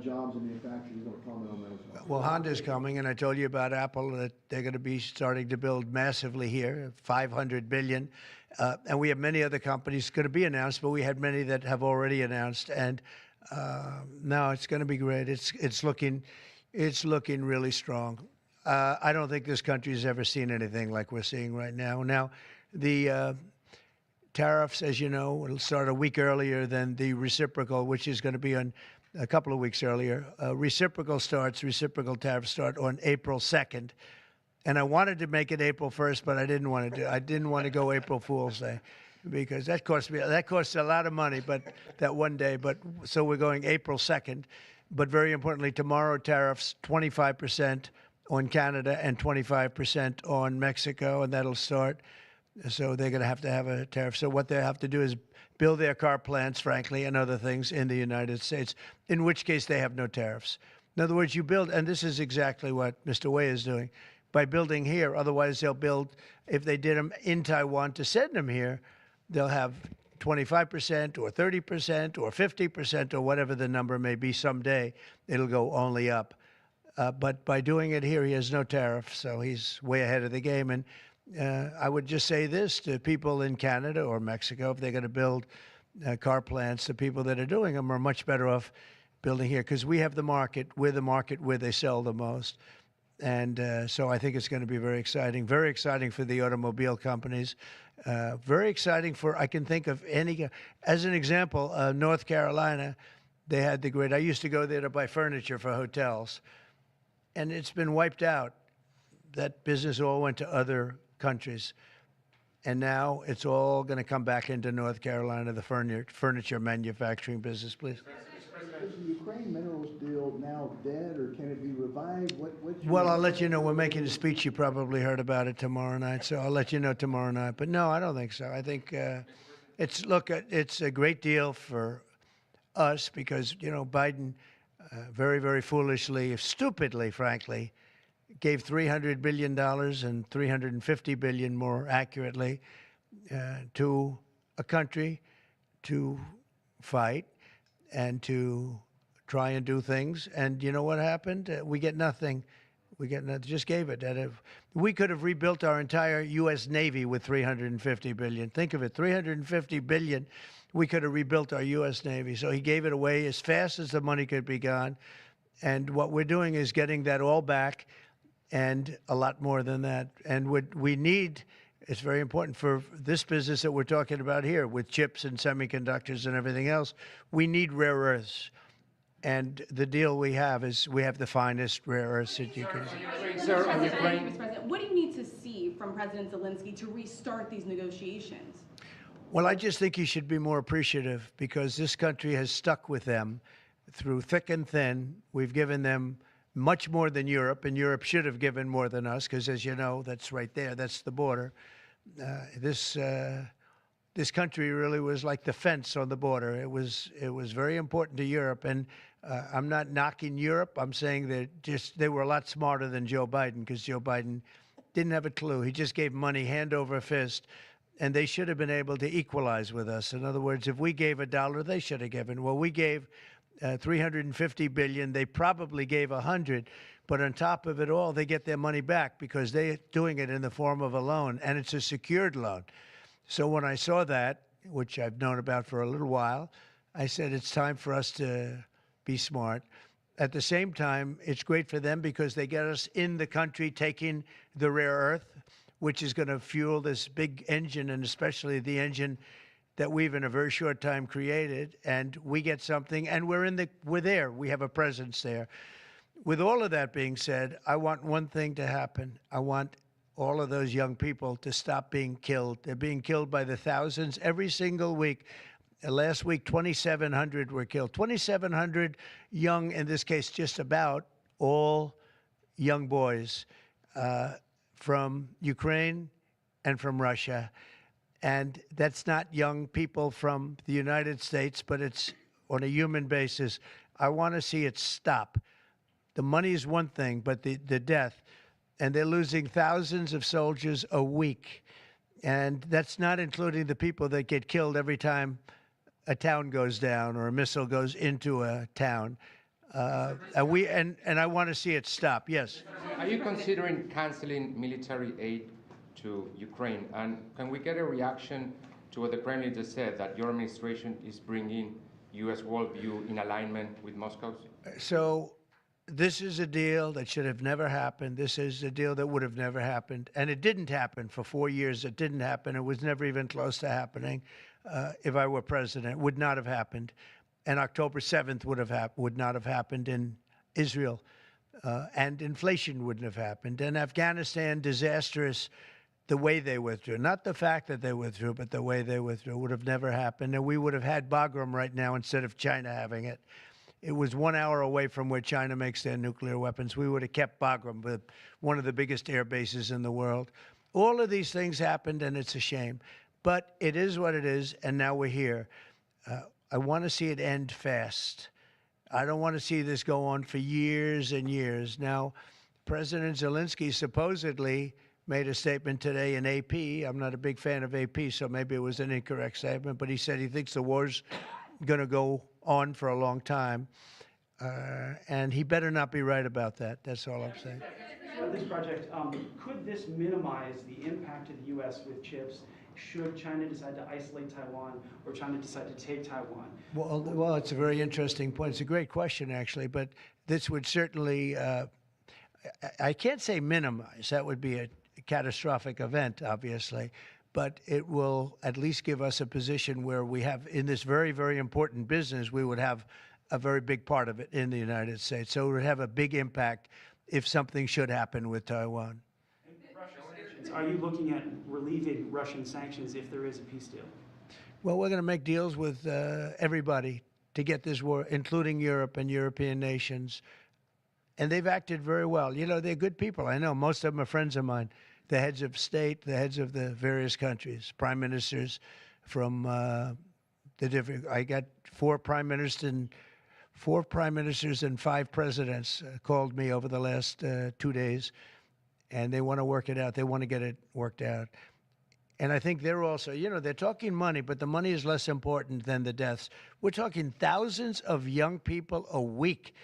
jobs and manufacturing. You want to comment on that as well? Well, Honda's coming, and I told you about Apple that they're going to be starting to build massively here, $500 billion. And we have many other companies going to be announced, but we had many that have already announced. And no, it's going to be great. It's looking really strong. I don't think this country has ever seen anything like we're seeing right now. Now, the tariffs, as you know, will start a week earlier than the reciprocal, which is going to be on a couple of weeks earlier. Reciprocal tariffs start on April 2nd. And I wanted to make it April 1st, but I didn't want to go April Fool's Day because that costs a lot of money, but that one day. But so we're going April 2nd. But very importantly, tomorrow tariffs 25% on Canada and 25% on Mexico, and that'll start. So they're going to have a tariff. So what they have to do is build their car plants, frankly, and other things in the United States, in which case they have no tariffs. In other words, you build, and this is exactly what Mr. Wei is doing, by building here. Otherwise, they'll build, if they did them in Taiwan to send them here, they'll have 25% or 30% or 50% or whatever the number may be someday. It'll go only up. But by doing it here, he has no tariff, so he's way ahead of the game. And I would just say this to people in Canada or Mexico, if they're going to build car plants, the people that are doing them are much better off building here because we have the market. We're the market where they sell the most. And so I think it's going to be very exciting for the automobile companies. Very exciting for, I can think of any, as an example, North Carolina, they had the great, I used to go there to buy furniture for hotels, and it's been wiped out. That business all went to other countries. And now it's all going to come back into North Carolina, the furniture manufacturing business, please. Is the Ukraine minerals deal now dead, or can it be revived? Well, I'll let you know. We're making a speech. You probably heard about it tomorrow night, so I'll let you know tomorrow night. But no, I don't think so. I think it's a great deal for us because, you know, Biden very, very foolishly, stupidly, frankly, gave $300 billion and $350 billion more accurately to a country to fight and to try and do things. And you know what happened? We get nothing. We get nothing. Just gave it. We could have rebuilt our entire U.S. Navy with $350 billion. Think of it, $350 billion. We could have rebuilt our U.S. Navy. So he gave it away as fast as the money could be gone. And what we're doing is getting that all back and a lot more than that. And what we need, it's very important for this business that we're talking about here with chips and semiconductors and everything else. We need rare earths. And the deal we have is we have the finest rare earths that you can. Mr. President, what do you need to see from President Zelenskyy to restart these negotiations? Well, I just think he should be more appreciative because this country has stuck with them through thick and thin. We've given them much more than Europe, and Europe should have given more than us because, as you know, that's right there. That's the border. This country really was like the fence on the border. It was very important to Europe, and I'm not knocking Europe. I'm saying that they were a lot smarter than Joe Biden because Joe Biden didn't have a clue. He just gave money hand over fist, and they should have been able to equalize with us. In other words, if we gave $1, they should have given. Well, we gave $350 billion. They probably gave $100, but on top of it all, they get their money back because they're doing it in the form of a loan, and it's a secured loan. So when I saw that, which I've known about for a little while. I said it's time for us to be smart. At the same time, it's great for them because they get us in the country taking the rare earth, which is going to fuel this big engine, and especially the engine that we've in a very short time created. And we get something, and we're there. We have a presence there. With all of that being said, I want one thing to happen. I want all of those young people to stop being killed. They're being killed by the thousands every single week. Last week, 2,700 were killed. 2,700 young, in this case, just about all young boys from Ukraine and from Russia. And that's not young people from the United States, but it's on a human basis. I want to see it stop. The money is one thing, but the death. And they're losing thousands of soldiers a week. And that's not including the people that get killed every time a town goes down or a missile goes into a town. And I want to see it stop. Yes. Are you considering canceling military aid to Ukraine? And can we get a reaction to what the Kremlin just said, that your administration is bringing U.S. worldview in alignment with Moscow's? So this is a deal that should have never happened. This is a deal that would have never happened. And it didn't happen for 4 years. It didn't happen. It was never even close to happening. If I were president, it would not have happened. And October 7th would not have happened in Israel. And inflation wouldn't have happened. And Afghanistan, disastrous, the way they withdrew. Not the fact that they withdrew, but the way they withdrew would have never happened. And we would have had Bagram right now instead of China having it. It was 1 hour away from where China makes their nuclear weapons. We would have kept Bagram, with one of the biggest air bases in the world. All of these things happened, and it's a shame. But it is what it is, and now we're here. I want to see it end fast. I don't want to see this go on for years and years. Now, President Zelenskyy supposedly made a statement today in AP. I'm not a big fan of AP, so maybe it was an incorrect statement, but he said he thinks the war's going to go on for a long time. And he better not be right about that. That's all I'm saying. This project, could this minimize the impact of the U.S. with chips should China decide to isolate Taiwan or China decide to take Taiwan? Well, it's a very interesting point. It's a great question, actually, but this would certainly, I can't say minimize. That would be a catastrophic event, obviously, but it will at least give us a position where we have, in this very, very important business, we would have a very big part of it in the United States. So it would have a big impact if something should happen with Taiwan. Are you looking at relieving Russian sanctions if there is a peace deal? Well, we're going to make deals with everybody to get this war, including Europe and European nations. And they've acted very well. You know, they're good people. I know most of them are friends of mine, the heads of state, the heads of the various countries, prime ministers from the different. I got four prime ministers and 5 presidents called me over the last 2 days. And they want to work it out. They want to get it worked out. And I think they're also, you know, they're talking money, but the money is less important than the deaths. We're talking thousands of young people a week.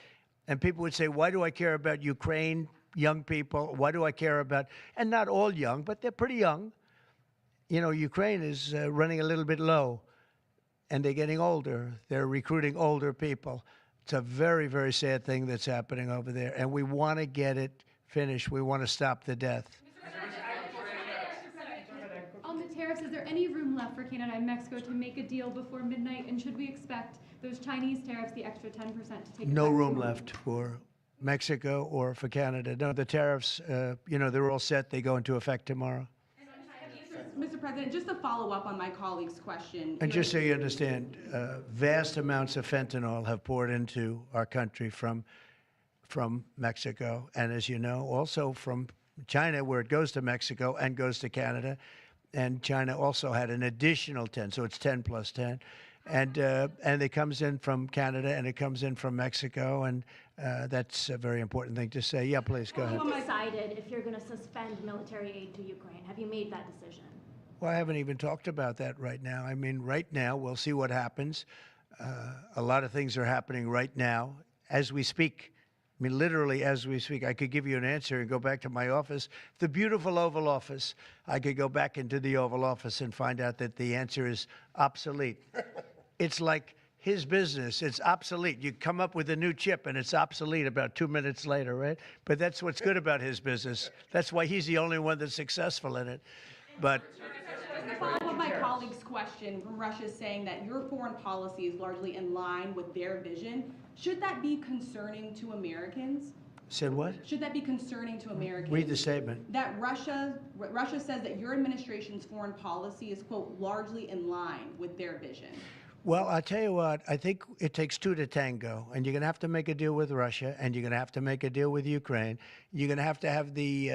And people would say, why do I care about Ukraine, young people? Why do I care about, and not all young, but they're pretty young. You know, Ukraine is running a little bit low, and they're getting older. They're recruiting older people. It's a very, very sad thing that's happening over there. And we want to get it finished. We want to stop the death. On the tariffs, is there any room left for Canada and Mexico to make a deal before midnight? And should we expect those Chinese tariffs, the extra 10%, to take No effect room sooner? left for Mexico or for Canada. No, the tariffs, you know, they're all set. They go into effect tomorrow. Mr. President, just to follow up on my colleague's question. And just so you understand, vast amounts of fentanyl have poured into our country from Mexico, and as you know, also from China, where it goes to Mexico and goes to Canada, and China also had an additional 10, so it's 10 plus 10, and it comes in from Canada and it comes in from Mexico, and that's a very important thing to say. Yeah, please go ahead. Have you decided if you're going to suspend military aid to Ukraine? Have you made that decision? Well, I haven't even talked about that right now. I mean, right now, we'll see what happens. A lot of things are happening right now as we speak I mean, literally, as we speak, I could give you an answer and go back to my office, the beautiful Oval Office. I could go back into the Oval Office and find out that the answer is obsolete. It's like his business. It's obsolete. You come up with a new chip, and it's obsolete about 2 minutes later, right? But that's what's good about his business. That's why he's the only one that's successful in it. But To follow up my colleague's question from Russia saying that your foreign policy is largely in line with their vision, should that be concerning to Americans? said what? Should that be concerning to Americans? Read the statement. That Russia says that your administration's foreign policy is, quote, largely in line with their vision. Well, I'll tell you what, I think it takes two to tango, and you're going to have to make a deal with Russia, and you're going to have to make a deal with Ukraine. You're going to have the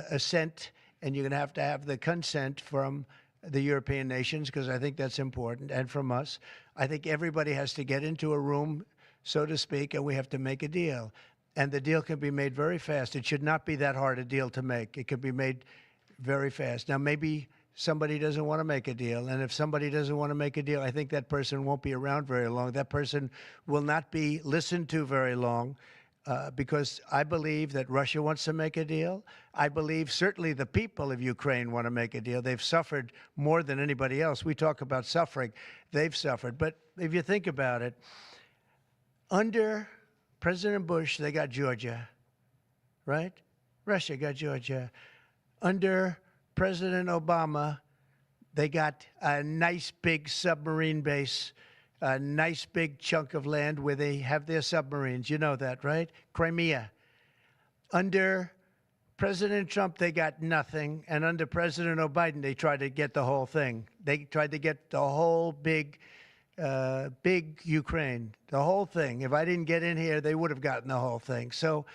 assent, and you're going to have the consent from the European nations, because I think that's important, and from us. I think everybody has to get into a room, so to speak, and we have to make a deal. And the deal can be made very fast. It should not be that hard a deal to make. It could be made very fast. Now, maybe somebody doesn't want to make a deal. And if somebody doesn't want to make a deal, I think that person won't be around very long. That person will not be listened to very long because I believe that Russia wants to make a deal. I believe certainly the people of Ukraine want to make a deal. They've suffered more than anybody else. We talk about suffering. They've suffered. But if you think about it, under President Bush, they got Georgia, right? Russia got Georgia. Under President Obama, they got a nice big submarine base, a nice big chunk of land where they have their submarines. You know that, right? Crimea. Under President Trump, they got nothing. And under President Biden, they tried to get the whole thing. They tried to get the whole big Ukraine, the whole thing. If I didn't get in here, they would have gotten the whole thing. So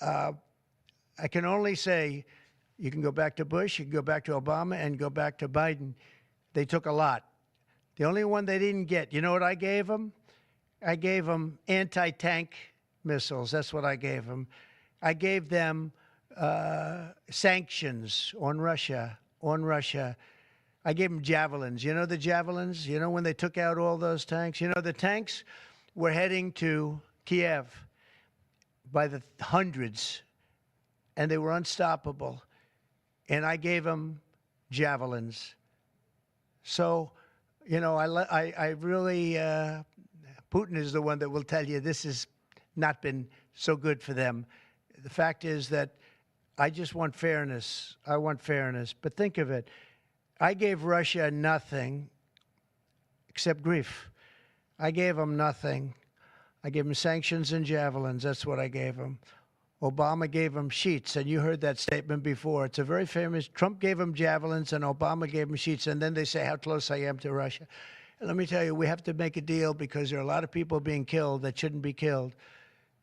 I can only say, you can go back to Bush, you can go back to Obama, and go back to Biden. They took a lot. The only one they didn't get, you know what I gave them? I gave them anti-tank missiles. That's what I gave them. I gave them sanctions on Russia. I gave them javelins. You know the javelins? You know when they took out all those tanks? You know the tanks were heading to Kiev by the hundreds, and they were unstoppable. And I gave them javelins. So, you know, I really, Putin is the one that will tell you this has not been so good for them. The fact is that I just want fairness. I want fairness. But think of it. I gave Russia nothing except grief. I gave them nothing. I gave them sanctions and javelins. That's what I gave them. Obama gave them sheets, and you heard that statement before. It's a very famous. Trump gave them javelins, and Obama gave them sheets, and then they say how close I am to Russia. And let me tell you, we have to make a deal because there are a lot of people being killed that shouldn't be killed.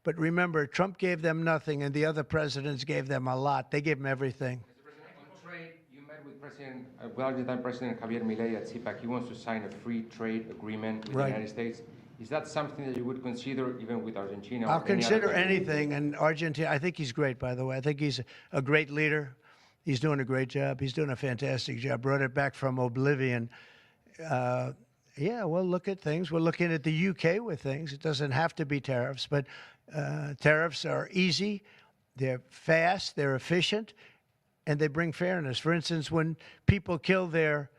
But remember, Trump gave them nothing, and the other presidents gave them a lot. They gave them everything. On trade, you met with President Javier Milei at CPAC. He wants to sign a free trade agreement with the United States. Is that something that you would consider even with Argentina? I'll consider anything. And Argentina, I think he's great, by the way. I think he's a great leader. He's doing a great job. He's doing a fantastic job. Brought it back from oblivion. Yeah, we'll look at things. We're looking at the UK with things. It doesn't have to be tariffs, but tariffs are easy. They're fast. They're efficient. And they bring fairness. For instance, when people kill their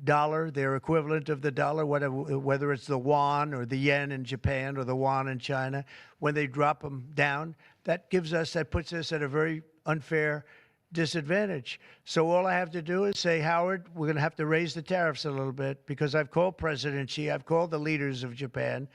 dollar, their equivalent of the dollar, whether it's the yuan or the yen in Japan or the yuan in China, when they drop them down, that puts us at a very unfair disadvantage. So all I have to do is say, Howard, we're going to have to raise the tariffs a little bit because I've called President Xi, I've called the leaders of Japan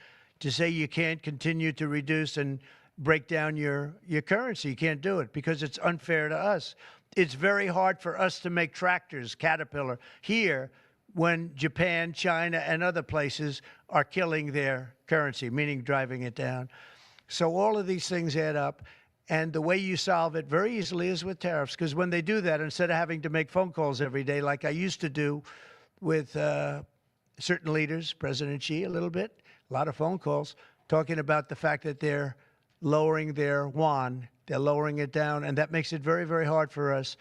to say you can't continue to reduce and break down your currency. You can't do it because it's unfair to us. It's very hard for us to make tractors, Caterpillar, here when Japan, China, and other places are killing their currency, meaning driving it down. So all of these things add up. And the way you solve it very easily is with tariffs, because when they do that, instead of having to make phone calls every day like I used to do with certain leaders, President Xi a little bit, a lot of phone calls, talking about the fact that they're lowering their yuan. They're lowering it down, and that makes it very, very hard for us.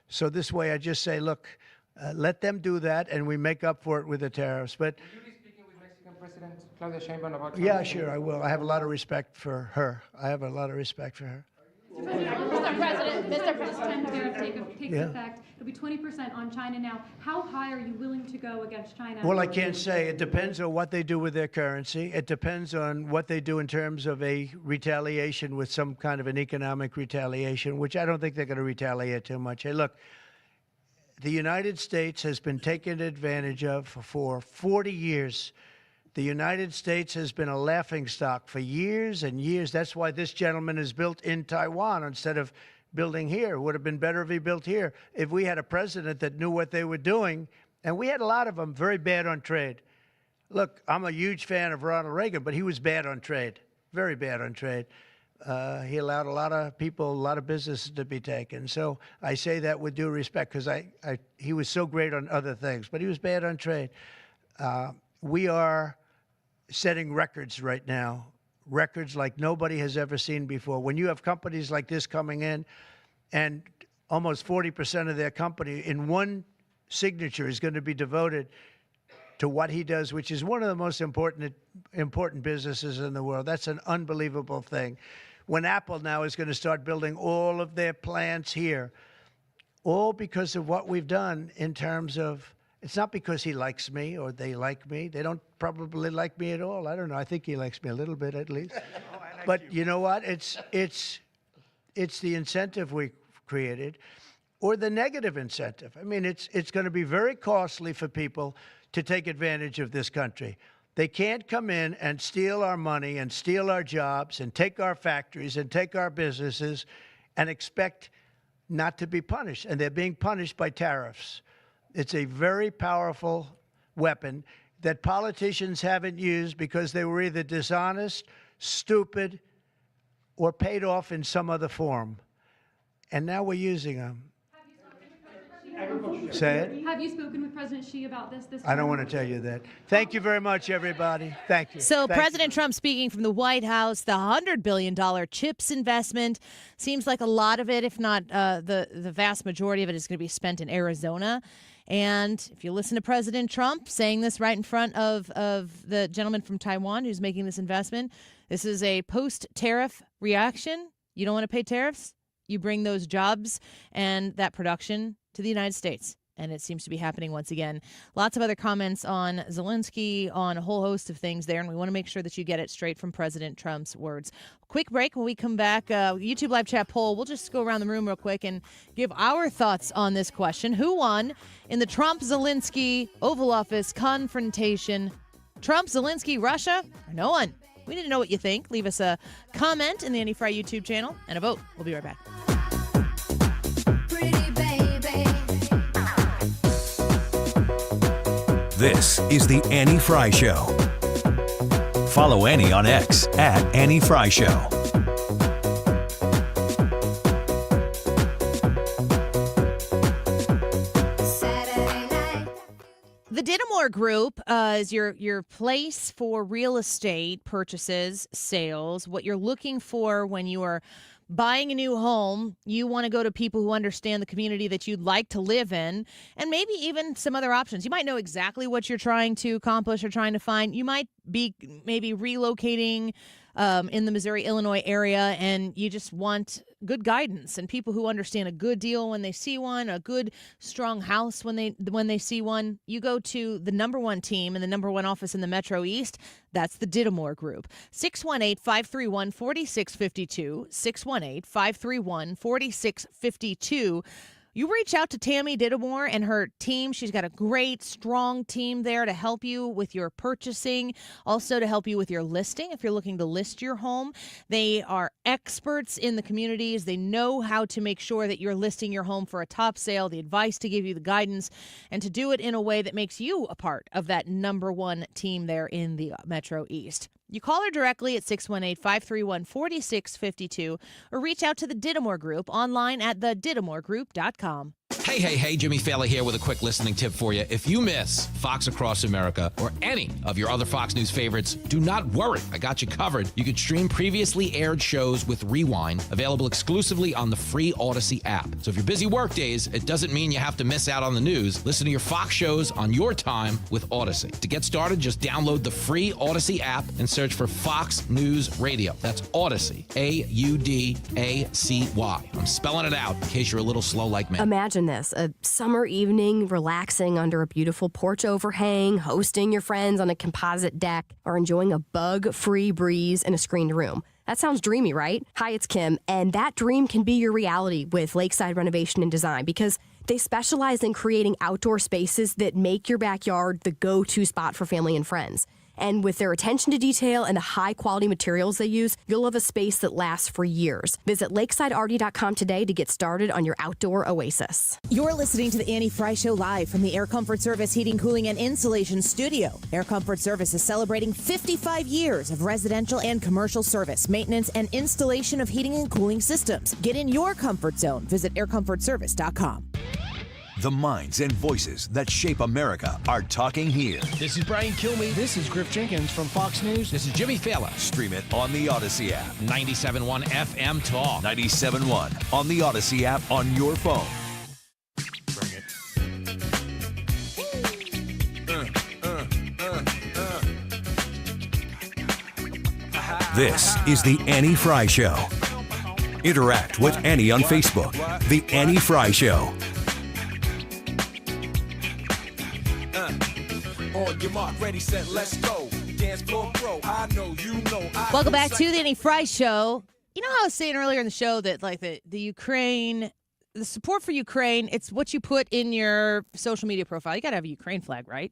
So this way, I just say, look, let them do that, and we make up for it with the tariffs. But will you be speaking with Mexican President Claudia Sheinbaum about Yeah, Trump's sure, I will. I have a lot of respect for her. Mr. President, this time tariff takes Yeah. effect. It'll be 20% on China now. How high are you willing to go against China? Well, I can't say. It depends on what they do with their currency. It depends on what they do in terms of a retaliation with some kind of an economic retaliation, which I don't think they're going to retaliate too much. Hey, look, the United States has been taken advantage of for 40 years. The United States has been a laughingstock for years and years. That's why this gentleman is built in Taiwan instead of building here. It would have been better if he built here. If we had a president that knew what they were doing, and we had a lot of them very bad on trade. Look, I'm a huge fan of Ronald Reagan, but he was bad on trade, very bad on trade. He allowed a lot of people, a lot of businesses to be taken. So I say that with due respect because he was so great on other things, but he was bad on trade. We are setting records right now, records like nobody has ever seen before. When you have companies like this coming in and almost 40% of their company in one signature is going to be devoted to what he does, which is one of the most important businesses in the world. That's an unbelievable thing. When Apple now is going to start building all of their plants here, all because of what we've done in terms of, it's not because he likes me or they like me. They don't probably like me at all. I don't know. I think he likes me a little bit at least. But you know what? It's the incentive we created or the negative incentive. I mean, it's going to be very costly for people to take advantage of this country. They can't come in and steal our money and steal our jobs and take our factories and take our businesses and expect not to be punished. And they're being punished by tariffs. It's a very powerful weapon that politicians haven't used because they were either dishonest, stupid, or paid off in some other form. And now we're using them. Say it. Have you spoken with President Xi about this? I don't want to tell you that. Thank you very much, everybody. Thank you. So Thank President Trump speaking from the White House, the $100 billion CHIPS investment seems like a lot of it, if not the vast majority of it, is going to be spent in Arizona. And if you listen to President Trump saying this right in front of the gentleman from Taiwan who's making this investment, this is a post-tariff reaction. You don't want to pay tariffs? You bring those jobs and that production to the United States. And it seems to be happening once again. Lots of other comments on Zelenskyy, on a whole host of things there. And we want to make sure that you get it straight from President Trump's words. Quick break. When we come back, YouTube live chat poll. We'll just go around the room real quick and give our thoughts on this question. Who won in the Trump-Zelenskyy Oval Office confrontation? Trump, Zelenskyy, Russia, or no one? We need to know what you think. Leave us a comment in the Annie Fry YouTube channel and a vote. We'll be right back. This is the Annie Fry Show. Follow Annie on X at Annie Fry Show. The Dittamore Group is your place for real estate purchases, sales, what you're looking for when you are buying a new home. You want to go to people who understand the community that you'd like to live in, and maybe even some other options. You might know exactly what you're trying to accomplish or trying to find. You might be maybe relocating in the Missouri, Illinois area, and you just want good guidance and people who understand a good deal when they see one, a good, strong house when they see one. You go to the number one team and the number one office in the Metro East. That's the Dittamore Group. 618-531-4652. 618-531-4652. You reach out to Tammy Dittamore and her team. She's got a great, strong team there to help you with your purchasing, also to help you with your listing if you're looking to list your home. They are experts in the communities. They know how to make sure that you're listing your home for a top sale, the advice to give you the guidance, and to do it in a way that makes you a part of that number one team there in the Metro East. You call her directly at 618-531-4652 or reach out to the Dittamore Group online at thedittamoregroup.com. Hey, Jimmy Fallon here with a quick listening tip for you. If you miss Fox Across America or any of your other Fox News favorites, do not worry. I got you covered. You can stream previously aired shows with Rewind, available exclusively on the free Odyssey app. So if you're busy work days, it doesn't mean you have to miss out on the news. Listen to your Fox shows on your time with Odyssey. To get started, just download the free Odyssey app and search for Fox News Radio. That's Odyssey, Audacy. I'm spelling it out in case you're a little slow like me. Imagine this, a summer evening, relaxing under a beautiful porch overhang, hosting your friends on a composite deck, or enjoying a bug-free breeze in a screened room. That sounds dreamy, right? Hi, it's Kim, and that dream can be your reality with Lakeside Renovation and Design because they specialize in creating outdoor spaces that make your backyard the go-to spot for family and friends. And with their attention to detail and the high-quality materials they use, you'll have a space that lasts for years. Visit lakesideRD.com today to get started on your outdoor oasis. You're listening to the Annie Fry Show live from the Air Comfort Service Heating, Cooling, and Insulation Studio. Air Comfort Service is celebrating 55 years of residential and commercial service, maintenance, and installation of heating and cooling systems. Get in your comfort zone. Visit aircomfortservice.com. The minds and voices that shape America are talking here. This is Brian Kilmeade. This is Griff Jenkins from Fox News. This is Jimmy Fallon. Stream it on the Odyssey app. 97.1 FM Talk. 97.1 on the Odyssey app on your phone. Bring it. This is the Annie Fry Show. Interact with Annie on Facebook. The Annie Fry Show. On your mark, ready, set, let's go. Dance floor pro, I know, you know. Welcome back to the Annie Fry Show. You know how I was saying earlier in the show that like the Ukraine, the support for Ukraine, it's what you put in your social media profile. You got to have a Ukraine flag, right?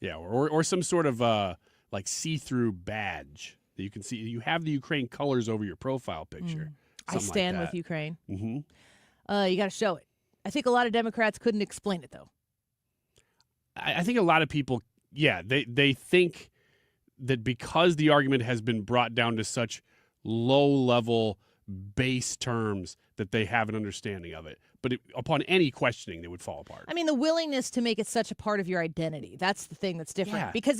Yeah, or some sort of like see-through badge that you can see. You have the Ukraine colors over your profile picture. I stand with Ukraine. Mm-hmm. You got to show it. I think a lot of Democrats couldn't explain it, though. I think a lot of people, they think that because the argument has been brought down to such low-level base terms that they have an understanding of it. But upon any questioning, they would fall apart. I mean, the willingness to make it such a part of your identity, that's the thing that's different. Yeah. Because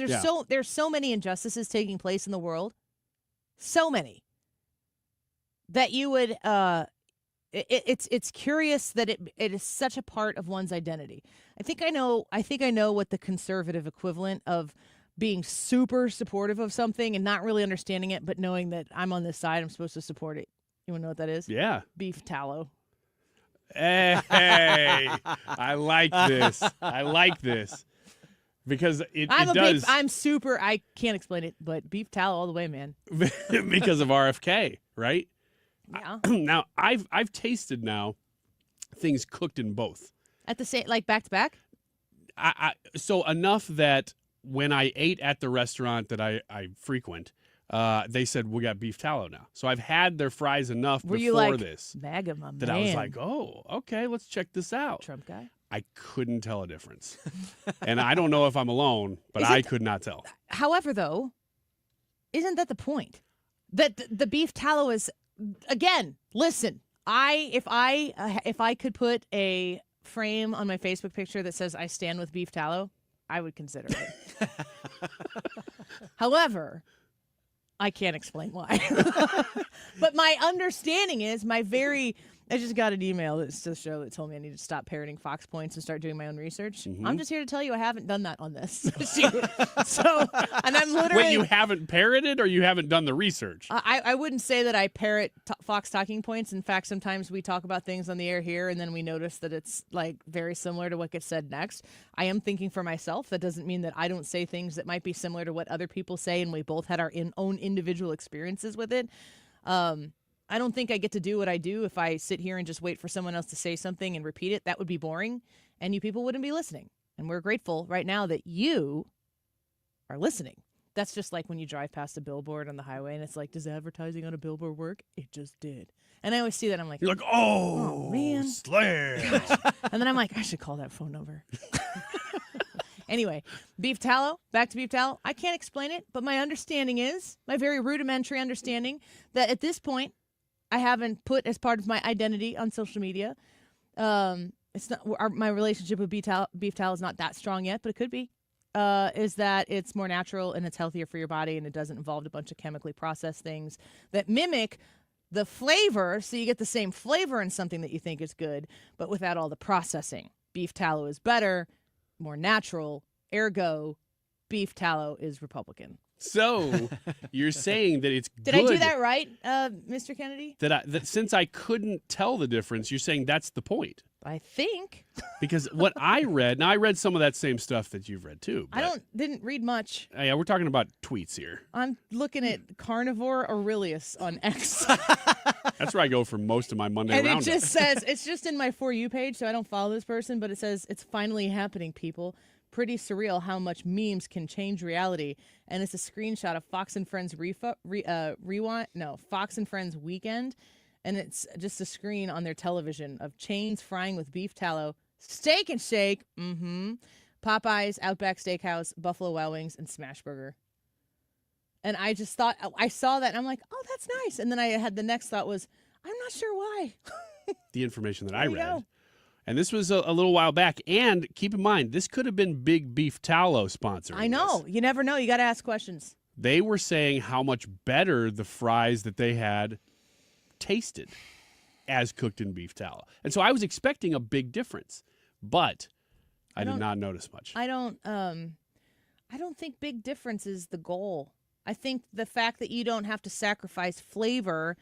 there's so many injustices taking place in the world, so many, that you would it's curious that it is such a part of one's identity. I think I know what the conservative equivalent of being super supportive of something and not really understanding it, but knowing that I'm on this side, I'm supposed to support it. You want to know what that is? Yeah. Beef tallow. Hey, I like this. Because I can't explain it, but beef tallow all the way, man. Because of RFK, right? Yeah. Now I've tasted things cooked in both. At the same, like back to back? So enough that when I ate at the restaurant that I frequent, they said, we got beef tallow now. So I've had their fries enough before this. MAGA, my that man. I was like, oh, okay, let's check this out. Trump guy? I couldn't tell a difference. And I don't know if I'm alone, but I could not tell. However, though, isn't that the point? That the beef tallow is, again, listen, if I could put a frame on my Facebook picture that says I stand with beef tallow, I would consider it. However, I can't explain why. But my understanding is I just got an email that's to show that told me I need to stop parroting Fox points and start doing my own research. Mm-hmm. I'm just here to tell you I haven't done that on this. And I'm literally... Wait, you haven't parroted or you haven't done the research? I wouldn't say that I parrot Fox talking points. In fact, sometimes we talk about things on the air here and then we notice that it's like very similar to what gets said next. I am thinking for myself. That doesn't mean that I don't say things that might be similar to what other people say, and we both had our own individual experiences with it. I don't think I get to do what I do if I sit here and just wait for someone else to say something and repeat it. That would be boring, and you people wouldn't be listening. And we're grateful right now that you are listening. That's just like when you drive past a billboard on the highway, and it's like, does advertising on a billboard work? It just did. And I always see that. I'm like, you're like, oh man. Slam. And then I'm like, I should call that phone number. Anyway, beef tallow, back to beef tallow. I can't explain it, but my understanding is, my very rudimentary understanding, that at this point, I haven't put as part of my identity on social media. it's not my relationship with beef tallow is not that strong yet, but it could be. Is that it's more natural and it's healthier for your body, and it doesn't involve a bunch of chemically processed things that mimic the flavor, so you get the same flavor in something that you think is good, but without all the processing. Beef tallow is better, more natural, ergo, beef tallow is Republican. So you're saying that it's Did good. I do that right, Mr. Kennedy? That since I couldn't tell the difference, you're saying that's the point. I think. Because what I read, now I read some of that same stuff that you've read too. Didn't read much. Yeah, we're talking about tweets here. I'm looking at Carnivore Aurelius on X. That's where I go for most of my Monday And roundup. it just says, it's just in my For You page, so I don't follow this person, but it says, it's finally happening, people. Pretty surreal how much memes can change reality. And it's a screenshot of Fox and Friends Fox and Friends Weekend. And it's just a screen on their television of chains frying with beef tallow, Steak and Shake, Popeyes, Outback Steakhouse, Buffalo Wild Wings, and Smashburger. And I just thought, I saw that, and I'm like, oh, that's nice. And then I had the next thought was, I'm not sure why. The information that I There you read. go. And this was a little while back. And keep in mind, this could have been Big Beef Tallow sponsoring I know. this. You never know. You got to ask questions. They were saying how much better the fries that they had tasted as cooked in beef tallow. And so I was expecting a big difference, but I did not notice much. I don't think big difference is the goal. I think the fact that you don't have to sacrifice flavor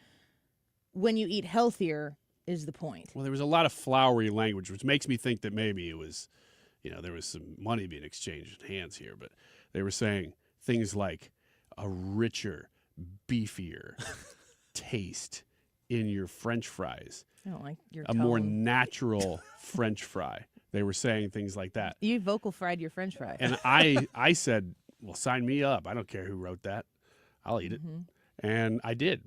when you eat healthier is the point. Well, there was a lot of flowery language, which makes me think that maybe it was, there was some money being exchanged hands here, but they were saying things like a richer, beefier taste in your French fries. I don't like your a more tone. natural French fry. They were saying things like that. You vocal fried your French fry. And I said, well, sign me up. I don't care who wrote that. I'll eat it. And I did.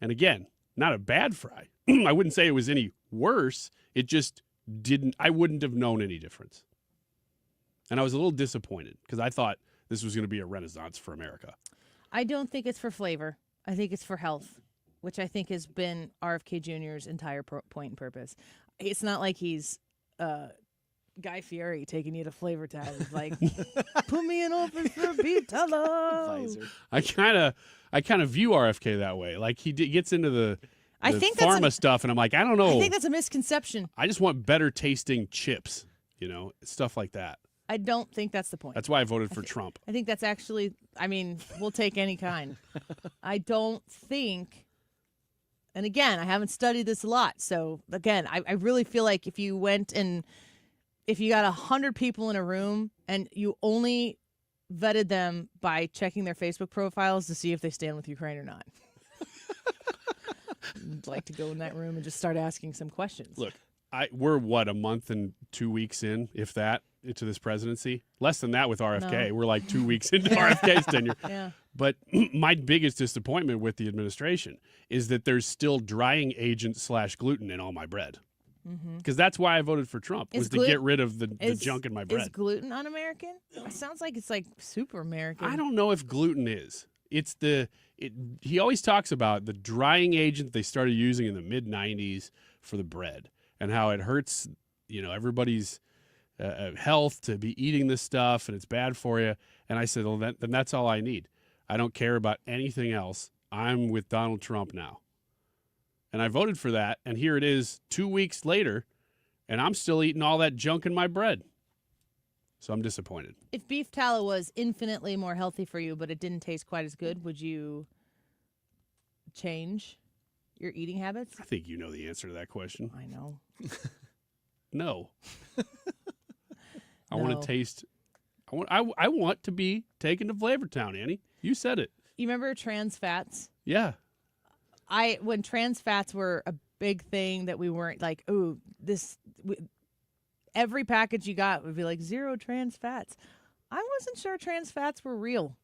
And again, not a bad fry. I wouldn't say it was any worse. It just I wouldn't have known any difference. And I was a little disappointed because I thought this was going to be a renaissance for America. I don't think it's for flavor. I think it's for health, which I think has been RFK Jr.'s entire point and purpose. It's not like he's Guy Fieri taking you to Flavor Town. It's like, put me in office for beef tallow. I kind of view RFK that way. Like he gets into the pharma stuff, and I'm like, I don't know. I think that's a misconception. I just want better tasting chips, stuff like that. I don't think that's the point. That's why I voted for Trump. I think that's actually, we'll take any kind. I don't think, and again, I haven't studied this a lot. So again, I really feel like if you got 100 people in a room and you only vetted them by checking their Facebook profiles to see if they stand with Ukraine or not. I'd like to go in that room and just start asking some questions. Look, we're a month and 2 weeks in, if that, into this presidency. Less than that with RFK. No. We're like 2 weeks into RFK's tenure. Yeah. But my biggest disappointment with the administration is that there's still drying agent / gluten in all my bread. Because that's why I voted for Trump, was to get rid of the junk in my bread. Is gluten un-American? It sounds like it's like super American. I don't know if gluten is. It's he always talks about the drying agent they started using in the mid-90s for the bread and how it hurts, everybody's health to be eating this stuff and it's bad for you. And I said, well, then that's all I need. I don't care about anything else. I'm with Donald Trump now. And I voted for that, and here it is 2 weeks later, and I'm still eating all that junk in my bread. So I'm disappointed. If beef tallow was infinitely more healthy for you, but it didn't taste quite as good, would you change your eating habits? I think you know the answer to that question. I know. No. I want to taste. I want to be taken to Flavor Town, Annie. You said it. You remember trans fats? Yeah. When trans fats were a big thing that we weren't like, every package you got would be like 0 trans fats. I wasn't sure trans fats were real.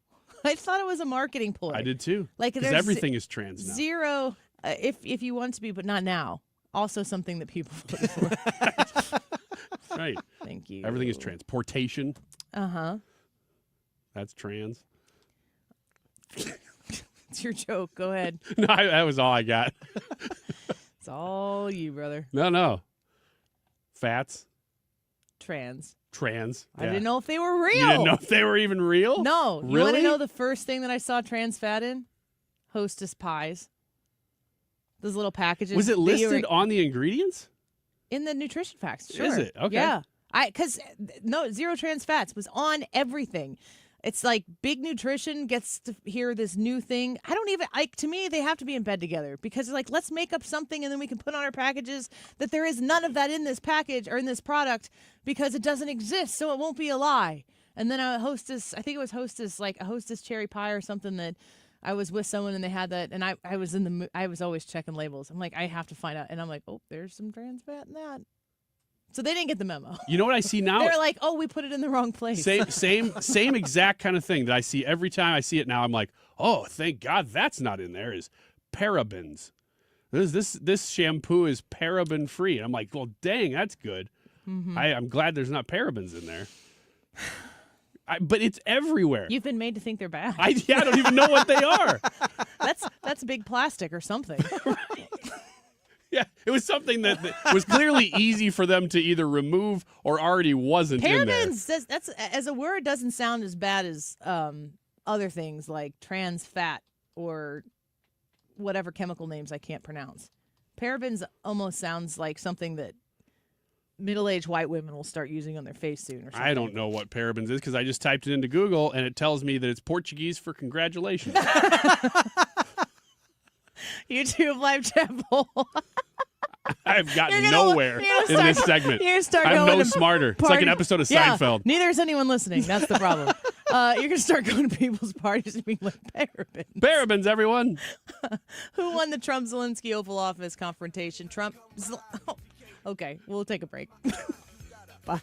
I thought it was a marketing ploy. I did too. Like because everything is trans now. 0, if you want to be, but not now. Also something that people vote for. Right. Thank you. Everything is transportation. Uh-huh. That's trans. It's your joke. Go ahead. No, that was all I got. It's all you, brother. No. fats? Trans. I didn't know if they were real. You didn't know if they were even real? No. You Really? want to know the first thing that I saw trans fat in? Hostess pies. Those little packages. Was it that you listed were- on the ingredients? in the nutrition facts? Sure. Is it? Okay. Yeah. Because zero trans fats was on everything. It's like Big Nutrition gets to hear this new thing. I don't even, to me, they have to be in bed together because it's like, let's make up something and then we can put on our packages that there is none of that in this package or in this product because it doesn't exist, so it won't be a lie. And then a Hostess, I think it was Hostess, like a Hostess cherry pie or something that I was with someone and they had that, and I was always checking labels. I'm like, I have to find out. And I'm like, oh, there's some trans fat in that. So they didn't get the memo. You know what I see now? They're like, oh, we put it in the wrong place. Same exact kind of thing that I see every time I see it now. I'm like, oh, thank God that's not in there. Is parabens. This shampoo is paraben free. And I'm like, well, dang, that's good. Mm-hmm. I'm glad there's not parabens in there. But it's everywhere. You've been made to think they're bad. I don't even know what they are. That's big plastic or something. Yeah, it was something that was clearly easy for them to either remove or already wasn't in there. Parabens, that's as a word, doesn't sound as bad as other things like trans fat or whatever chemical names I can't pronounce. Parabens almost sounds like something that middle-aged white women will start using on their face soon or something. I don't know what parabens is because I just typed it into Google and it tells me that it's Portuguese for congratulations. YouTube live chat poll. I've gotten nowhere in this segment. You're gonna start I'm going no to smarter. It's like an episode of Yeah, Seinfeld. neither is anyone listening. That's the problem. You're gonna start going to people's parties and being like, parabens. Parabens, everyone. Who won the Trump-Zelenskyy Oval Office confrontation? Trump. Okay, we'll take a break. Bye.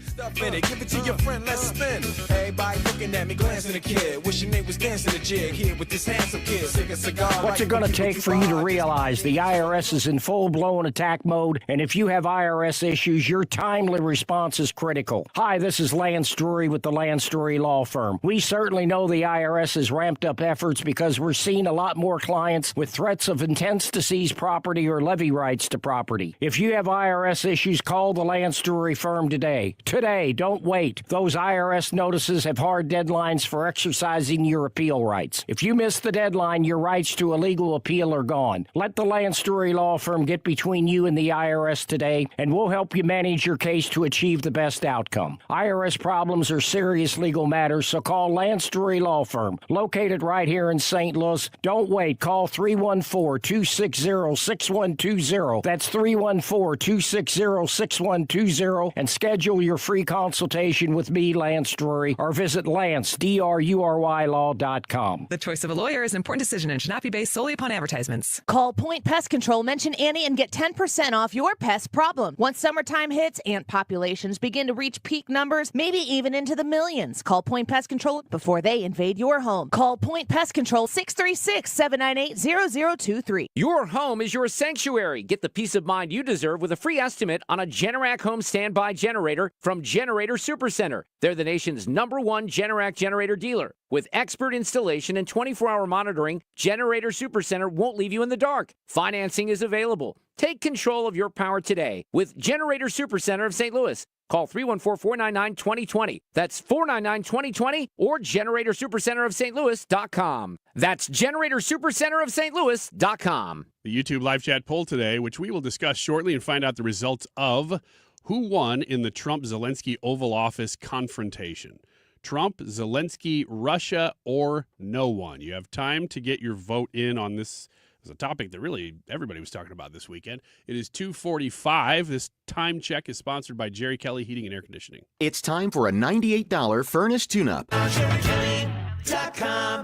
Stuff in it, give it to your friend, let's spin. Everybody looking at me, glancing at the kid. Wishing they was dancing a jig here with this handsome kid. Sick a cigar. What's it going to take for you to realize the IRS is in full-blown attack mode, and if you have IRS issues, your timely response is critical. Hi, this is Lance Drury with the Lance Drury Law Firm. We certainly know the IRS has ramped up efforts because we're seeing a lot more clients with threats of intents to seize property or levy rights to property. If you have IRS issues, call the Lance Drury Firm today. Today, don't wait. Those IRS notices have hard deadlines for exercising your appeal rights. If you miss the deadline, your rights to a legal appeal are gone. Let the Lance Drury Law Firm get between you and the IRS today, and we'll help you manage your case to achieve the best outcome. IRS problems are serious legal matters, so call Lance Drury Law Firm, located right here in St. Louis. Don't wait. Call 314-260-6120. That's 314-260-6120, and schedule your free consultation with me, Lance Drury, or visit LanceDruryLaw.com. The choice of a lawyer is an important decision and should not be based solely upon advertisements. Call Point Pest Control, mention Annie, and get 10% off your pest problem. Once summertime hits, ant populations begin to reach peak numbers, maybe even into the millions. Call Point Pest Control before they invade your home. Call Point Pest Control 636-798-0023. Your home is your sanctuary. Get the peace of mind you deserve with a free estimate on a Generac home standby generator from Generator Supercenter. They're the nation's #1 Generac generator dealer. With expert installation and 24-hour monitoring, Generator Supercenter won't leave you in the dark. Financing is available. Take control of your power today with Generator Supercenter of St. Louis. Call 314-499-2020. That's 499-2020 or GeneratorSuperCenterofSt.Louis.com. That's GeneratorSuperCenterofSt.Louis.com. The YouTube live chat poll today, which we will discuss shortly and find out the results of who won in the Trump-Zelenskyy Oval Office confrontation. Trump, Zelenskyy, Russia, or no one. You have time to get your vote in on this. It's a topic that really everybody was talking about this weekend. It is 2:45. This time check is sponsored by Jerry Kelly Heating and Air Conditioning. It's time for a $98 furnace tune-up.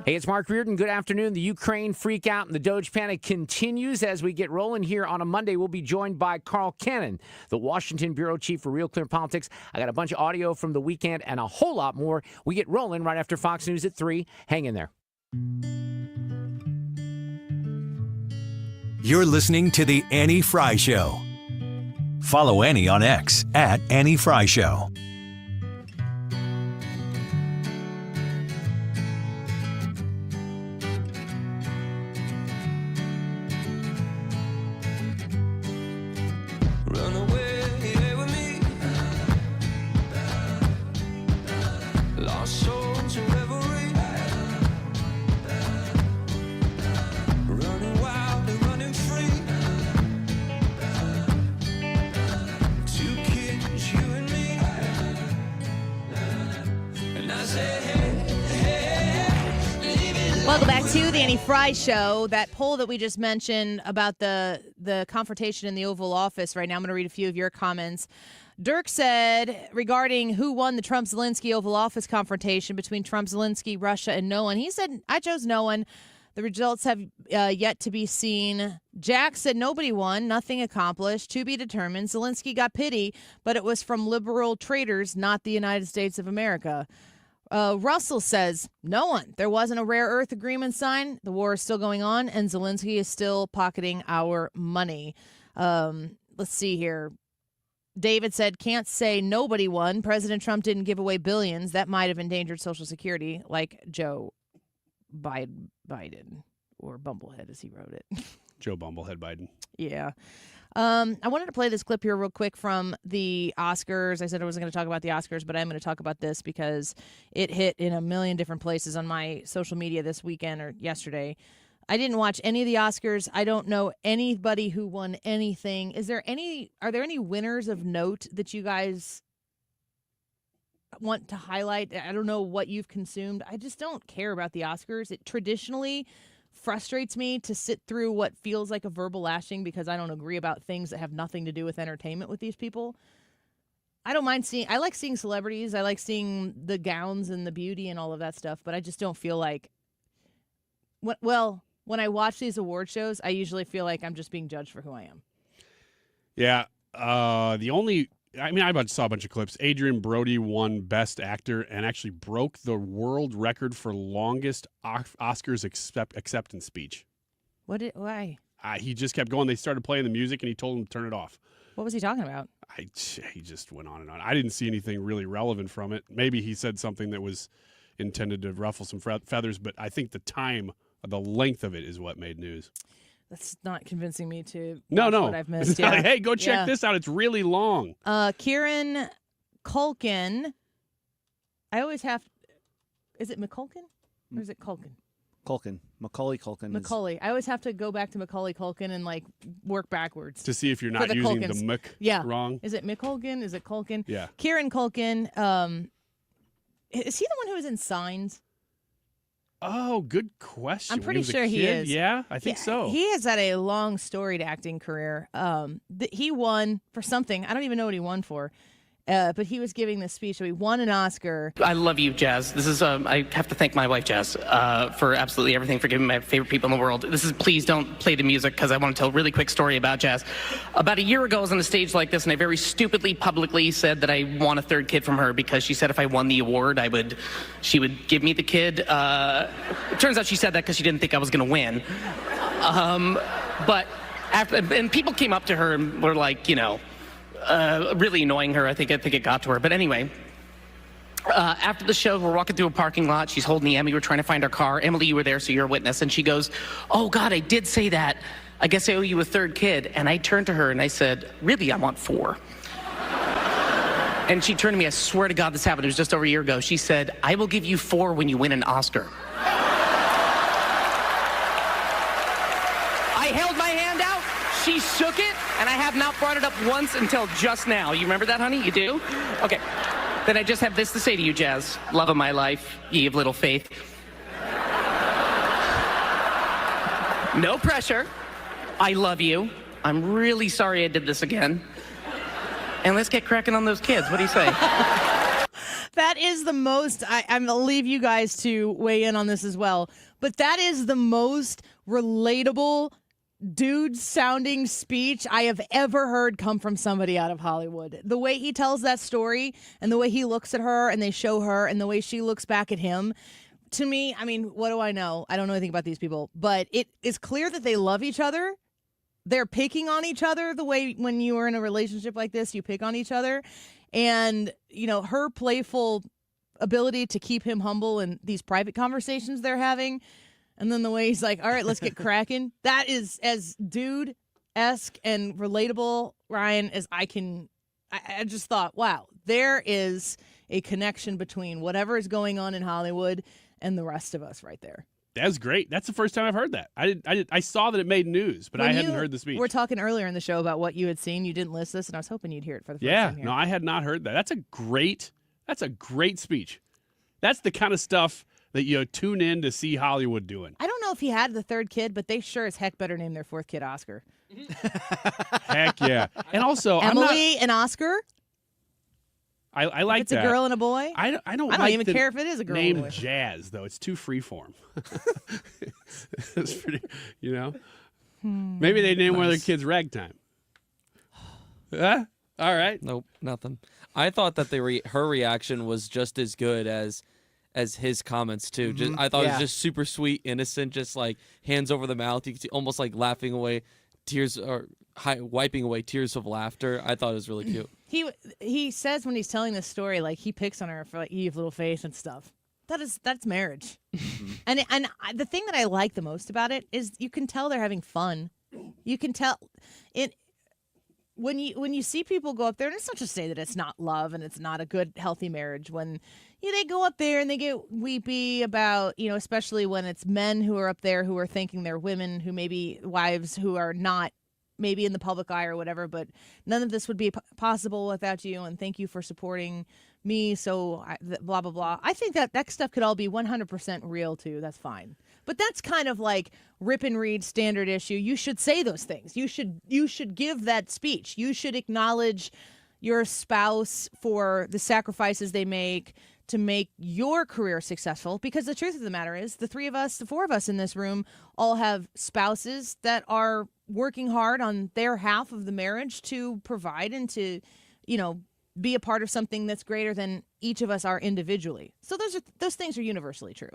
Hey, it's Mark Reardon. Good afternoon. The Ukraine freak out and the Doge panic continues as we get rolling here on a Monday. We'll be joined by Carl Cannon, the Washington bureau chief for Real Clear Politics. I got a bunch of audio from the weekend and a whole lot more. We get rolling right after Fox News at 3. Hang in there. You're listening to The Annie Fry Show. Follow Annie on X at Annie Fry Show. Run away. Welcome back to the Annie Fry Show. That poll that we just mentioned about the confrontation in the Oval Office right now, I'm going to read a few of your comments. Dirk said regarding who won the Trump-Zelensky Oval Office confrontation between Trump, Zelensky, Russia, and no one. He said, I chose no one. The results have yet to be seen. Jack said nobody won, nothing accomplished, to be determined. Zelensky got pity, but it was from liberal traitors, not the United States of America. Russell says, no one. There wasn't a rare earth agreement signed. The war is still going on, and Zelensky is still pocketing our money. Let's see here. David said, can't say nobody won. President Trump didn't give away billions. That might have endangered Social Security, like Joe Biden, or Bumblehead, as he wrote it. Joe Bumblehead Biden. Yeah. I wanted to play this clip here real quick from the Oscars. I said I wasn't going to talk about the Oscars, but I'm going to talk about this because it hit in a million different places on my social media this weekend or yesterday. I didn't watch any of the Oscars. I don't know anybody who won anything. Are there any winners of note that you guys want to highlight? I don't know what you've consumed. I just don't care about the Oscars. It traditionally frustrates me to sit through what feels like a verbal lashing because I don't agree about things that have nothing to do with entertainment with these people. I don't mind I like seeing celebrities. I like seeing the gowns and the beauty and all of that stuff, but I just don't feel like, when I watch these award shows, I usually feel like I'm just being judged for who I am. Yeah. I saw a bunch of clips. Adrian Brody won Best Actor and actually broke the world record for longest Oscars acceptance speech. Why? He just kept going. They started playing the music, and he told them to turn it off. What was he talking about? He just went on and on. I didn't see anything really relevant from it. Maybe he said something that was intended to ruffle some feathers, but I think the length of it is what made news. That's not convincing me to watch what I've missed. It's not like, hey, go check this out. It's really long. Kieran Culkin. I always have. Is it McCulkin or is it Culkin? Culkin. Macaulay Culkin. Macaulay. I always have to go back to Macaulay Culkin and work backwards to see if you're not using Culkins. the Mc wrong. Is it McCulkin? Is it Culkin? Yeah. Kieran Culkin. Is he the one who was in Signs? Oh, good question. I'm pretty sure he is. Yeah, I think so. He has had a long storied acting career. He won for something. I don't even know what he won for. But he was giving this speech, so he won an Oscar. I love you, Jazz. This is I have to thank my wife, Jazz, for absolutely everything, for giving my favorite people in the world. Please don't play the music because I want to tell a really quick story about Jazz. About a year ago, I was on a stage like this, and I very stupidly publicly said that I want a third kid from her because she said if I won the award, she would give me the kid. It turns out she said that because she didn't think I was going to win. But and people came up to her and were like, really annoying her. I think it got to her. But anyway, after the show, we're walking through a parking lot. She's holding Emmy. We're trying to find our car. Emily, you were there, so you're a witness. And she goes, oh, God, I did say that. I guess I owe you a third kid. And I turned to her and I said, really, I want 4. And she turned to me. I swear to God this happened. It was just over a year ago. She said, I will give you 4 when you win an Oscar. I held my hand out. She shook it, and I have not brought it up once until just now. You remember that, honey? You do? Okay. Then I just have this to say to you, Jazz. Love of my life, ye of little faith. No pressure. I love you. I'm really sorry I did this again. And let's get cracking on those kids. What do you say? That is the most, I'm going to leave you guys to weigh in on this as well, but that is the most relatable dude-sounding speech I have ever heard come from somebody out of Hollywood. The way he tells that story and the way he looks at her and they show her and the way she looks back at him, to me, I mean, what do I know? I don't know anything about these people, but it is clear that they love each other. They're picking on each other the way when you are in a relationship like this, you pick on each other. And, her playful ability to keep him humble in these private conversations they're having. And then the way he's like, all right, let's get cracking. That is as dude-esque and relatable, Ryan, as I can. I just thought, wow, there is a connection between whatever is going on in Hollywood and the rest of us right there. That's great. That's the first time I've heard that. I saw that it made news, but I hadn't heard the speech. We were talking earlier in the show about what you had seen. You didn't list this, and I was hoping you'd hear it for the first time here. No, I had not heard that. That's a great speech. That's the kind of stuff that you tune in to see Hollywood doing. I don't know if he had the third kid, but they sure as heck better name their fourth kid Oscar. Heck yeah. And also, Emily and Oscar. I like it's that. It's a girl and a boy. I don't like even care if it is a girl name and a boy. Jazz, though. It's too freeform. It's pretty, Maybe they name one of their kids Ragtime. Huh? All right. Nope, nothing. I thought that her reaction was just as good as his comments too. Just I thought it was just super sweet, innocent, just like hands over the mouth. You could see almost like laughing away tears or wiping away tears of laughter. I thought it was really cute. He says when he's telling this story, like he picks on her for like Eve little face and stuff. That's marriage. And the thing that I like the most about it is you can tell they're having fun. You can tell it. When you see people go up there, and it's not to say that it's not love and it's not a good, healthy marriage, when they go up there and they get weepy about, especially when it's men who are up there who are thinking they're women, who may be wives who are not maybe in the public eye or whatever, but none of this would be possible without you, and thank you for supporting me, so blah, blah, blah. I think that stuff could all be 100% real, too. That's fine. But that's kind of like rip and read standard issue. You should say those things. You should give that speech. You should acknowledge your spouse for the sacrifices they make to make your career successful, because the truth of the matter is the four of us in this room all have spouses that are working hard on their half of the marriage to provide and to, be a part of something that's greater than each of us are individually. So those things are universally true.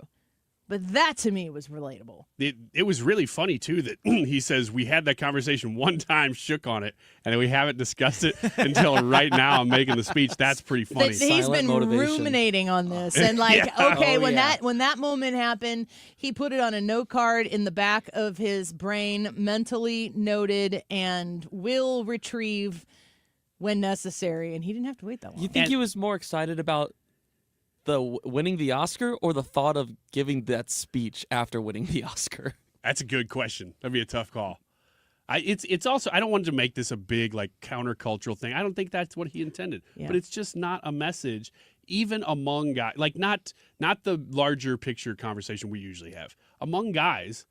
But that to me was relatable. It was really funny too that he says we had that conversation one time, shook on it, and we haven't discussed it until right now. I'm making the speech. That's pretty funny. He's been ruminating on this, and when that moment happened, he put it on a note card in the back of his brain, mentally noted, and will retrieve when necessary. And he didn't have to wait that long. You think he was more excited about the winning the Oscar or the thought of giving that speech after winning the Oscar? That's a good question. That'd be a tough call. It's also, I don't want to make this a big like countercultural thing. I don't think that's what he intended. Yeah. But it's just not a message, even among guys, like not the larger picture conversation we usually have. Among guys,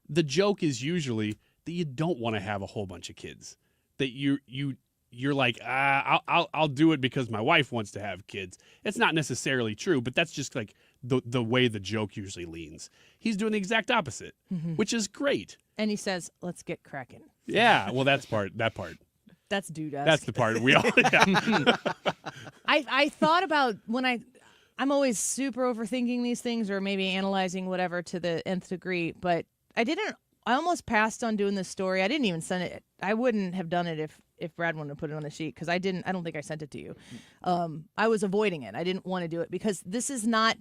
the joke is usually that you don't want to have a whole bunch of kids. That you're like, I'll do it because my wife wants to have kids. It's not necessarily true, but that's just like the way the joke usually leans. He's doing the exact opposite, which is great. And he says, let's get cracking. Yeah, well, that part. That's dude-esque. That's the part we all, yeah. I thought about when I'm always super overthinking these things or maybe analyzing whatever to the nth degree, but I almost passed on doing this story. I didn't even send it. I wouldn't have done it if Brad wanted to put it on the sheet, because I don't think I sent it to you. I was avoiding it. I didn't want to do it because this is not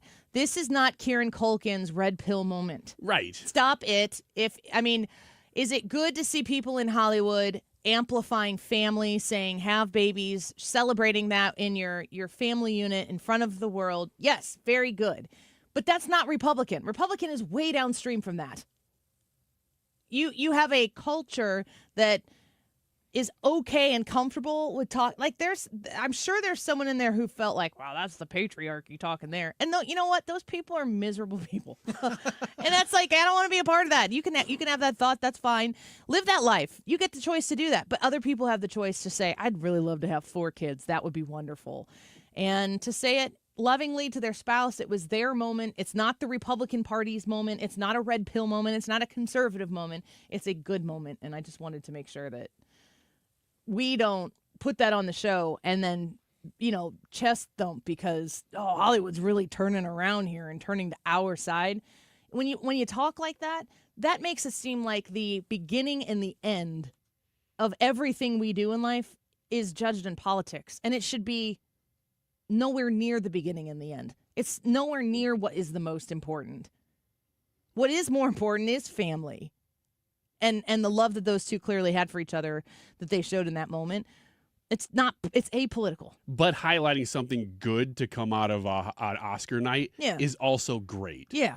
Kieran Culkin's red pill moment. Right. Stop it. Is it good to see people in Hollywood amplifying family, saying have babies, celebrating that in your family unit in front of the world? Yes, very good. But that's not Republican. Republican is way downstream from that. You have a culture that is okay and comfortable with talk. Like I'm sure there's someone in there who felt like, wow, that's the patriarchy talking there. And you know what? Those people are miserable people. And that's like, I don't want to be a part of that. You can have that thought. That's fine. Live that life. You get the choice to do that. But other people have the choice to say, I'd really love to have 4 kids. That would be wonderful. And to say it lovingly to their spouse, it was their moment. It's not the Republican Party's moment. It's not a red pill moment. It's not a conservative moment. It's a good moment. And I just wanted to make sure that we don't put that on the show and then, chest thump because, Hollywood's really turning around here and turning to our side. When you talk like that, that makes it seem like the beginning and the end of everything we do in life is judged in politics. And it should be nowhere near the beginning and the end. It's nowhere near what is the most important. What is more important is family. And the love that those two clearly had for each other that they showed in that moment. It's apolitical. But highlighting something good to come out of an Oscar night is also great. Yeah.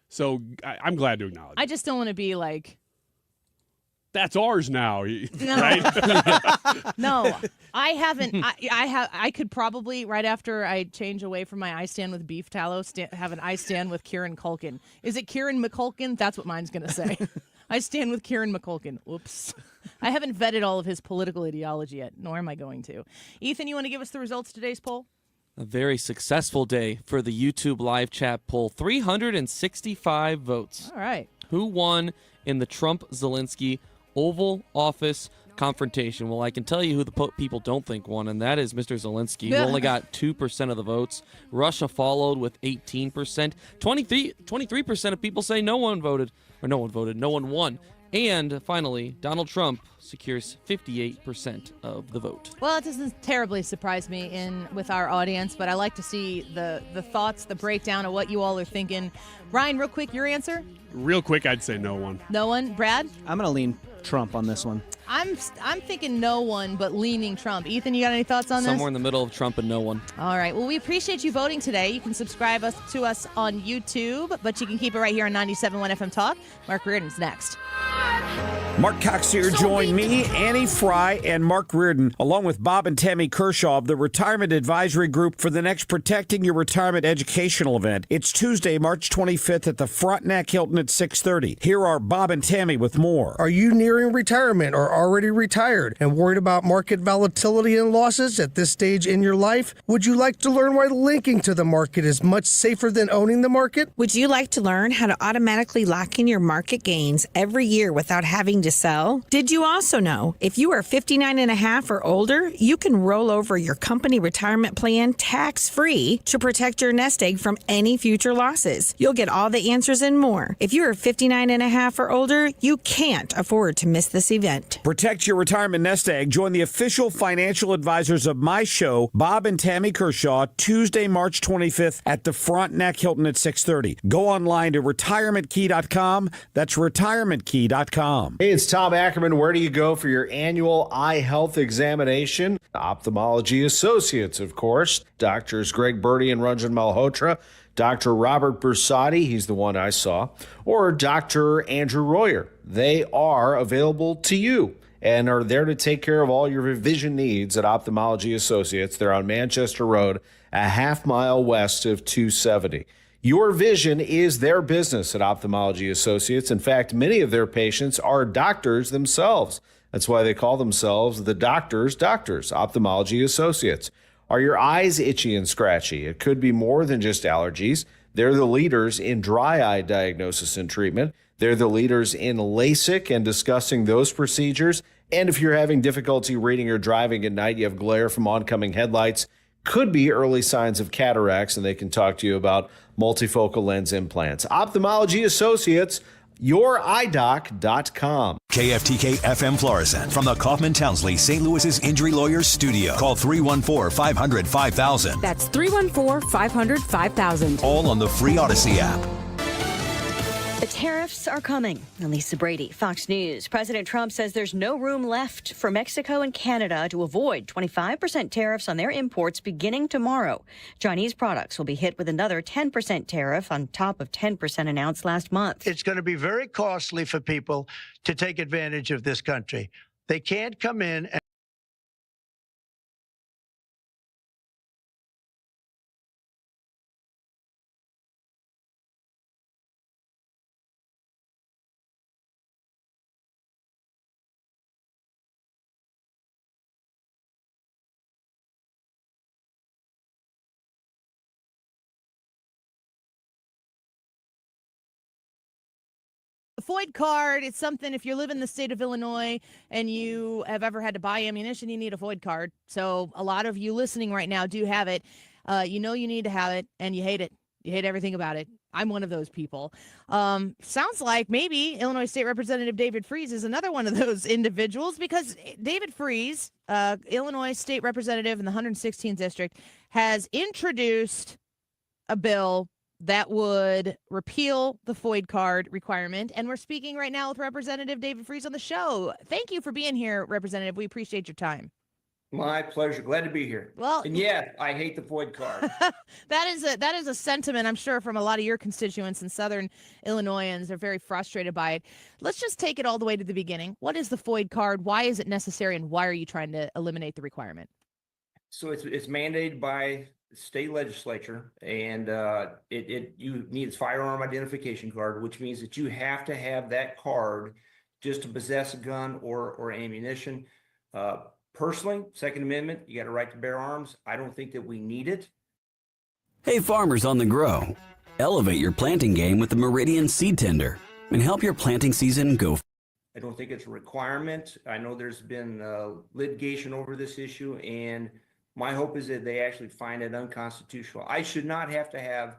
So I'm glad to acknowledge I just don't want to be like, That's ours now, No. right? No, I haven't. I could probably, right after I change away from my I stand with beef tallow, have an I stand with Kieran Culkin. Is it Kieran McCulkin? That's what mine's going to say. I stand with Kieran McCulkin. Whoops. I haven't vetted all of his political ideology yet, nor am I going to. Ethan, you want to give us the results of today's poll? A very successful day for the YouTube live chat poll. 365 votes. All right. Who won in the Trump-Zelensky Oval Office confrontation? Well, I can tell you who the people don't think won, and that is Mr. Zelensky, who only got 2% of the votes. Russia followed with 18%. 23% of people say no one voted. No one won. And finally, Donald Trump secures 58% of the vote. Well, it doesn't terribly surprise me with our audience, but I like to see the thoughts, the breakdown of what you all are thinking. Ryan, real quick, your answer? Real quick, I'd say no one. No one. Brad? I'm going to lean Trump on this one. I'm thinking no one, but leaning Trump. Ethan, you got any thoughts on this? Somewhere in the middle of Trump and no one. All right. Well, we appreciate you voting today. You can subscribe to us on YouTube, but you can keep it right here on 97.1 FM Talk. Mark Reardon's next. Mark Cox here. Join me, Annie Fry, and Mark Reardon, along with Bob and Tammy Kershaw of the Retirement Advisory Group for the next Protecting Your Retirement educational event. It's Tuesday, March 25th at the Frontenac Hilton at 6:30. Here are Bob and Tammy with more. Are you nearing retirement or already retired and worried about market volatility and losses at this stage in your life? Would you like to learn why linking to the market is much safer than owning the market? Would you like to learn how to automatically lock in your market gains every year without having to sell? Did you also know if you are 59 and a half or older, you can roll over your company retirement plan tax-free to protect your nest egg from any future losses? You'll get all the answers and more. If you are 59 and a half or older, you can't afford to miss this event. Protect your retirement nest egg. Join the official financial advisors of my show, Bob and Tammy Kershaw, Tuesday, March 25th at the Frontenac Hilton at 6:30. Go online to retirementkey.com. That's retirementkey.com. Hey, it's Tom Ackerman. Where do you go for your annual eye health examination? Ophthalmology Associates, of course. Doctors Greg Birdie and Ranjan Malhotra. Dr. Robert Bersati, he's the one I saw. Or Dr. Andrew Royer. They are available to you and are there to take care of all your vision needs at Ophthalmology Associates. They're on Manchester Road, a half mile west of 270. Your vision is their business at Ophthalmology Associates. In fact, many of their patients are doctors themselves. That's why they call themselves the doctors, Ophthalmology Associates. Are your eyes itchy and scratchy? It could be more than just allergies. They're the leaders in dry eye diagnosis and treatment. They're the leaders in LASIK and discussing those procedures. And if you're having difficulty reading or driving at night, you have glare from oncoming headlights, could be early signs of cataracts, and they can talk to you about multifocal lens implants. Ophthalmology Associates, youridoc.com. KFTK FM Florissant from the Kaufman Townsley St. Louis's Injury Lawyers Studio. Call 314-500-5000. That's 314-500-5000. All on the free Odyssey app. The tariffs are coming. Lisa Brady, Fox News. President Trump says there's no room left for Mexico and Canada to avoid 25% tariffs on their imports beginning tomorrow. Chinese products will be hit with another 10% tariff on top of 10% announced last month. It's going to be very costly for people to take advantage of this country. They can't come in and FOID card, it's something if you live in the state of Illinois and you have ever had to buy ammunition, you need a FOID card. So a lot of you listening right now do have it. You know you need to have it, and you hate it. You hate everything about it. I'm one of those people. Sounds like maybe Illinois State Representative David Freese is another one of those individuals, because David Freese, Illinois State Representative in the 116th District, has introduced a bill that would repeal the FOID card requirement. And we're speaking right now with Representative David Freese on the show. Thank you for being here, Representative. We appreciate your time. My pleasure. Glad to be here. Well, and yeah, I hate the Floyd card. that is a sentiment, I'm sure, from a lot of your constituents in Southern Illinoisans. They're very frustrated by it. Let's just take it all the way to the beginning. What is the Floyd card? Why is it necessary? And why are you trying to eliminate the requirement? So it's mandated by the state legislature, and you need a firearm identification card, which means that you have to have that card just to possess a gun or ammunition. Personally, Second Amendment, you got a right to bear arms. I don't think that we need it. Hey, farmers on the grow. Elevate your planting game with the Meridian Seed Tender and help your planting season go. I don't think it's a requirement. I know there's been litigation over this issue, and my hope is that they actually find it unconstitutional. I should not have to have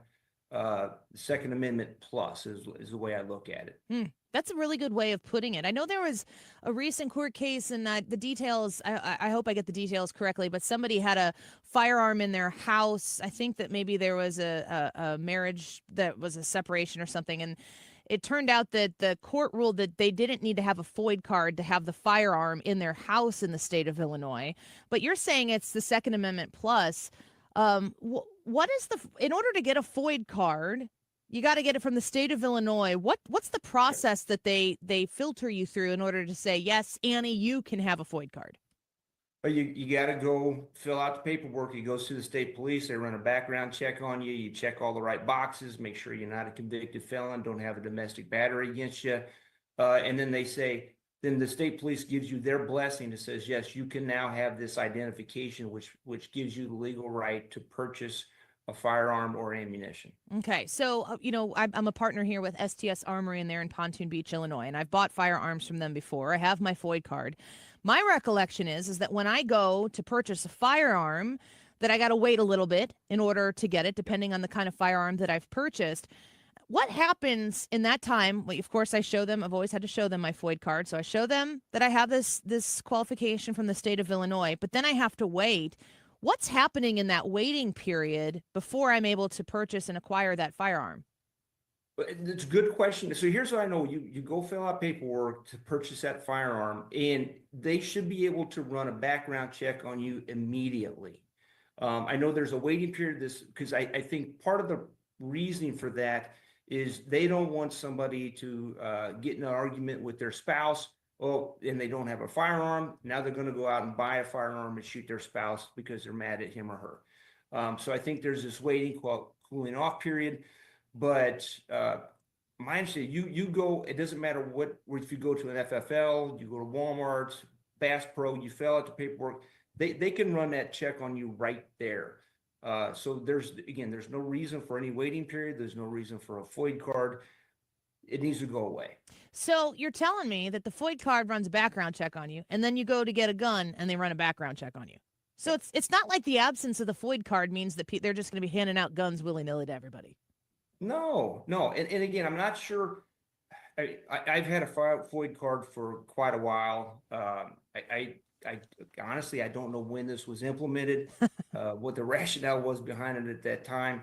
the Second Amendment plus is the way I look at it. That's a really good way of putting it. I know there was a recent court case, and the details, I hope I get the details correctly, but somebody had a firearm in their house. I think that maybe there was a marriage that was a separation or something, and it turned out that the court ruled that they didn't need to have a FOID card to have the firearm in their house in the state of Illinois. But you're saying it's the Second Amendment plus. What is in order to get a FOID card, you got to get it from the state of Illinois. What's the process that they filter you through in order to say, yes, Annie, you can have a FOID card? But you got to go fill out the paperwork. You go to the state police. They run a background check on you. You check all the right boxes, make sure you're not a convicted felon, don't have a domestic battery against you. And then then the state police gives you their blessing that says, yes, you can now have this identification, which gives you the legal right to purchase a firearm or ammunition. Okay. So, I'm a partner here with STS Armory, and they're in Pontoon Beach, Illinois, and I've bought firearms from them before. I have my FOID card. My recollection is that when I go to purchase a firearm, that I got to wait a little bit in order to get it, depending on the kind of firearm that I've purchased. What happens in that time? Well, of course, I show them. I've always had to show them my FOID card. So I show them that I have this qualification from the state of Illinois, but then I have to wait. What's happening in that waiting period before I'm able to purchase and acquire that firearm? It's a good question. So here's what I know. You go fill out paperwork to purchase that firearm, and they should be able to run a background check on you immediately. I know there's a waiting period because I think part of the reasoning for that is they don't want somebody to get in an argument with their spouse. And they don't have a firearm. Now they're going to go out and buy a firearm and shoot their spouse because they're mad at him or her. So I think there's this waiting, cooling off period. But my understanding, you go, it doesn't matter if you go to an FFL, you go to Walmart, Bass Pro, you fill out the paperwork, they can run that check on you right there. So there's no reason for any waiting period. There's no reason for a FOID card. It needs to go away. So you're telling me that the FOID card runs a background check on you, and then you go to get a gun and they run a background check on you. So it's not like the absence of the FOID card means that they're just going to be handing out guns willy-nilly to everybody. No. And again, I'm not sure. I've had a FOID card for quite a while. I honestly, I don't know when this was implemented, what the rationale was behind it at that time.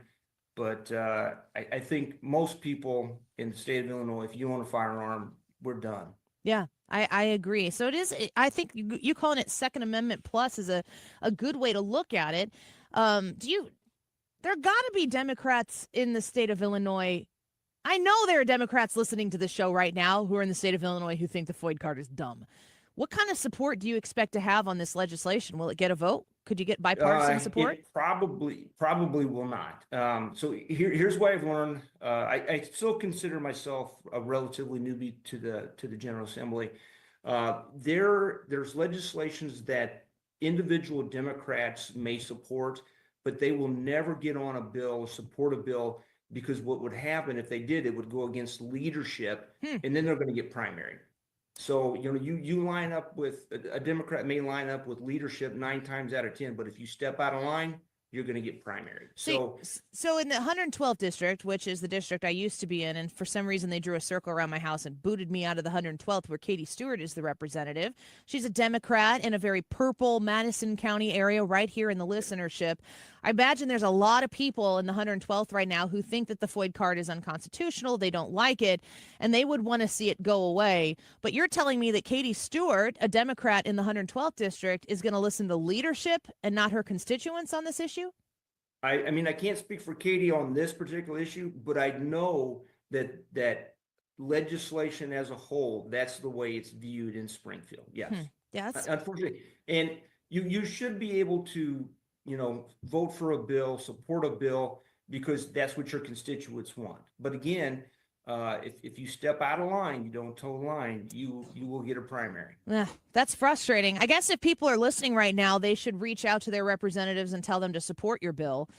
But I think most people in the state of Illinois, if you own a firearm, we're done. Yeah, I agree. So it is. I think you calling it Second Amendment plus is a good way to look at it. There got to be Democrats in the state of Illinois. I know there are Democrats listening to the show right now who are in the state of Illinois who think the FOID card is dumb. What kind of support do you expect to have on this legislation? Will it get a vote? Could you get bipartisan support? It probably will not. So here's what I've learned. I still consider myself a relatively newbie to the General Assembly. There's legislations that individual Democrats may support, but they will never get on a bill or support a bill, because what would happen if they did, it would go against leadership, and then they're going to get primary. So, you line up with a Democrat may line up with leadership 9 times out of 10, but if you step out of line, you're going to get primary. So in the 112th district, which is the district I used to be in, and for some reason they drew a circle around my house and booted me out of the 112th, where Katie Stewart is the representative. She's a Democrat in a very purple Madison County area right here in the listenership. I imagine there's a lot of people in the 112th right now who think that the FOID card is unconstitutional. They don't like it, and they would want to see it go away. But you're telling me that Katie Stewart, a Democrat in the 112th district, is going to listen to leadership and not her constituents on this issue? I mean, I can't speak for Katie on this particular issue, but I know that legislation as a whole, that's the way it's viewed in Springfield. Yes. Yes. Unfortunately. And you should be able to, vote for a bill, support a bill, because that's what your constituents want. But again, if you step out of line, you don't toe the line, you will get a primary. Yeah, that's frustrating. I guess if people are listening right now, they should reach out to their representatives and tell them to support your bill.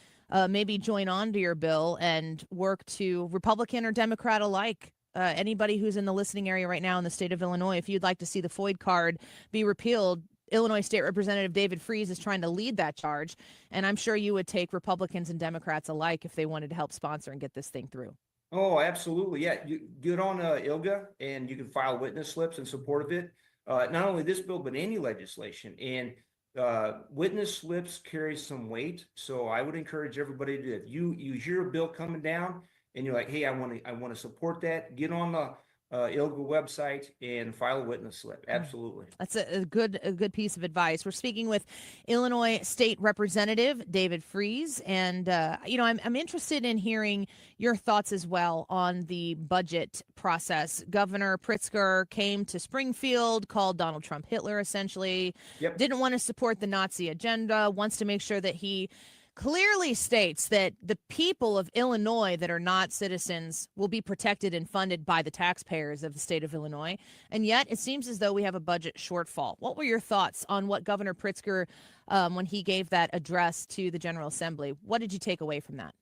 Maybe join on to your bill and work to Republican or Democrat alike. Anybody who's in the listening area right now in the state of Illinois, if you'd like to see the FOID card be repealed, Illinois State Representative David Freese is trying to lead that charge. And I'm sure you would take Republicans and Democrats alike if they wanted to help sponsor and get this thing through. Oh, absolutely. Yeah. You get on ILGA and you can file witness slips in support of it. Not only this bill, but any legislation. And witness slips carry some weight. So I would encourage everybody to, if you hear a bill coming down and you're like, hey, I want to support that, get on the ILGA website and file a witness slip. Absolutely. That's a good piece of advice. We're speaking with Illinois State Representative David Freese, and I'm interested in hearing your thoughts as well on the budget process. Governor Pritzker came to Springfield, called Donald Trump Hitler, essentially. Yep. Didn't want to support the Nazi agenda, wants to make sure that he clearly states that the people of Illinois that are not citizens will be protected and funded by the taxpayers of the state of Illinois. And yet it seems as though we have a budget shortfall. What were your thoughts on what Governor Pritzker, when he gave that address to the General Assembly? What did you take away from that?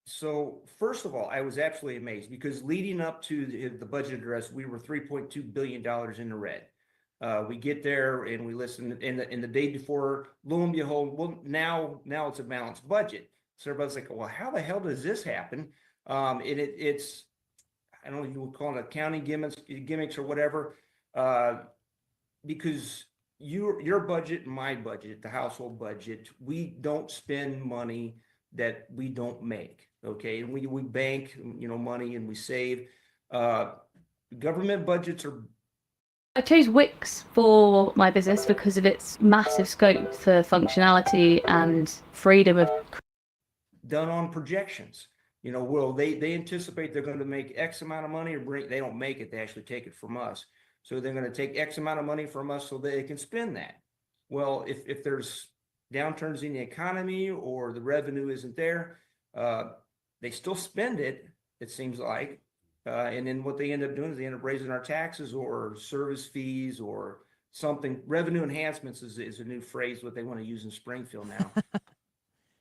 So first of all, I was absolutely amazed because leading up to the budget address, we were $3.2 billion in the red. We get there and we listen, and the day before, lo and behold, well, now it's a balanced budget. So everybody's like, well, how the hell does this happen? And it's, I don't know if you would call it accounting gimmicks or whatever, because your budget and my budget, the household budget, we don't spend money that we don't make. Okay, and we bank, money, and we save. Government budgets are. I chose Wix for my business because of its massive scope for functionality and freedom of. Done on projections. Well, they anticipate they're going to make X amount of money, or they don't make it, they actually take it from us. So they're going to take X amount of money from us so they can spend that. Well, if there's downturns in the economy or the revenue isn't there, they still spend it, it seems like. And then what they end up doing is they end up raising our taxes or service fees or something. Revenue enhancements is a new phrase, what they want to use in Springfield now.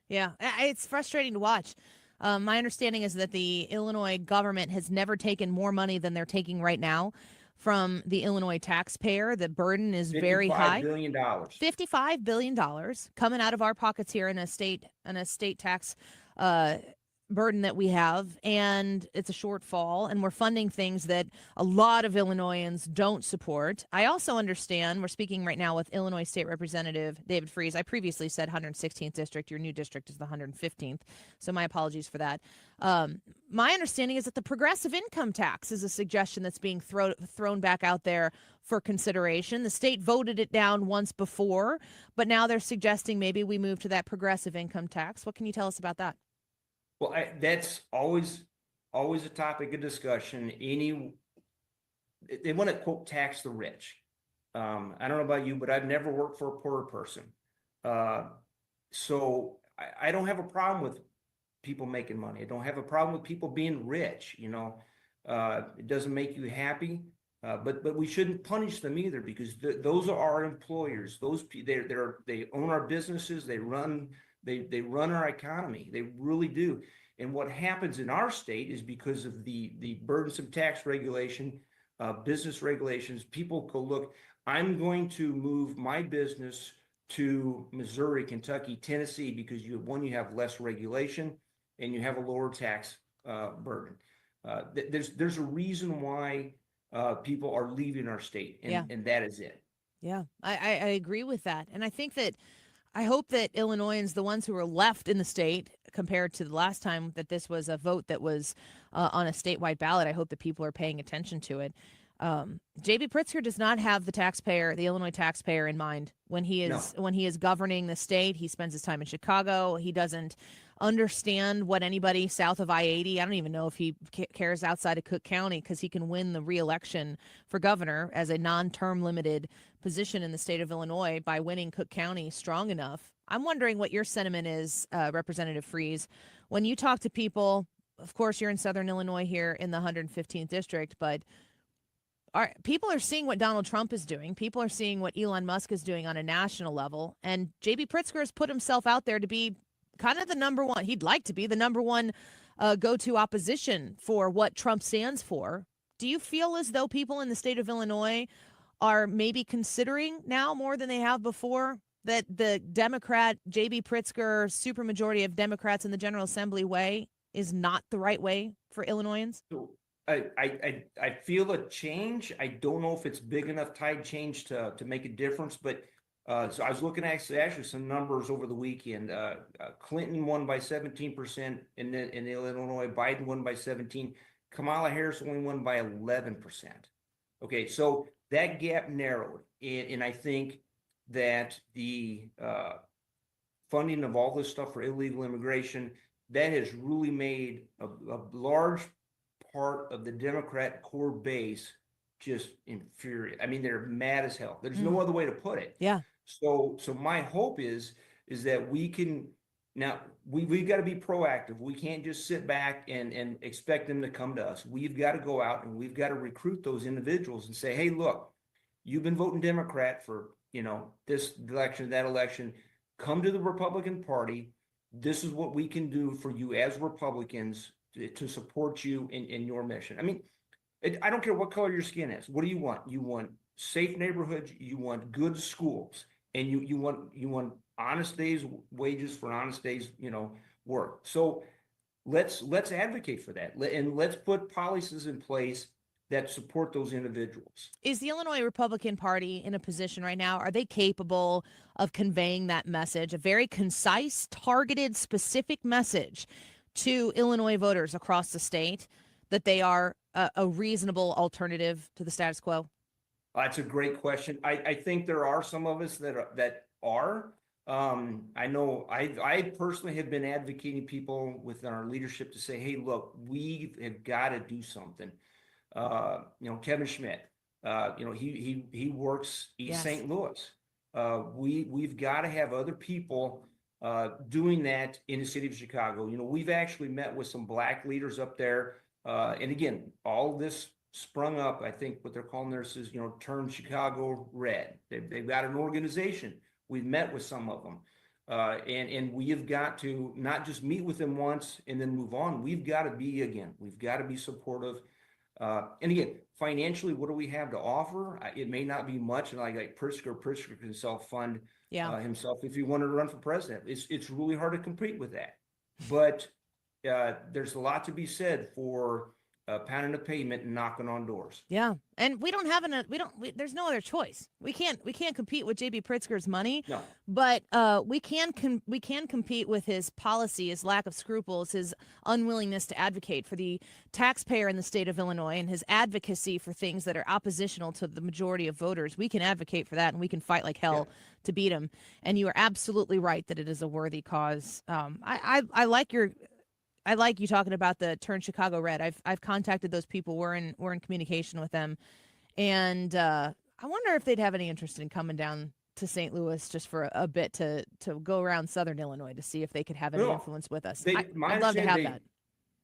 Yeah, it's frustrating to watch. My understanding is that the Illinois government has never taken more money than they're taking right now from the Illinois taxpayer. The burden is very high. $55 billion. $55 billion coming out of our pockets here in a state tax burden that we have, and it's a shortfall, and we're funding things that a lot of Illinoisans don't support. I also understand, we're speaking right now with Illinois State Representative David Freese. I previously said 116th district. Your new district is the 115th, so my apologies for that. My understanding is that the progressive income tax is a suggestion that's being thrown back out there for consideration. The state voted it down once before, but now they're suggesting maybe we move to that progressive income tax. What can you tell us about that? Well, that's always a topic of discussion. They want to, quote, tax the rich. I don't know about you, but I've never worked for a poor person. So I don't have a problem with people making money. I don't have a problem with people being rich. It doesn't make you happy, but we shouldn't punish them either, because those are our employers. They own our businesses. They run our economy. They really do. And what happens in our state is because of the burdensome tax regulation, business regulations, people go, look, I'm going to move my business to Missouri, Kentucky, Tennessee, because you have less regulation and you have a lower tax burden. There's a reason why people are leaving our state, and that is it. Yeah, I agree with that. And I think that I hope that Illinoisans, the ones who are left in the state, compared to the last time that this was a vote that was on a statewide ballot, I hope that people are paying attention to it. J.B. Pritzker does not have the Illinois taxpayer in mind when he is governing the state. He spends his time in Chicago. He doesn't understand what anybody south of I-80. I don't even know if he cares outside of Cook County, because he can win the re-election for governor as a non-term limited position in the state of Illinois by winning Cook County strong enough. I'm wondering what your sentiment is, Representative Freeze, when you talk to people. Of course, you're in Southern Illinois here in the 115th district, but people are seeing what Donald Trump is doing. People are seeing what Elon Musk is doing on a national level. And J.B. Pritzker has put himself out there to be kind of the number one. He'd like to be the number one go-to opposition for what Trump stands for. Do you feel as though people in the state of Illinois are maybe considering now more than they have before that the Democrat J.B. Pritzker supermajority of Democrats in the General Assembly way is not the right way for Illinoisans? I feel a change. I don't know if it's big enough tide change to make a difference, but so I was looking at actually some numbers over the weekend. Clinton won by 17% in Illinois. Biden won by 17%. Kamala Harris only won by 11%. Okay, so that gap narrowed, and I think that the funding of all this stuff for illegal immigration, that has really made a large part of the Democrat core base just infuriated. I mean, they're mad as hell. There's no other way to put it. Yeah. So my hope is that we can now we've got to be proactive. We can't just sit back and expect them to come to us. We've got to go out and we've got to recruit those individuals and say, hey, look, you've been voting Democrat for this election, that election. Come to the Republican Party. This is what we can do for you as Republicans to support you in your mission. I mean, I don't care what color your skin is. What do you want? You want safe neighborhoods. You want good schools, and you want honest days wages for honest days, work. So let's advocate for that, and let's put policies in place that support those individuals. Is the Illinois Republican Party in a position right now? Are they capable of conveying that message, a very concise, targeted, specific message to Illinois voters across the state that they are a reasonable alternative to the status quo? That's a great question. I think there are some of us that are. I know I personally have been advocating people within our leadership to say, hey, look, we have got to do something. Kevin Schmidt, he works East St. Louis. We've got to have other people doing that in the city of Chicago. We've actually met with some Black leaders up there. And again, all this sprung up, I think what they're calling this is, Turn Chicago Red. They've got an organization. We've met with some of them. And we have got to not just meet with them once and then move on. We've got to be supportive. And again, financially, what do we have to offer? It may not be much, and like Pritzker can self-fund himself if he wanted to run for president. It's really hard to compete with that. But there's a lot to be said for pounding the pavement and knocking on doors. Yeah, and we don't have there's no other choice. We can't compete with J.B. Pritzker's money. No. But we can compete with his policy, his lack of scruples, his unwillingness to advocate for the taxpayer in the state of Illinois, and his advocacy for things that are oppositional to the majority of voters. We can advocate for that, and we can fight like hell to beat him. And you are absolutely right that it is a worthy cause. I like you talking about the Turn Chicago Red. I've contacted those people. We're in communication with them, and I wonder if they'd have any interest in coming down to St. Louis just for a bit to go around Southern Illinois to see if they could have any influence with us. I'd love to have that.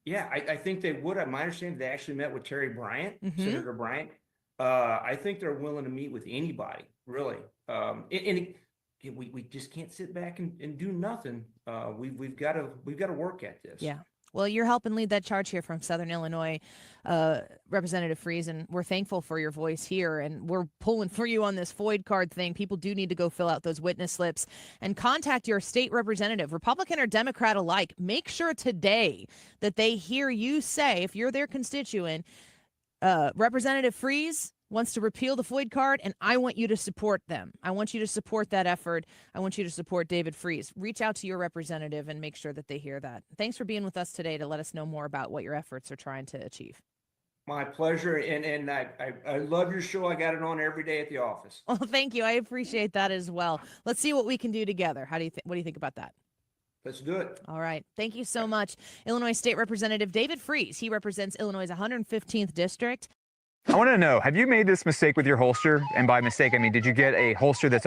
Yeah, I think they would. My understanding, they actually met with Terry Bryant, Senator Bryant. I think they're willing to meet with anybody, really. We just can't sit back and do nothing. We've got to work at this. Yeah. Well, you're helping lead that charge here from Southern Illinois, Representative Freeze, and we're thankful for your voice here, and we're pulling for you on this FOID card thing. People do need to go fill out those witness slips and contact your state representative, Republican or Democrat alike. Make sure today that they hear you say, if you're their constituent, Representative Freeze, wants to repeal the FOID card, and I want you to support them. I want you to support that effort. I want you to support David Freese. Reach out to your representative and make sure that they hear that. Thanks for being with us today to let us know more about what your efforts are trying to achieve. My pleasure, and I love your show. I got it on every day at the office. Well, thank you. I appreciate that as well. Let's see what we can do together. What do you think about that? Let's do it. All right. Thank you so much. Illinois State Representative David Freese. He represents Illinois' 115th District. I want to know, have you made this mistake with your holster? And by mistake, I mean, did you get a holster that's